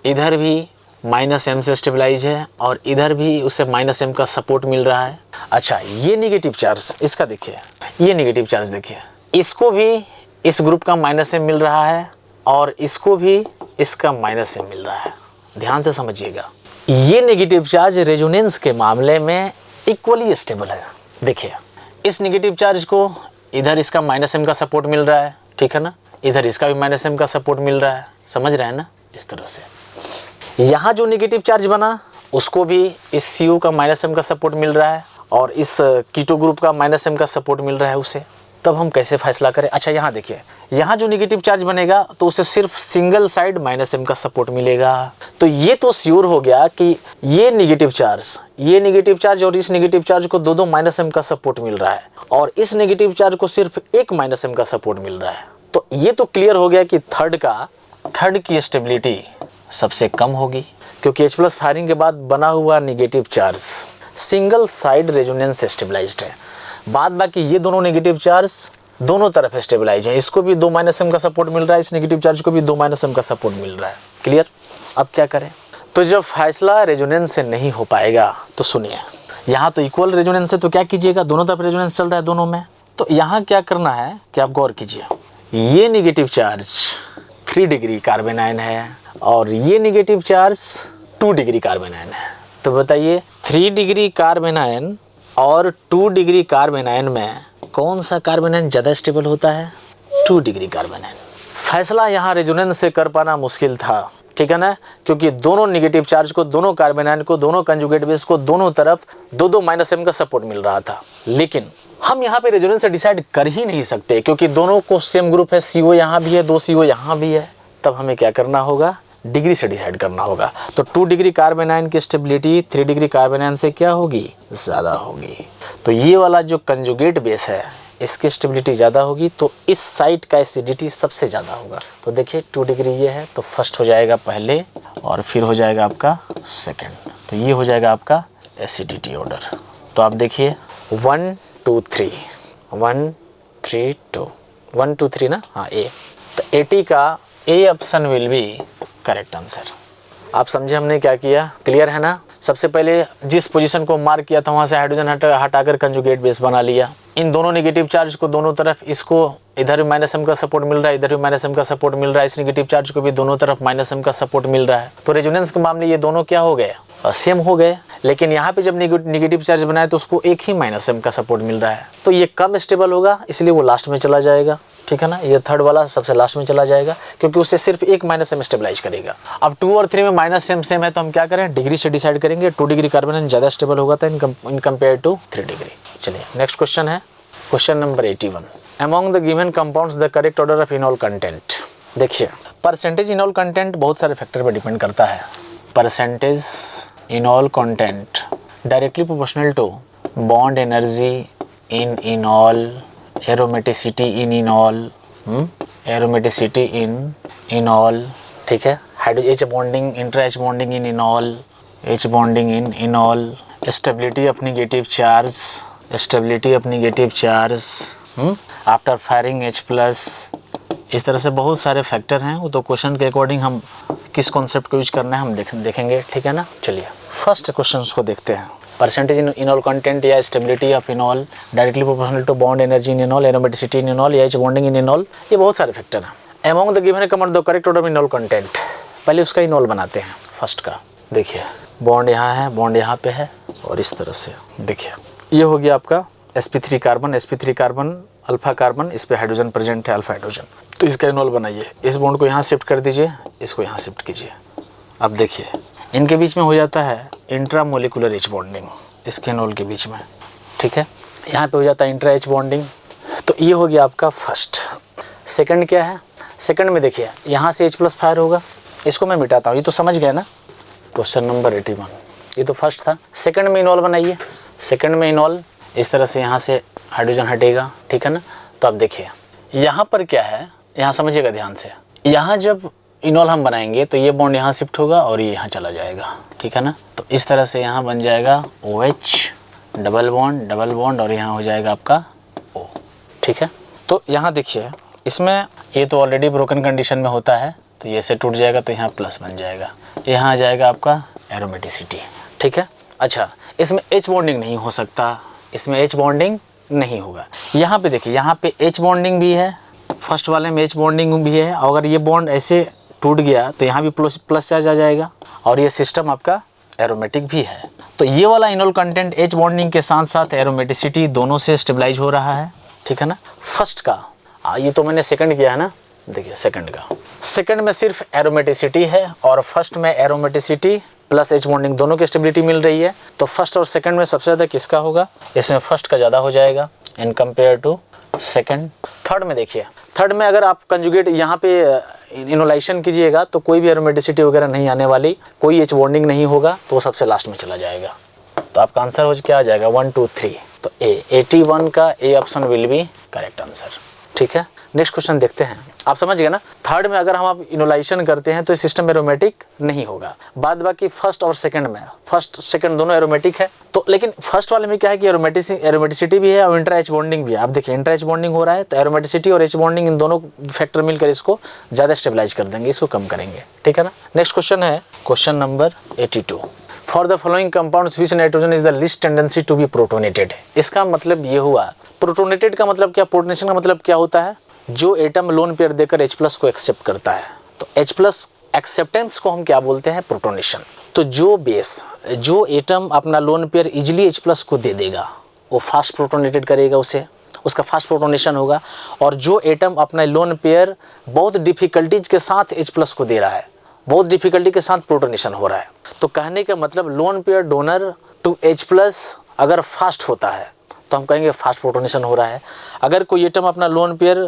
इधर भी -m से स्टेबलाइज है और इधर भी उसे -m का सपोर्ट मिल रहा है। अच्छा ये नेगेटिव चार्ज, इसका देखिए, ये नेगेटिव चार्ज देखिए, इसको भी इस ग्रुप का -m मिल रहा है और इसको भी इसका -m मिल रहा है। ध्यान से समझिएगा, ये नेगेटिव चार्ज रेजोनेंस के मामले में इक्वली स्टेबल है। देखिए इस नेगेटिव चार्ज को इधर इसका -m का सपोर्ट मिल रहा है, ठीक है ना, इधर इसका भी -m का सपोर्ट मिल रहा है। समझ रहे हैं ना, इस तरह से। यहाँ जो नेगेटिव चार्ज बना उसको भी इस CO का -m का सपोर्ट मिल रहा है और इस कीटो ग्रुप का -m का सपोर्ट मिल रहा है उसे। तब हम कैसे फैसला करें। अच्छा यहाँ देखिए, यहाँ जो नेगेटिव चार्ज बनेगा तो उसे सिर्फ सिंगल साइड -m का सपोर्ट मिलेगा। तो ये तो श्योर हो गया कि ये नेगेटिव चार्ज और इस नेगेटिव चार्ज को दो -m का सपोर्ट मिल रहा है और इस नेगेटिव चार्ज को सिर्फ एक -m का सपोर्ट मिल रहा है। तो ये तो क्लियर हो गया कि थर्ड की स्टेबिलिटी सबसे कम होगी क्योंकि H+ फायरिंग के बाद बना हुआ negative charge single side resonance से स्टेबलाइज्ड है। बाद बाकी ये दोनों नेगेटिव चार्ज दोनों तरफ स्टेबलाइज है। इसको भी 2 -m का सपोर्ट मिल रहा है, इस नेगेटिव चार्ज को भी 2 -m का सपोर्ट मिल रहा है। क्लियर। अब क्या करें। तो जब फैसला रेजोनेंस से नहीं हो पाएगा तो सुनिए, यहाँ तो इक्वल रेजोनेंस है तो क्या कीजिएगा, दोनों तरफ रेजोनेंस चल रहा है दोनों में। तो यहाँ क्या करना है कि आप गौर कीजिए, ये negative charge 3 degree carbon ion है और ये negative charge 2 degree carbon ion है। तो बताइए 3 डिग्री कार्बन आयन और 2 डिग्री कार्बन आयन में कौन सा कार्बन आयन ज़्यादा स्टेबल होता है, 2 डिग्री कार्बन आयन। फैसला यहाँ रेजोनेंस से कर पाना मुश्किल था, ठीक है ना, क्योंकि दोनों नेगेटिव चार्ज को, दोनों कार्बन आयन को, दोनों कंजुगेट बेस को दोनों तरफ 2 -m का सपोर्ट मिल रहा था। लेकिन हम यहाँ पे रेजोनेंस से डिसाइड कर ही नहीं सकते क्योंकि दोनों को सेम ग्रुप है, CO यहाँ भी है, 2 CO यहाँ भी है। तब हमें क्या करना होगा, डिग्री से डिसाइड करना होगा। तो 2 डिग्री कार्बन आयन की स्टेबिलिटी 3 डिग्री कार्बन आयन से क्या होगी, ज़्यादा होगी। तो ये वाला जो कंजुगेट बेस है इसकी स्टेबिलिटी ज़्यादा होगी तो इस साइट का एसिडिटी सबसे ज़्यादा होगा। तो देखिए 2 डिग्री ये है तो फर्स्ट हो जाएगा पहले और फिर हो जाएगा आपका सेकंड। तो ये हो जाएगा आपका एसिडिटी ऑर्डर। तो आप देखिए 1 2 3 1 3 2 1 2 3 ना, हाँ ए। तो 80 का A option will be correct answer. आप समझे हमने क्या किया, क्लियर है ना। सबसे पहले जिस पोजीशन को मार्क किया था वहाँ से हाइड्रोजन हटाकर कंजुगेट बेस बना लिया, इन दोनों नेगेटिव चार्ज को दोनों तरफ, इसको इधर भी माइनस एम का सपोर्ट मिल रहा है, इधर भी माइनस एम का सपोर्ट मिल रहा है, इस नेगेटिव चार्ज को भी दोनों तरफ माइनस एम का सपोर्ट मिल रहा है। तो रेजोनेंस के मामले ये दोनों क्या हो गए, सेम हो गए। लेकिन यहाँ पे जब नेगेटिव चार्ज बनाए तो उसको एक ही माइनस एम का सपोर्ट मिल रहा है, तो ये कम स्टेबल होगा, इसलिए वो लास्ट में चला जाएगा। ठीक है ना, ये थर्ड वाला सबसे लास्ट में चला जाएगा, क्योंकि उससे सिर्फ एक माइनस एम स्टेबलाइज करेगा। अब 2 और 3 में माइनस एम सेम है, तो हम क्या करें, डिग्री से डिसाइड करेंगे। 2 डिग्री कार्बन ज़्यादा स्टेबल होगा था इन कंपेयर टू 3 डिग्री। चलिए नेक्स्ट क्वेश्चन है, question number 81। Among the given compounds the correct order of enol content. देखिए, परसेंटेज इनॉल कंटेंट बहुत सारे फैक्टर पर डिपेंड करता है। Percentage enol content directly proportional to bond energy in enol, aromaticity in enol, aromaticity in enol. ठीक है, H bonding, intra H bonding in enol, H bonding in enol, stability of negative charge, stability of negative charge after firing H+। इस तरह से बहुत सारे factor हैं, वो तो क्वेश्चन के अकॉर्डिंग हम किस कॉन्सेप्ट को यूज करना है हम देखेंगे। ठीक है ना, चलिए फर्स्ट क्वेश्चन को देखते हैं। परसेंटेज इन इनॉल कंटेंट या stability of enol directly proportional to bond energy in enol, aromaticity in enol या H बॉन्डिंग इन इनॉल, ये बहुत सारे फैक्टर हैं। Among the given compound the correct order of enol content, पहले उसका इनॉल बनाते हैं फर्स्ट का। देखिए बॉन्ड यहाँ है, बॉन्ड यहाँ पे है, और इस तरह से देखिए ये हो गया आपका sp3 carbon, sp3 carbon, alpha carbon, इस पे हाइड्रोजन प्रेजेंट है, अल्फा हाइड्रोजन। तो इसका इनॉल बनाइए, इस बॉन्ड को यहाँ शिफ्ट कर दीजिए, इसको यहाँ शिफ्ट कीजिए। अब देखिए इनके बीच में हो जाता है इंट्रा मोलिकुलर H बॉन्डिंग, इसके इनॉल के बीच में। ठीक है, यहाँ पे हो जाता है इंट्रा H बॉन्डिंग। तो ये हो गया आपका फर्स्ट। सेकंड क्या है, सेकंड में देखिए यहाँ से H+ फायर होगा, इसको मैं मिटाता हूँ, ये तो समझ गया ना। क्वेश्चन नंबर 81, ये तो फर्स्ट था। सेकंड में इनॉल बनाइए, सेकंड में इनॉल इस तरह से यहाँ से हाइड्रोजन हटेगा। ठीक है ना, तो अब देखिए यहाँ पर क्या है, यहाँ समझिएगा ध्यान से। यहाँ जब इनॉल हम बनाएंगे तो ये बॉन्ड यहाँ शिफ्ट होगा और ये यहाँ चला जाएगा। ठीक है ना, तो इस तरह से यहाँ बन जाएगा OH, डबल बॉन्ड, और यहाँ हो जाएगा आपका O। ठीक है, तो यहाँ देखिए इसमें ये तो ऑलरेडी ब्रोकन कंडीशन में होता है, तो ये से टूट जाएगा, तो यहाँ प्लस बन जाएगा, यहाँ आ जाएगा आपका एरोमेटिसिटी। ठीक है, अच्छा इसमें H बॉन्डिंग नहीं हो सकता, इसमें H बॉन्डिंग नहीं होगा। यहाँ पे देखिए, यहाँ पे H बॉन्डिंग भी है, फर्स्ट वाले में H बॉन्डिंग भी है, और अगर ये बॉन्ड ऐसे टूट गया तो यहाँ भी प्लस चार्ज आ जाएगा, और ये सिस्टम आपका एरोमेटिक भी है। तो ये वाला इनॉल कंटेंट H बॉन्डिंग के साथ साथ एरोमेटिसिटी दोनों से स्टेबलाइज हो रहा है। ठीक है ना, फर्स्ट का ये तो मैंने सेकंड किया है ना। देखिए सेकंड का, सेकंड में सिर्फ एरोमेटिसिटी है और फर्स्ट में एरोमेटिसिटी प्लस H बॉन्डिंग दोनों की स्टेबिलिटी मिल रही है। तो फर्स्ट और सेकंड में सबसे ज़्यादा किसका होगा, इसमें फर्स्ट का ज़्यादा हो जाएगा in compare to second. Third में देखिए, थर्ड में अगर आप कंजुगेट यहाँ पे इनोलाइजेशन कीजिएगा तो कोई भी एरोमेटिसिटी वगैरह नहीं आने वाली, कोई H बॉन्डिंग नहीं होगा, तो वो सबसे लास्ट में चला जाएगा। तो आपका आंसर हो क्या आ जाएगा, 1 2 3। तो 81 का A option will be correct answer. ठीक है, नेक्स्ट क्वेश्चन देखते हैं। आप समझ गए ना, थर्ड में अगर हम आप इनोलाइजेशन करते हैं तो सिस्टम एरोमेटिक नहीं होगा। बाद बाकी फर्स्ट और सेकंड में, फर्स्ट सेकंड दोनों एरोमेटिक है। तो लेकिन फर्स्ट वाले में क्या है कि एरोमेटिसिटी भी है और इंट्रा H बॉन्डिंग भी है। आप देखिए इंट्रा H बॉन्डिंग हो रहा है, तो एरोमेटिसिटी और H बॉन्डिंग इन दोनों फैक्टर मिलकर इसको ज़्यादा स्टेबलाइज कर देंगे, इसको कम करेंगे। ठीक है ना, नेक्स्ट क्वेश्चन है question number 82। For the following compounds which nitrogen is the least tendency to be protonated. इसका मतलब ये हुआ, प्रोटोनेटेड का मतलब क्या, प्रोटोनेशन का मतलब क्या होता है, जो एटम लोन पेयर देकर H+ को एक्सेप्ट करता है। तो H+ एक्सेप्टेंस को हम क्या बोलते हैं, प्रोटोनेशन। तो जो बेस, जो एटम अपना लोन पेयर इजीली H+ को दे देगा वो फास्ट प्रोटोनेटेड करेगा उसे, उसका फास्ट प्रोटोनेशन होगा। और जो एटम अपना लोन पेयर बहुत डिफिकल्टीज के साथ H+ को दे रहा है, बहुत डिफिकल्टी के साथ प्रोटोनेशन हो रहा है। तो कहने का मतलब lone pair donor to H+ अगर फास्ट होता है तो हम कहेंगे फास्ट प्रोटोनेशन हो रहा है। अगर कोई एटम अपना लोन पेयर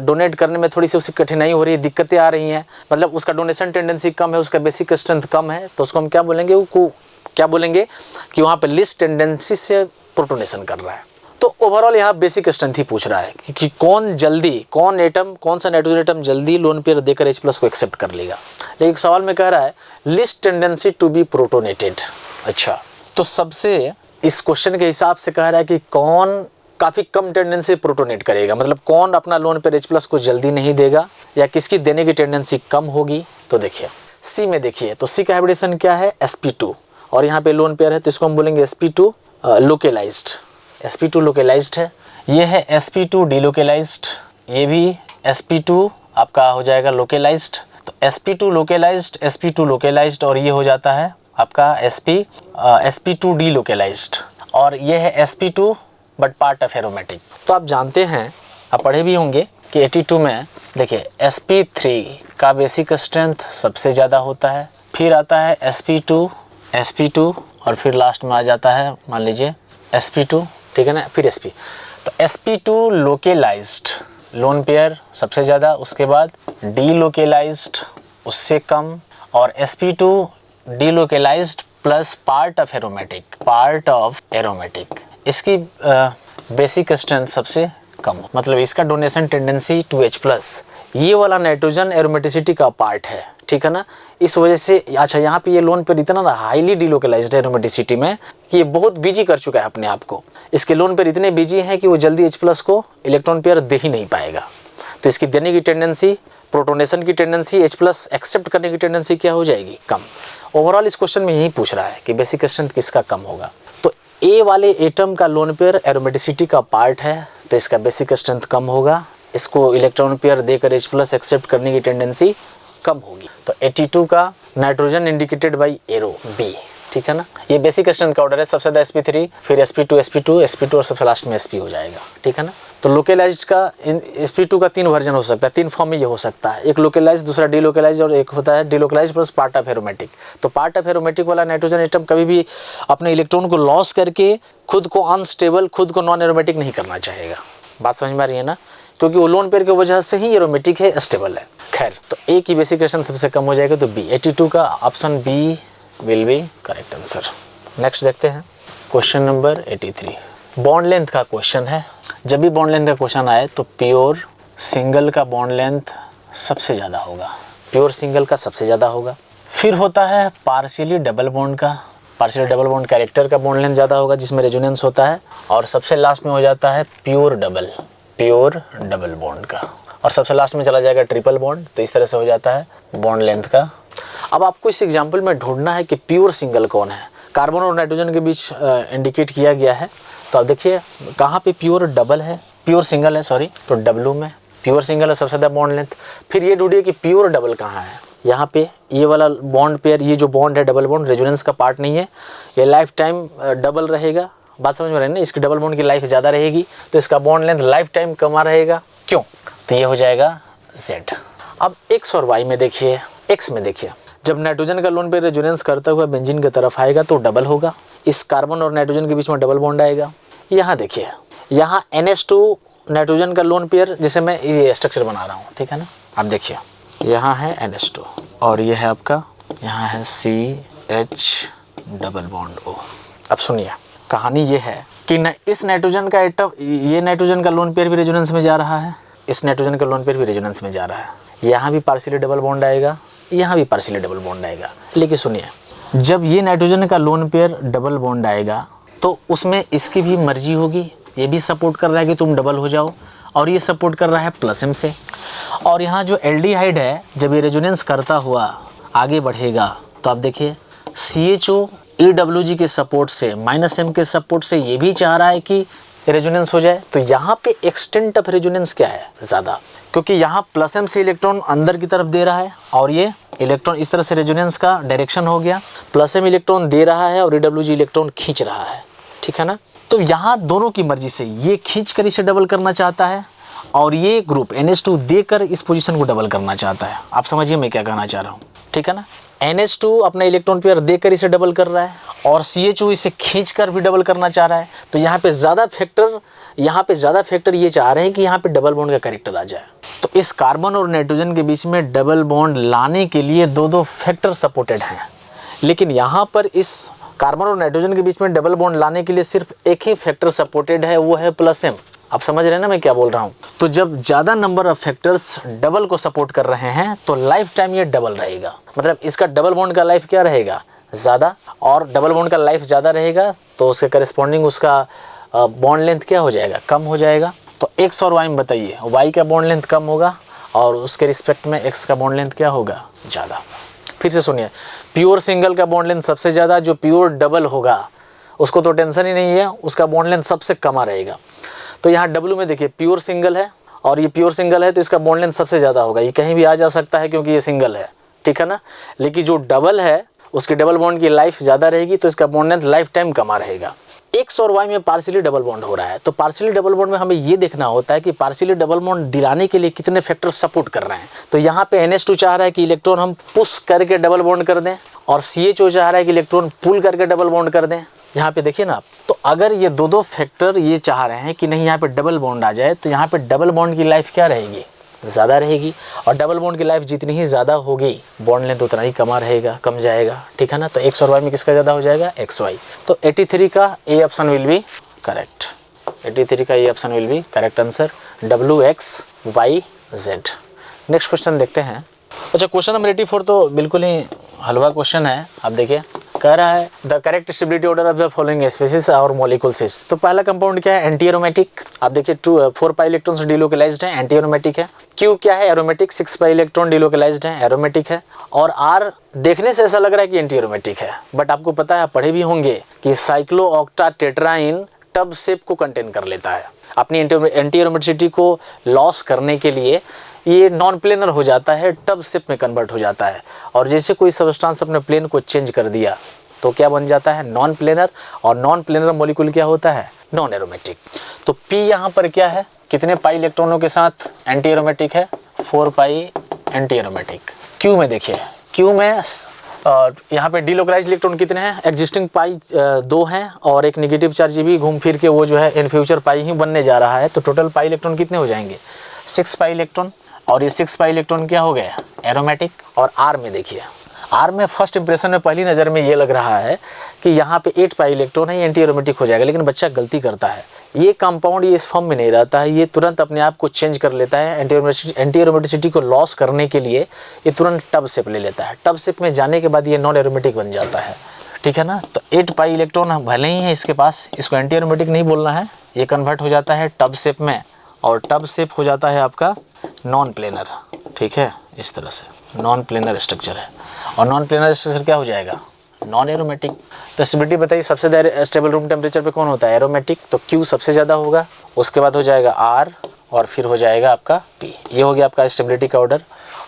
डोनेट करने में थोड़ी सी उसकी कठिनाई हो रही है, दिक्कतें आ रही हैं, मतलब उसका डोनेशन टेंडेंसी कम है, उसका बेसिक स्ट्रेंथ कम है, तो उसको हम क्या बोलेंगे, वो क्या बोलेंगे कि वहाँ पे लिस्ट टेंडेंसी से प्रोटोनेशन कर रहा है। तो ओवरऑल यहाँ बेसिक स्ट्रेंथ ही पूछ रहा है कि कौन जल्दी, कौन एटम, कौन सा नाइट्रोजन एटम जल्दी लोन पेयर देकर H+ को एक्सेप्ट कर लेगा। लेकिन सवाल में कह रहा है least tendency to be protonated. अच्छा, तो सबसे इस क्वेश्चन के हिसाब से कह रहा है कि कौन काफ़ी कम टेंडेंसी प्रोटोनेट करेगा, मतलब कौन अपना लोन पेयर H+ को जल्दी नहीं देगा या किसकी देने की टेंडेंसी कम होगी। तो देखिए सी में देखिए, तो सी का हाइब्रिडेशन क्या है, sp2, और यहाँ पे लोन पेयर है तो इसको हम बोलेंगे sp2 लोकेलाइज्ड। sp2 लोकेलाइज्ड है, ये है sp2 डिलोकेलाइज्ड, ये भी sp2 आपका हो जाएगा लोकेलाइज्ड। तो sp2 लोकेलाइज्ड, sp2 लोकेलाइज्ड, और ये हो जाता है आपका sp2 डिलोकेलाइज्ड, और ये है sp2 but part of aromatic. तो आप जानते हैं, आप पढ़े भी होंगे कि 82 में देखिए sp3 का बेसिक स्ट्रेंथ सबसे ज़्यादा होता है, फिर आता है sp2 और फिर लास्ट में आ जाता है मान लीजिए sp2, ठीक है ना, फिर sp। तो sp2 लोकेलाइज्ड लोन पेयर सबसे ज़्यादा, उसके बाद डीलोकेलाइज्ड उससे कम, और sp2 delocalised plus part of aromatic, इसकी बेसिक स्ट्रेंथ सबसे कम, मतलब इसका डोनेशन टेंडेंसी 2H+। ये वाला नाइट्रोजन एरोमेटिसिटी का पार्ट है, ठीक है ना। इस वजह से अच्छा यहाँ पे ये लोन पेयर इतना ना हाईली डिलोकेलाइज्ड है एरोमेटिसिटी में कि ये बहुत बिजी कर चुका है अपने आप को। इसके लोन पेयर इतने बिजी हैं कि वो जल्दी H+ को इलेक्ट्रॉन पेयर दे ही नहीं पाएगा। तो इसकी देने की टेंडेंसी, प्रोटोनेशन की टेंडेंसी, H+ एक्सेप्ट करने की टेंडेंसी क्या हो जाएगी, कम। ओवरऑल इस क्वेश्चन में यही पूछ रहा है कि बेसिक स्ट्रेंथ किसका कम होगा। तो ए वाले एटम का लोन पेयर एरोमेटिसिटी का पार्ट है, तो इसका बेसिक स्ट्रेंथ कम होगा, इसको इलेक्ट्रॉन पेयर देकर H+ एक्सेप्ट करने की टेंडेंसी कम होगी। तो 82 का nitrogen indicated by arrow B, ठीक है ना। ये बेसिक स्ट्रेंथ का ऑर्डर है, सबसे ज़्यादा sp3, फिर sp2 और सबसे लास्ट में sp हो जाएगा, ठीक है ना। तो लोकेलाइज्ड का sp2 का 3 वर्जन हो सकता है, 3 फॉर्म में ये हो सकता है, एक लोकेलाइज्ड, दूसरा डीलोकेलाइज्ड, और एक होता है डीलोकेलाइज्ड प्लस पार्ट ऑफ एरोमेटिक। तो पार्ट ऑफ एरोमेटिक वाला नाइट्रोजन एटम कभी भी अपने इलेक्ट्रॉन को लॉस करके खुद को अनस्टेबल, खुद को नॉन एरोमेटिक नहीं करना चाहेगा। बात समझ में आ रही है ना, क्योंकि वो लोन पेयर की वजह से ही एरोमेटिक है, स्टेबल है। खैर, तो ए की बेसिक स्ट्रेंथ सबसे कम हो जाएगा, तो बी, 82 का option B will be correct answer. Next देखते हैं क्वेश्चन नंबर 83। बॉन्ड लेंथ का क्वेश्चन है। जब भी बॉन्ड लेंथ का क्वेश्चन आए तो प्योर सिंगल का बॉन्ड लेंथ सबसे ज़्यादा होगा, प्योर सिंगल का सबसे ज़्यादा होगा। फिर होता है पार्शियली डबल बॉन्ड का, पार्शियली डबल बॉन्ड कैरेक्टर का बॉन्ड लेंथ ज़्यादा होगा जिसमें रेजोनेंस होता है, और सबसे लास्ट में हो जाता है प्योर डबल बॉन्ड का, और सबसे लास्ट में चला जाएगा ट्रिपल बॉन्ड। तो इस तरह से हो जाता है बॉन्ड लेंथ का। अब आपको इस एग्जाम्पल में ढूंढना है कि प्योर सिंगल कौन है। कार्बन और नाइट्रोजन के बीच इंडिकेट किया गया है, तो आप देखिए कहाँ पे प्योर डबल है, प्योर सिंगल है सॉरी, तो W में प्योर सिंगल है सबसे ज़्यादा बॉन्ड लेंथ। फिर ये ढूंढिए कि प्योर डबल कहाँ है। यहाँ पे ये वाला बॉन्ड पेयर, ये जो बॉन्ड है डबल बॉन्ड, रेजोनेंस का पार्ट नहीं है, ये लाइफ टाइम डबल रहेगा। बात समझ में रहे ना, इसकी डबल बॉन्ड की लाइफ ज़्यादा रहेगी, तो इसका बॉन्ड लेंथ लाइफ टाइम कम रहेगा। क्यों? तो ये हो जाएगा Z। अब X और Y में देखिए, X में देखिए, जब नाइट्रोजन का लोन पेयर रेजोनेंस करता हुआ बेंजीन की तरफ आएगा तो डबल होगा, इस कार्बन और नाइट्रोजन के बीच में डबल बॉन्ड आएगा। यहाँ देखिए, यहाँ NH2 नाइट्रोजन का लोन पेयर, जैसे मैं ये स्ट्रक्चर बना रहा हूँ, ठीक है ना। आप देखिए यहाँ है NH2 और ये है आपका, यहाँ है CH डबल बॉन्ड O। अब सुनिए, कहानी ये है कि इस नाइट्रोजन का एटम, ये नाइट्रोजन का लोन पेयर भी रेजोनेंस में जा रहा है, इस नाइट्रोजन का लोन पेयर भी रेजोनेंस में जा रहा है। यहाँ भी पार्शियली डबल बॉन्ड आएगा, यहाँ भी पार्शियली डबल बॉन्ड आएगा। लेकिन सुनिए, जब ये नाइट्रोजन का लोन पेयर डबल बॉन्ड आएगा तो उसमें इसकी भी मर्जी होगी, ये भी सपोर्ट कर रहा है कि तुम डबल हो जाओ, और ये सपोर्ट कर रहा है +M से। और यहाँ जो एल्डिहाइड है, जब ये रेजोनेंस करता हुआ आगे बढ़ेगा तो आप देखिए CHO EWG के सपोर्ट से, -M के सपोर्ट से ये भी चाह रहा है कि रेजोनेंस हो जाए। तो यहाँ पे एक्सटेंट ऑफ रेजोनेंस क्या है, ज़्यादा, क्योंकि यहाँ +M से इलेक्ट्रॉन अंदर की तरफ दे रहा है और ये इलेक्ट्रॉन इस तरह से रेजोनेंस का डायरेक्शन हो गया, +M इलेक्ट्रॉन दे रहा है और EWG इलेक्ट्रॉन खींच रहा है, ठीक है ना। तो यहाँ दोनों की मर्जी से ये खींच कर इसे डबल करना चाहता है और ये ग्रुप NH2 देकर इस पोजीशन को डबल करना चाहता है। आप समझिए मैं क्या कहना चाह रहा हूँ, ठीक है ना। NH2 अपना इलेक्ट्रॉन पेयर देकर इसे डबल कर रहा है और CHO इसे खींचकर भी डबल करना चाह रहा है। तो यहाँ पे ज़्यादा फैक्टर ये चाह रहे हैं कि यहाँ पे डबल बॉन्ड का कैरेक्टर आ जाए। तो इस कार्बन और नाइट्रोजन के बीच में डबल बॉन्ड लाने के लिए दो फैक्टर सपोर्टेड हैं, लेकिन यहाँ पर इस कार्बन और नाइट्रोजन के बीच में डबल बॉन्ड लाने के लिए सिर्फ एक ही फैक्टर सपोर्टेड है, वो है +M। आप समझ रहे हैं ना मैं क्या बोल रहा हूँ। तो जब ज़्यादा नंबर ऑफ फैक्टर्स डबल को सपोर्ट कर रहे हैं तो लाइफ टाइम ये डबल रहेगा, मतलब इसका डबल बॉन्ड का लाइफ क्या रहेगा, ज़्यादा, और डबल बॉन्ड का लाइफ ज़्यादा रहेगा तो उसके करस्पॉन्डिंग उसका बॉन्ड लेंथ क्या हो जाएगा, कम हो जाएगा। तो X और Y में बताइए, Y का बॉन्ड लेंथ कम होगा और उसके रिस्पेक्ट में X का बॉन्ड लेंथ क्या होगा, ज़्यादा। फिर से सुनिए, प्योर सिंगल का बॉन्ड लेंथ सबसे ज़्यादा, जो प्योर डबल होगा उसको तो टेंशन ही नहीं है, उसका बॉन्ड लेंथ सबसे कम रहेगा। तो यहाँ W में देखिए प्योर सिंगल है, और ये प्योर सिंगल है तो इसका बॉन्ड लेंथ सबसे ज़्यादा होगा, ये कहीं भी आ जा सकता है क्योंकि ये सिंगल है, ठीक है ना। लेकिन जो डबल है उसकी डबल बॉन्ड की लाइफ ज़्यादा रहेगी, तो इसका बॉन्ड लेंथ लाइफ टाइम कमा रहेगा। X और Y में पार्शियली डबल बॉन्ड हो रहा है, तो पार्शियली डबल बॉन्ड में हमें ये देखना होता है कि पार्शियली डबल बॉन्ड दिलाने के लिए कितने फैक्टर सपोर्ट कर रहे हैं। तो यहाँ पे NH2 चाह रहा है कि इलेक्ट्रॉन हम पुश करके डबल बॉन्ड कर दें, और CHO चाह रहा है कि इलेक्ट्रॉन पुल करके डबल बॉन्ड कर दें। यहाँ पे देखिए ना आप, तो अगर ये दो फैक्टर ये चाह रहे हैं कि नहीं यहाँ पे डबल बॉन्ड आ जाए, तो यहाँ पे डबल बॉन्ड की लाइफ क्या रहेगी, ज़्यादा रहेगी, और डबल बॉन्ड की लाइफ जितनी ही ज़्यादा होगी बॉन्ड लेंथ उतना ही कम जाएगा, ठीक है ना। तो X और Y में किसका ज़्यादा हो जाएगा, XY। तो 83 का A option will be correct, 83 का A option will be correct answer, WXYZ। Next question देखते हैं। अच्छा, क्वेश्चन नंबर 84 तो बिल्कुल ही हलवा क्वेश्चन है। आप देखिए, कह रहा है the correct stability order of the following species और मॉलिक्यूल्स इज। तो पहला कंपाउंड क्या है, एंटी एरोमेटिक। आप देखिए 4 पाई इलेक्ट्रॉन्स डिलोकलाइज्ड है, एंटी एरोमेटिक है। Q क्या है, एरोमेटिक, 6 पाई इलेक्ट्रॉन डिलोकलाइज्ड है, एरोमेटिक है। और R देखने से ऐसा लग रहा है कि एंटी एरोमेटिक है, बट आपको पता है, पढ़े भी होंगे कि साइक्लोऑक्टा टेट्राइन टब शेप को कंटेन कर लेता है। अपनी एंटी एरोमेटिसिटी को लॉस करने के लिए ये नॉन प्लेनर हो जाता है, टब शेप में कन्वर्ट हो जाता है। और जैसे कोई सबस्टेंस अपने प्लेन को चेंज कर दिया तो क्या बन जाता है, नॉन प्लेनर। और नॉन प्लेनर मॉलिक्यूल क्या होता है, नॉन एरोमेटिक। तो P यहाँ पर क्या है, कितने पाई इलेक्ट्रॉनों के साथ एंटी एरोमेटिक है, 4 पाई एंटी एरोमेटिक। Q में देखिए, Q में यहाँ पे डिलोकलाइज इलेक्ट्रॉन कितने हैं, एग्जिस्टिंग पाई 2 हैं, और एक नेगेटिव चार्ज भी घूम फिर के वो जो है इन फ्यूचर पाई ही बनने जा रहा है। तो टोटल पाई इलेक्ट्रॉन कितने हो जाएंगे, 6 पाई इलेक्ट्रॉन। और ये 6 पाई इलेक्ट्रॉन क्या हो गया, एरोमेटिक। और R में देखिए, R में फर्स्ट इंप्रेशन में पहली नज़र में ये लग रहा है कि यहाँ पे 8 पाई इलेक्ट्रॉन है, ये एंटी एरोमेटिक हो जाएगा। लेकिन बच्चा गलती करता है, ये कंपाउंड ये इस फॉर्म में नहीं रहता है, ये तुरंत अपने आप को चेंज कर लेता है। एंटी एरोमेटिसिटी को लॉस करने के लिए ये तुरंत टब शेप ले लेता है। टब शेप में जाने के बाद ये नॉन एरोमेटिक बन जाता है, ठीक है ना। तो 8 पाई इलेक्ट्रॉन भले ही है इसके पास, इसको एंटी एरोमेटिक नहीं बोलना है, ये कन्वर्ट हो जाता है टब शेप में, और टब शेप हो जाता है आपका नॉन प्लेनर, ठीक है। इस तरह से नॉन प्लेनर स्ट्रक्चर है, और नॉन प्लेनर स्ट्रक्चर क्या हो जाएगा, नॉन एरोमेटिक। तो स्टेबिलिटी बताइए, सबसे ज़्यादा स्टेबल रूम टेम्परेचर पे कौन होता है, एरोमेटिक। तो Q सबसे ज़्यादा होगा, उसके बाद हो जाएगा R, और फिर हो जाएगा आपका P। ये हो गया आपका स्टेबिलिटी का ऑर्डर।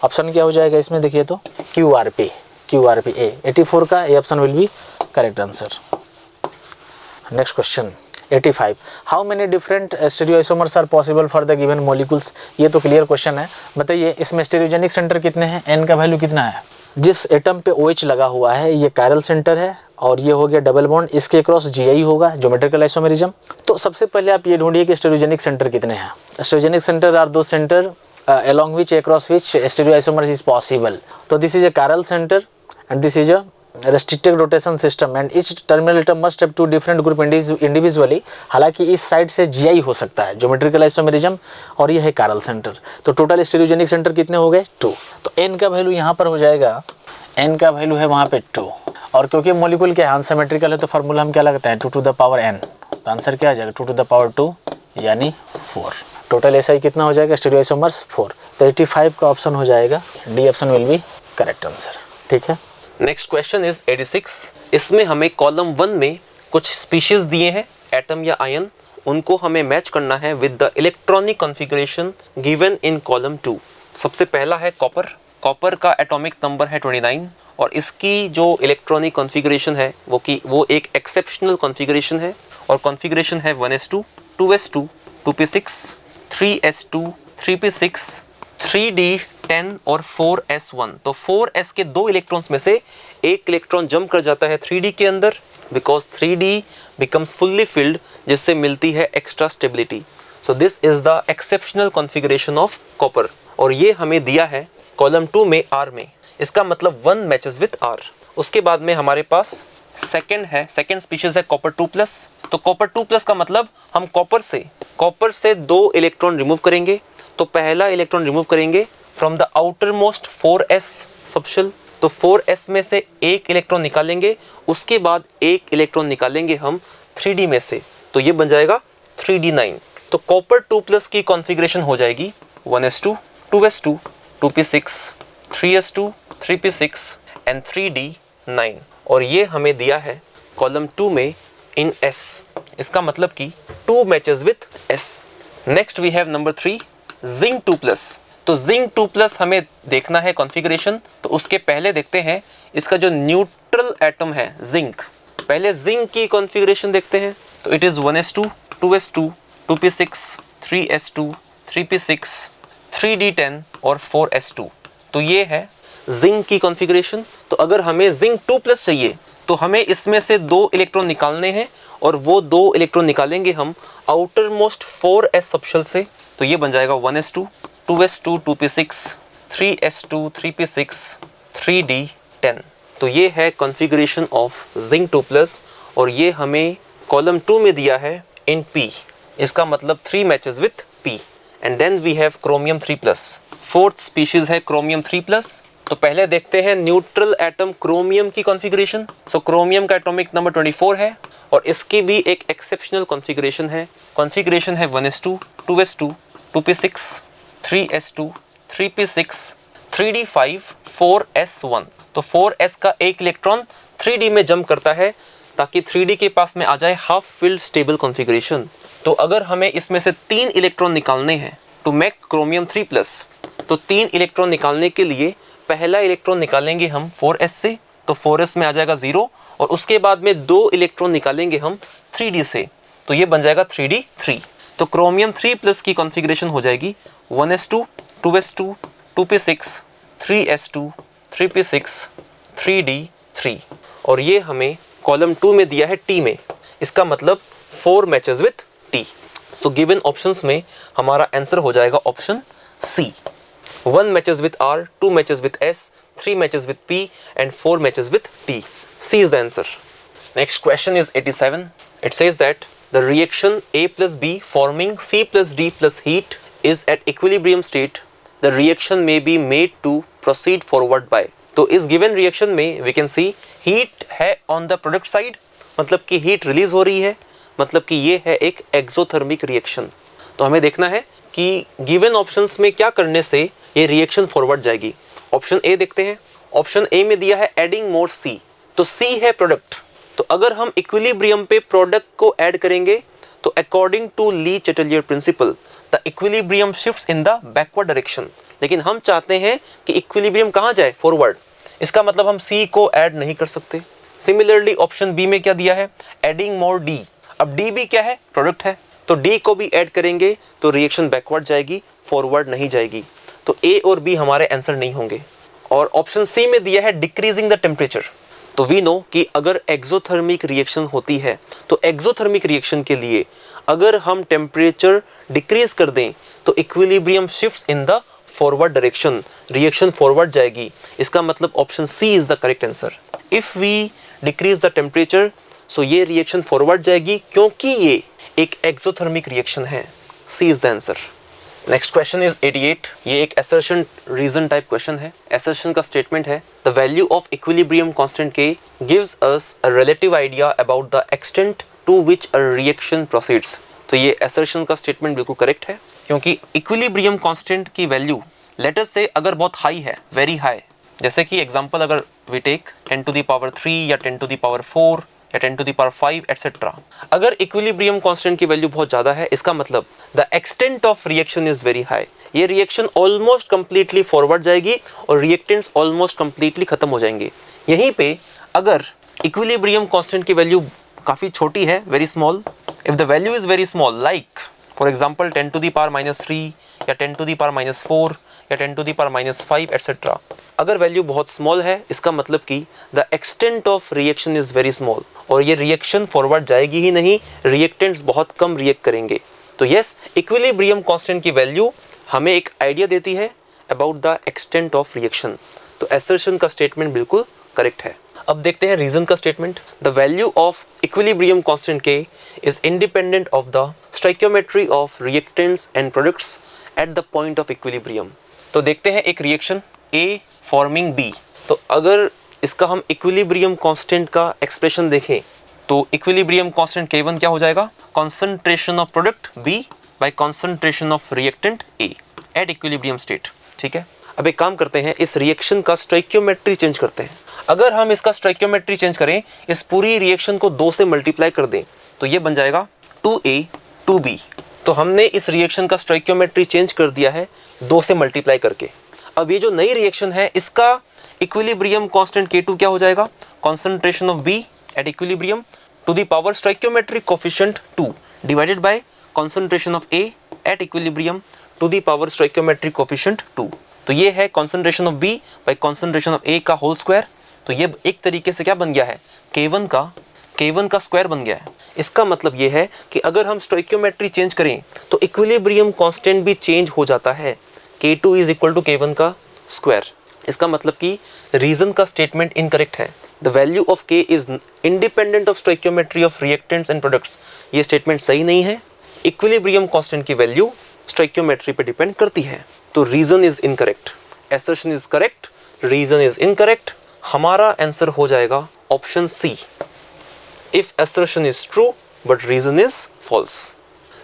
ऑप्शन क्या हो जाएगा इसमें देखिए, तो QRP A। 84 का A option will be correct answer. Next question 85, how many different stereoisomers are possible for the given molecules. ये तो क्लियर क्वेश्चन है, बताइए इसमें स्टीरियोजेनिक सेंटर कितने हैं, N का वैल्यू कितना है। जिस एटम पे OH लगा हुआ है ये कायरल सेंटर है, और ये हो गया डबल बॉन्ड, इसके क्रॉस GI होगा, ज्योमेट्रिकल आइसोमेरिज्म। तो सबसे पहले आप ये ढूंढिए कि स्टीरियोजेनिक सेंटर कितने हैं। स्टीरियोजेनिक सेंटर आर दो centre along which across which stereoisomers is possible. So this is a chiral center and this is a restricted rotation system and each terminal atom must have two different group individually. हालांकि इस side से GI हो सकता है, geometrical isomerism, और ये है chiral centre. तो टोटल स्टीरियोजेनिक सेंटर कितने हो गए, 2। तो N का वैल्यू यहाँ पर हो जाएगा, N का वैल्यू है वहाँ पे 2, और क्योंकि मॉलिक्यूल के अनसिमेट्रिकल है तो फार्मूला हम क्या लगता है 2 to the power n। तो आंसर क्या आ जाएगा 2 to the power 2 यानी 4। टोटल SI कितना हो जाएगा, स्टीरियोआइसोमर्स 4। तो 85 का ऑप्शन हो जाएगा, D option will be correct answer, ठीक है। Next question is 86। इसमें हमें कॉलम 1 में कुछ स्पीशीज दिए हैं, एटम या आयन, उनको हमें मैच करना है with the electronic configuration given in column 2। सबसे पहला है कॉपर। कॉपर का एटॉमिक नंबर है 29, और इसकी जो इलेक्ट्रॉनिक कॉन्फ़िगरेशन है वो एक एक्सेप्शनल कॉन्फ़िगरेशन है, और कॉन्फ़िगरेशन है 1s2, 2s2, 2p6, 3s2, 3p6, 3d10 और 4s1। तो 4s के 2 इलेक्ट्रॉन्स में से एक इलेक्ट्रॉन जंप कर जाता है 3d के अंदर, because 3d becomes fully filled, जिससे मिलती है extra stability. So this is the exceptional configuration of copper, और ये हमें दिया है कॉलम 2 में R में। इसका मतलब 1 मैचेस विथ R। उसके बाद में हमारे पास सेकंड स्पीशीज है कॉपर 2+। तो कॉपर 2+ का मतलब हम कॉपर से 2 इलेक्ट्रॉन रिमूव करेंगे। तो पहला इलेक्ट्रॉन रिमूव करेंगे from the outer most 4s subshell. तो 4s में से एक इलेक्ट्रॉन निकालेंगे, उसके बाद एक इलेक्ट्रॉन निकालेंगे हम 3d में से, तो ये बन जाएगा 3d9। तो कॉपर 2+ की कॉन्फ़िगरेशन हो जाएगी 1s2, 2s2, 2p6, 3s2, 3p6 and 3d9, और ये हमें दिया है कॉलम 2 में इन S। इसका मतलब कि 2 matches with S। Next we have number 3 zinc 2+। तो जिंक 2+ हमें देखना है कॉन्फ़िगरेशन, तो उसके पहले देखते हैं इसका जो न्यूट्रल एटम है जिंक। पहले जिंक की कॉन्फ़िगरेशन देखते हैं। तो it is 1s2 2s2 2p6 3s2 3p6 3d10 और 4s2। तो ये है जिंक की कॉन्फ़िगरेशन। तो अगर हमें जिंक 2+ चाहिए तो हमें इसमें से 2 इलेक्ट्रॉन निकालने हैं और वो 2 इलेक्ट्रॉन निकालेंगे हम आउटर मोस्ट 4s सबशेल से। तो ये बन जाएगा 1s2 2s2 2p6 3s2 3p6 3d10। तो ये है कॉन्फ़िगरेशन ऑफ जिंक 2+ और ये हमें कॉलम 2 में दिया है इन P। इसका मतलब 3 matches with P। And then we have chromium 3+। Fourth species है क्रोमियम 3+। तो पहले देखते हैं न्यूट्रल एटम क्रोमियम की कॉन्फ़िगरेशन। सो क्रोमियम का एटॉमिक नंबर 24 है और इसकी भी एक एक्सेप्शनल कॉन्फ़िगरेशन है। कॉन्फ़िगरेशन है 1s2 2s2 2p6 3s2 3p6 3d5 4s1। तो 4s का एक इलेक्ट्रॉन 3d में जंप करता है ताकि 3d के पास में आ जाए हाफ फिल्ड स्टेबल कॉन्फ़िगरेशन। तो अगर हमें इसमें से 3 इलेक्ट्रॉन निकालने हैं टू मेक क्रोमियम 3+, तो 3 इलेक्ट्रॉन निकालने के लिए पहला इलेक्ट्रॉन निकालेंगे हम 4s से, तो 4s में आ जाएगा 0 और उसके बाद में 2 इलेक्ट्रॉन निकालेंगे हम 3d से, तो ये बन जाएगा 3d3। तो क्रोमियम 3+ की कॉन्फ़िगरेशन हो जाएगी 1s2 2s2 2p6 3s2 3p6 3d3 और ये हमें कॉलम 2 में दिया है T में। इसका मतलब 4 matches with T। So given options में हमारा आंसर हो जाएगा option C। 1 matches with R, 2 matches with S, 3 matches with P and 4 matches with T। C is the answer. Next question is 87. It says that the reaction A plus B forming C plus D plus heat is at equilibrium state. The reaction may be made to proceed forward by। तो इस given reaction में we can C heat है on the product side, मतलब कि heat release हो रही है, मतलब कि ये है एक एक्सोथर्मिक रिएक्शन। तो हमें देखना है कि गिवन ऑप्शंस में क्या करने से ये रिएक्शन फॉरवर्ड जाएगी। ऑप्शन ए देखते हैं। ऑप्शन ए में दिया है एडिंग मोर C। तो C है प्रोडक्ट, तो अगर हम इक्विलिब्रियम पे प्रोडक्ट को ऐड करेंगे तो according to Le Chatelier principle the equilibrium shifts in the backward direction. लेकिन हम चाहते हैं कि इक्विलिब्रियम कहाँ जाए, फॉरवर्ड। इसका मतलब हम C को ऐड नहीं कर सकते। सिमिलरली ऑप्शन बी में क्या दिया है, एडिंग मोर D। अब D भी क्या है, प्रोडक्ट है, तो D को भी ऐड करेंगे तो रिएक्शन बैकवर्ड जाएगी, फॉरवर्ड नहीं जाएगी। तो A और B हमारे आंसर नहीं होंगे। और ऑप्शन C में दिया है डिक्रीजिंग द टेम्परेचर। तो वी नो कि अगर एक्सोथर्मिक रिएक्शन होती है तो एक्सोथर्मिक रिएक्शन के लिए अगर हम टेम्परेचर डिक्रीज कर दें तो equilibrium shifts in the forward direction, reaction forward जाएगी। इसका मतलब option C is the correct answer. If we decrease the temperature so ये रिएक्शन फॉरवर्ड जाएगी क्योंकि ये एक एक्सोथर्मिक रिएक्शन है। C is the answer. Next question is 88। ये एक असर्शन रीजन टाइप क्वेश्चन है। असर्शन का स्टेटमेंट है the value of equilibrium constant K gives us a relative idea about the extent to which a reaction proceeds. तो ये assertion का statement बिल्कुल correct है क्योंकि इक्विलिब्रियम कांस्टेंट की वैल्यू लेटर से अगर बहुत हाई है, वेरी हाई, जैसे कि एग्जांपल अगर we take 10 to the power 3 या 10 to the power 4 या 10 to the power 5 एटसेट्रा। अगर इक्विलिब्रियम कांस्टेंट की वैल्यू बहुत ज़्यादा है इसका मतलब the extent of reaction is very high. ये रिएक्शन ऑलमोस्ट कंप्लीटली फॉरवर्ड जाएगी और रिएक्टेंट्स ऑलमोस्ट कंप्लीटली खत्म हो जाएंगे। यहीं पे अगर इक्विलिब्रियम कांस्टेंट की वैल्यू काफ़ी छोटी है, very small, if the value is very small like for example 10 to the power -3 या 10 to the power -4 या 10 to the power -5 एटसेट्रा, अगर वैल्यू बहुत स्मॉल है इसका मतलब कि the extent of reaction is very small और ये रिएक्शन फॉरवर्ड जाएगी ही नहीं, रिएक्टेंट्स बहुत कम रिएक्ट करेंगे। तो यस, इक्विलिब्रियम कांस्टेंट की वैल्यू हमें एक आइडिया देती है about the extent of reaction. तो असर्शन का स्टेटमेंट बिल्कुल करेक्ट है। अब देखते हैं रीजन का statement. The value of equilibrium constant K is independent of the stoichiometry of reactants and products at the point of equilibrium. तो देखते हैं एक रिएक्शन A फॉर्मिंग B। तो अगर इसका हम इक्विलिब्रियम कांस्टेंट का एक्सप्रेशन देखें तो इक्विलिब्रियम कांस्टेंट K1 क्या हो जाएगा, concentration of product B by concentration of reactant A at equilibrium state. ठीक है, अब एक काम करते हैं, इस रिएक्शन का स्टोइकियोमेट्री चेंज करते हैं। अगर हम इसका स्टोइकियोमेट्री चेंज करें, इस पूरी रिएक्शन को 2 से मल्टीप्लाई कर दें तो ये बन जाएगा 2A 2b। तो हमने इस रिएक्शन का स्टोइकियोमेट्री चेंज कर दिया है 2 से मल्टीप्लाई करके। अब ये जो नई रिएक्शन है इसका इक्विलिब्रियम कांस्टेंट K2 क्या हो जाएगा, concentration of B at equilibrium to the power stoichiometric coefficient 2 divided by concentration of A at equilibrium to the power stoichiometric coefficient 2। तो ये है concentration of B by concentration of A का whole square. तो ये एक तरीके से क्या बन गया है, K1 का स्क्वायर बन गया है। इसका मतलब ये है कि अगर हम स्टोइकियोमेट्री चेंज करें तो इक्विलिब्रियम कांस्टेंट भी चेंज हो जाता है, K2 is equal to K1 का स्क्वायर। इसका मतलब कि रीजन का स्टेटमेंट इनकरेक्ट है। The value of K is independent of stoichiometry of reactants and products. ये स्टेटमेंट सही नहीं है। इक्विलिब्रियम कांस्टेंट की वैल्यू स्टोइकियोमेट्री पे डिपेंड करती है। तो reason is incorrect, assertion is correct, reason is incorrect. हमारा आंसर हो जाएगा option C, if assertion is true but reason is false।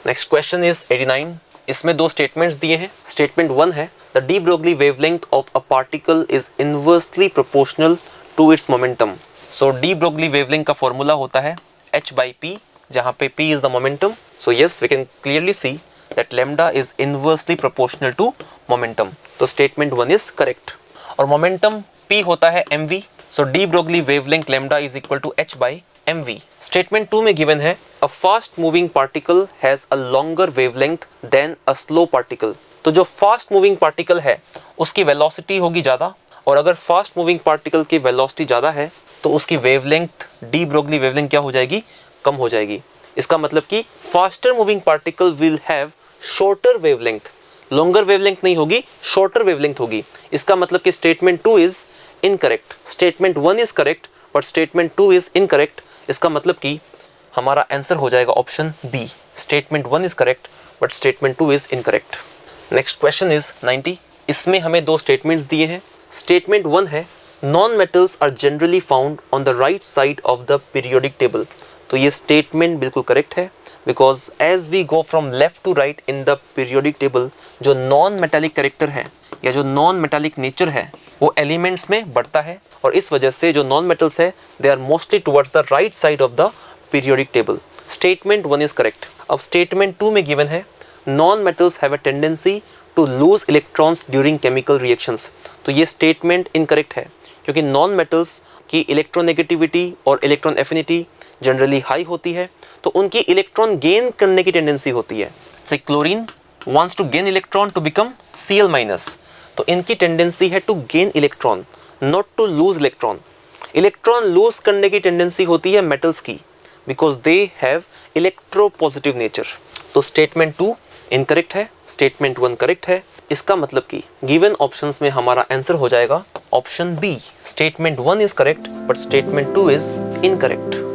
Next question is 89। इसमें दो स्टेटमेंट्स दिए हैं। स्टेटमेंट 1 है the D Broglie wavelength of a particle is inversely proportional to its momentum. So de Broglie wavelength का formula होता है h/p, जहाँ पे p is the momentum. So yes, we can clearly see that lambda is inversely proportional to momentum. तो statement 1 is correct. और momentum p होता है mv। So de Broglie wavelength lambda is equal to h/mv। Statement 2 में given है a fast moving particle has a longer wavelength than a slow particle. तो जो fast moving particle है उसकी velocity होगी ज़्यादा, और अगर फास्ट मूविंग पार्टिकल की वेलोसिटी ज़्यादा है तो उसकी वेवलेंथ, डी ब्रोगली वेवलेंथ क्या हो जाएगी, कम हो जाएगी। इसका मतलब कि faster moving particle will have shorter wavelength, longer wavelength नहीं होगी, शॉर्टर वेवलेंथ होगी। इसका मतलब कि statement 2 is incorrect. Statement 1 is correct but statement 2 is incorrect. इसका मतलब कि हमारा आंसर हो जाएगा option B, statement 1 is correct but statement 2 is incorrect. Next question is 90। इसमें हमें दो स्टेटमेंट्स दिए हैं। स्टेटमेंट 1 है non metals are generally found on the right side of the periodic table. तो ये स्टेटमेंट बिल्कुल करेक्ट है, because as we go from left to right in the periodic table, जो नॉन मेटालिक कैरेक्टर है या जो non metallic nature है वो एलिमेंट्स में बढ़ता है, और इस वजह से जो नॉन मेटल्स है they are mostly towards the right side of the periodic table. Statement 1 is correct. अब स्टेटमेंट 2 में गिवन है non metals have a tendency to lose electrons during chemical reactions. तो ये स्टेटमेंट इनकरेक्ट है, क्योंकि non metals की electronegativity और electron affinity generally high होती है, तो उनकी इलेक्ट्रॉन गेन करने की टेंडेंसी होती है। से chlorine wants to gain electron to become Cl-, तो इनकी टेंडेंसी है to gain electron, not to lose electron. Electron lose करने की टेंडेंसी होती है मेटल्स की, because they have electropositive nature. तो स्टेटमेंट 2 इनकरेक्ट है, स्टेटमेंट 1 करेक्ट है। इसका मतलब कि गिवन ऑप्शंस में हमारा आंसर हो जाएगा option B, statement 1 is correct but statement 2 is incorrect.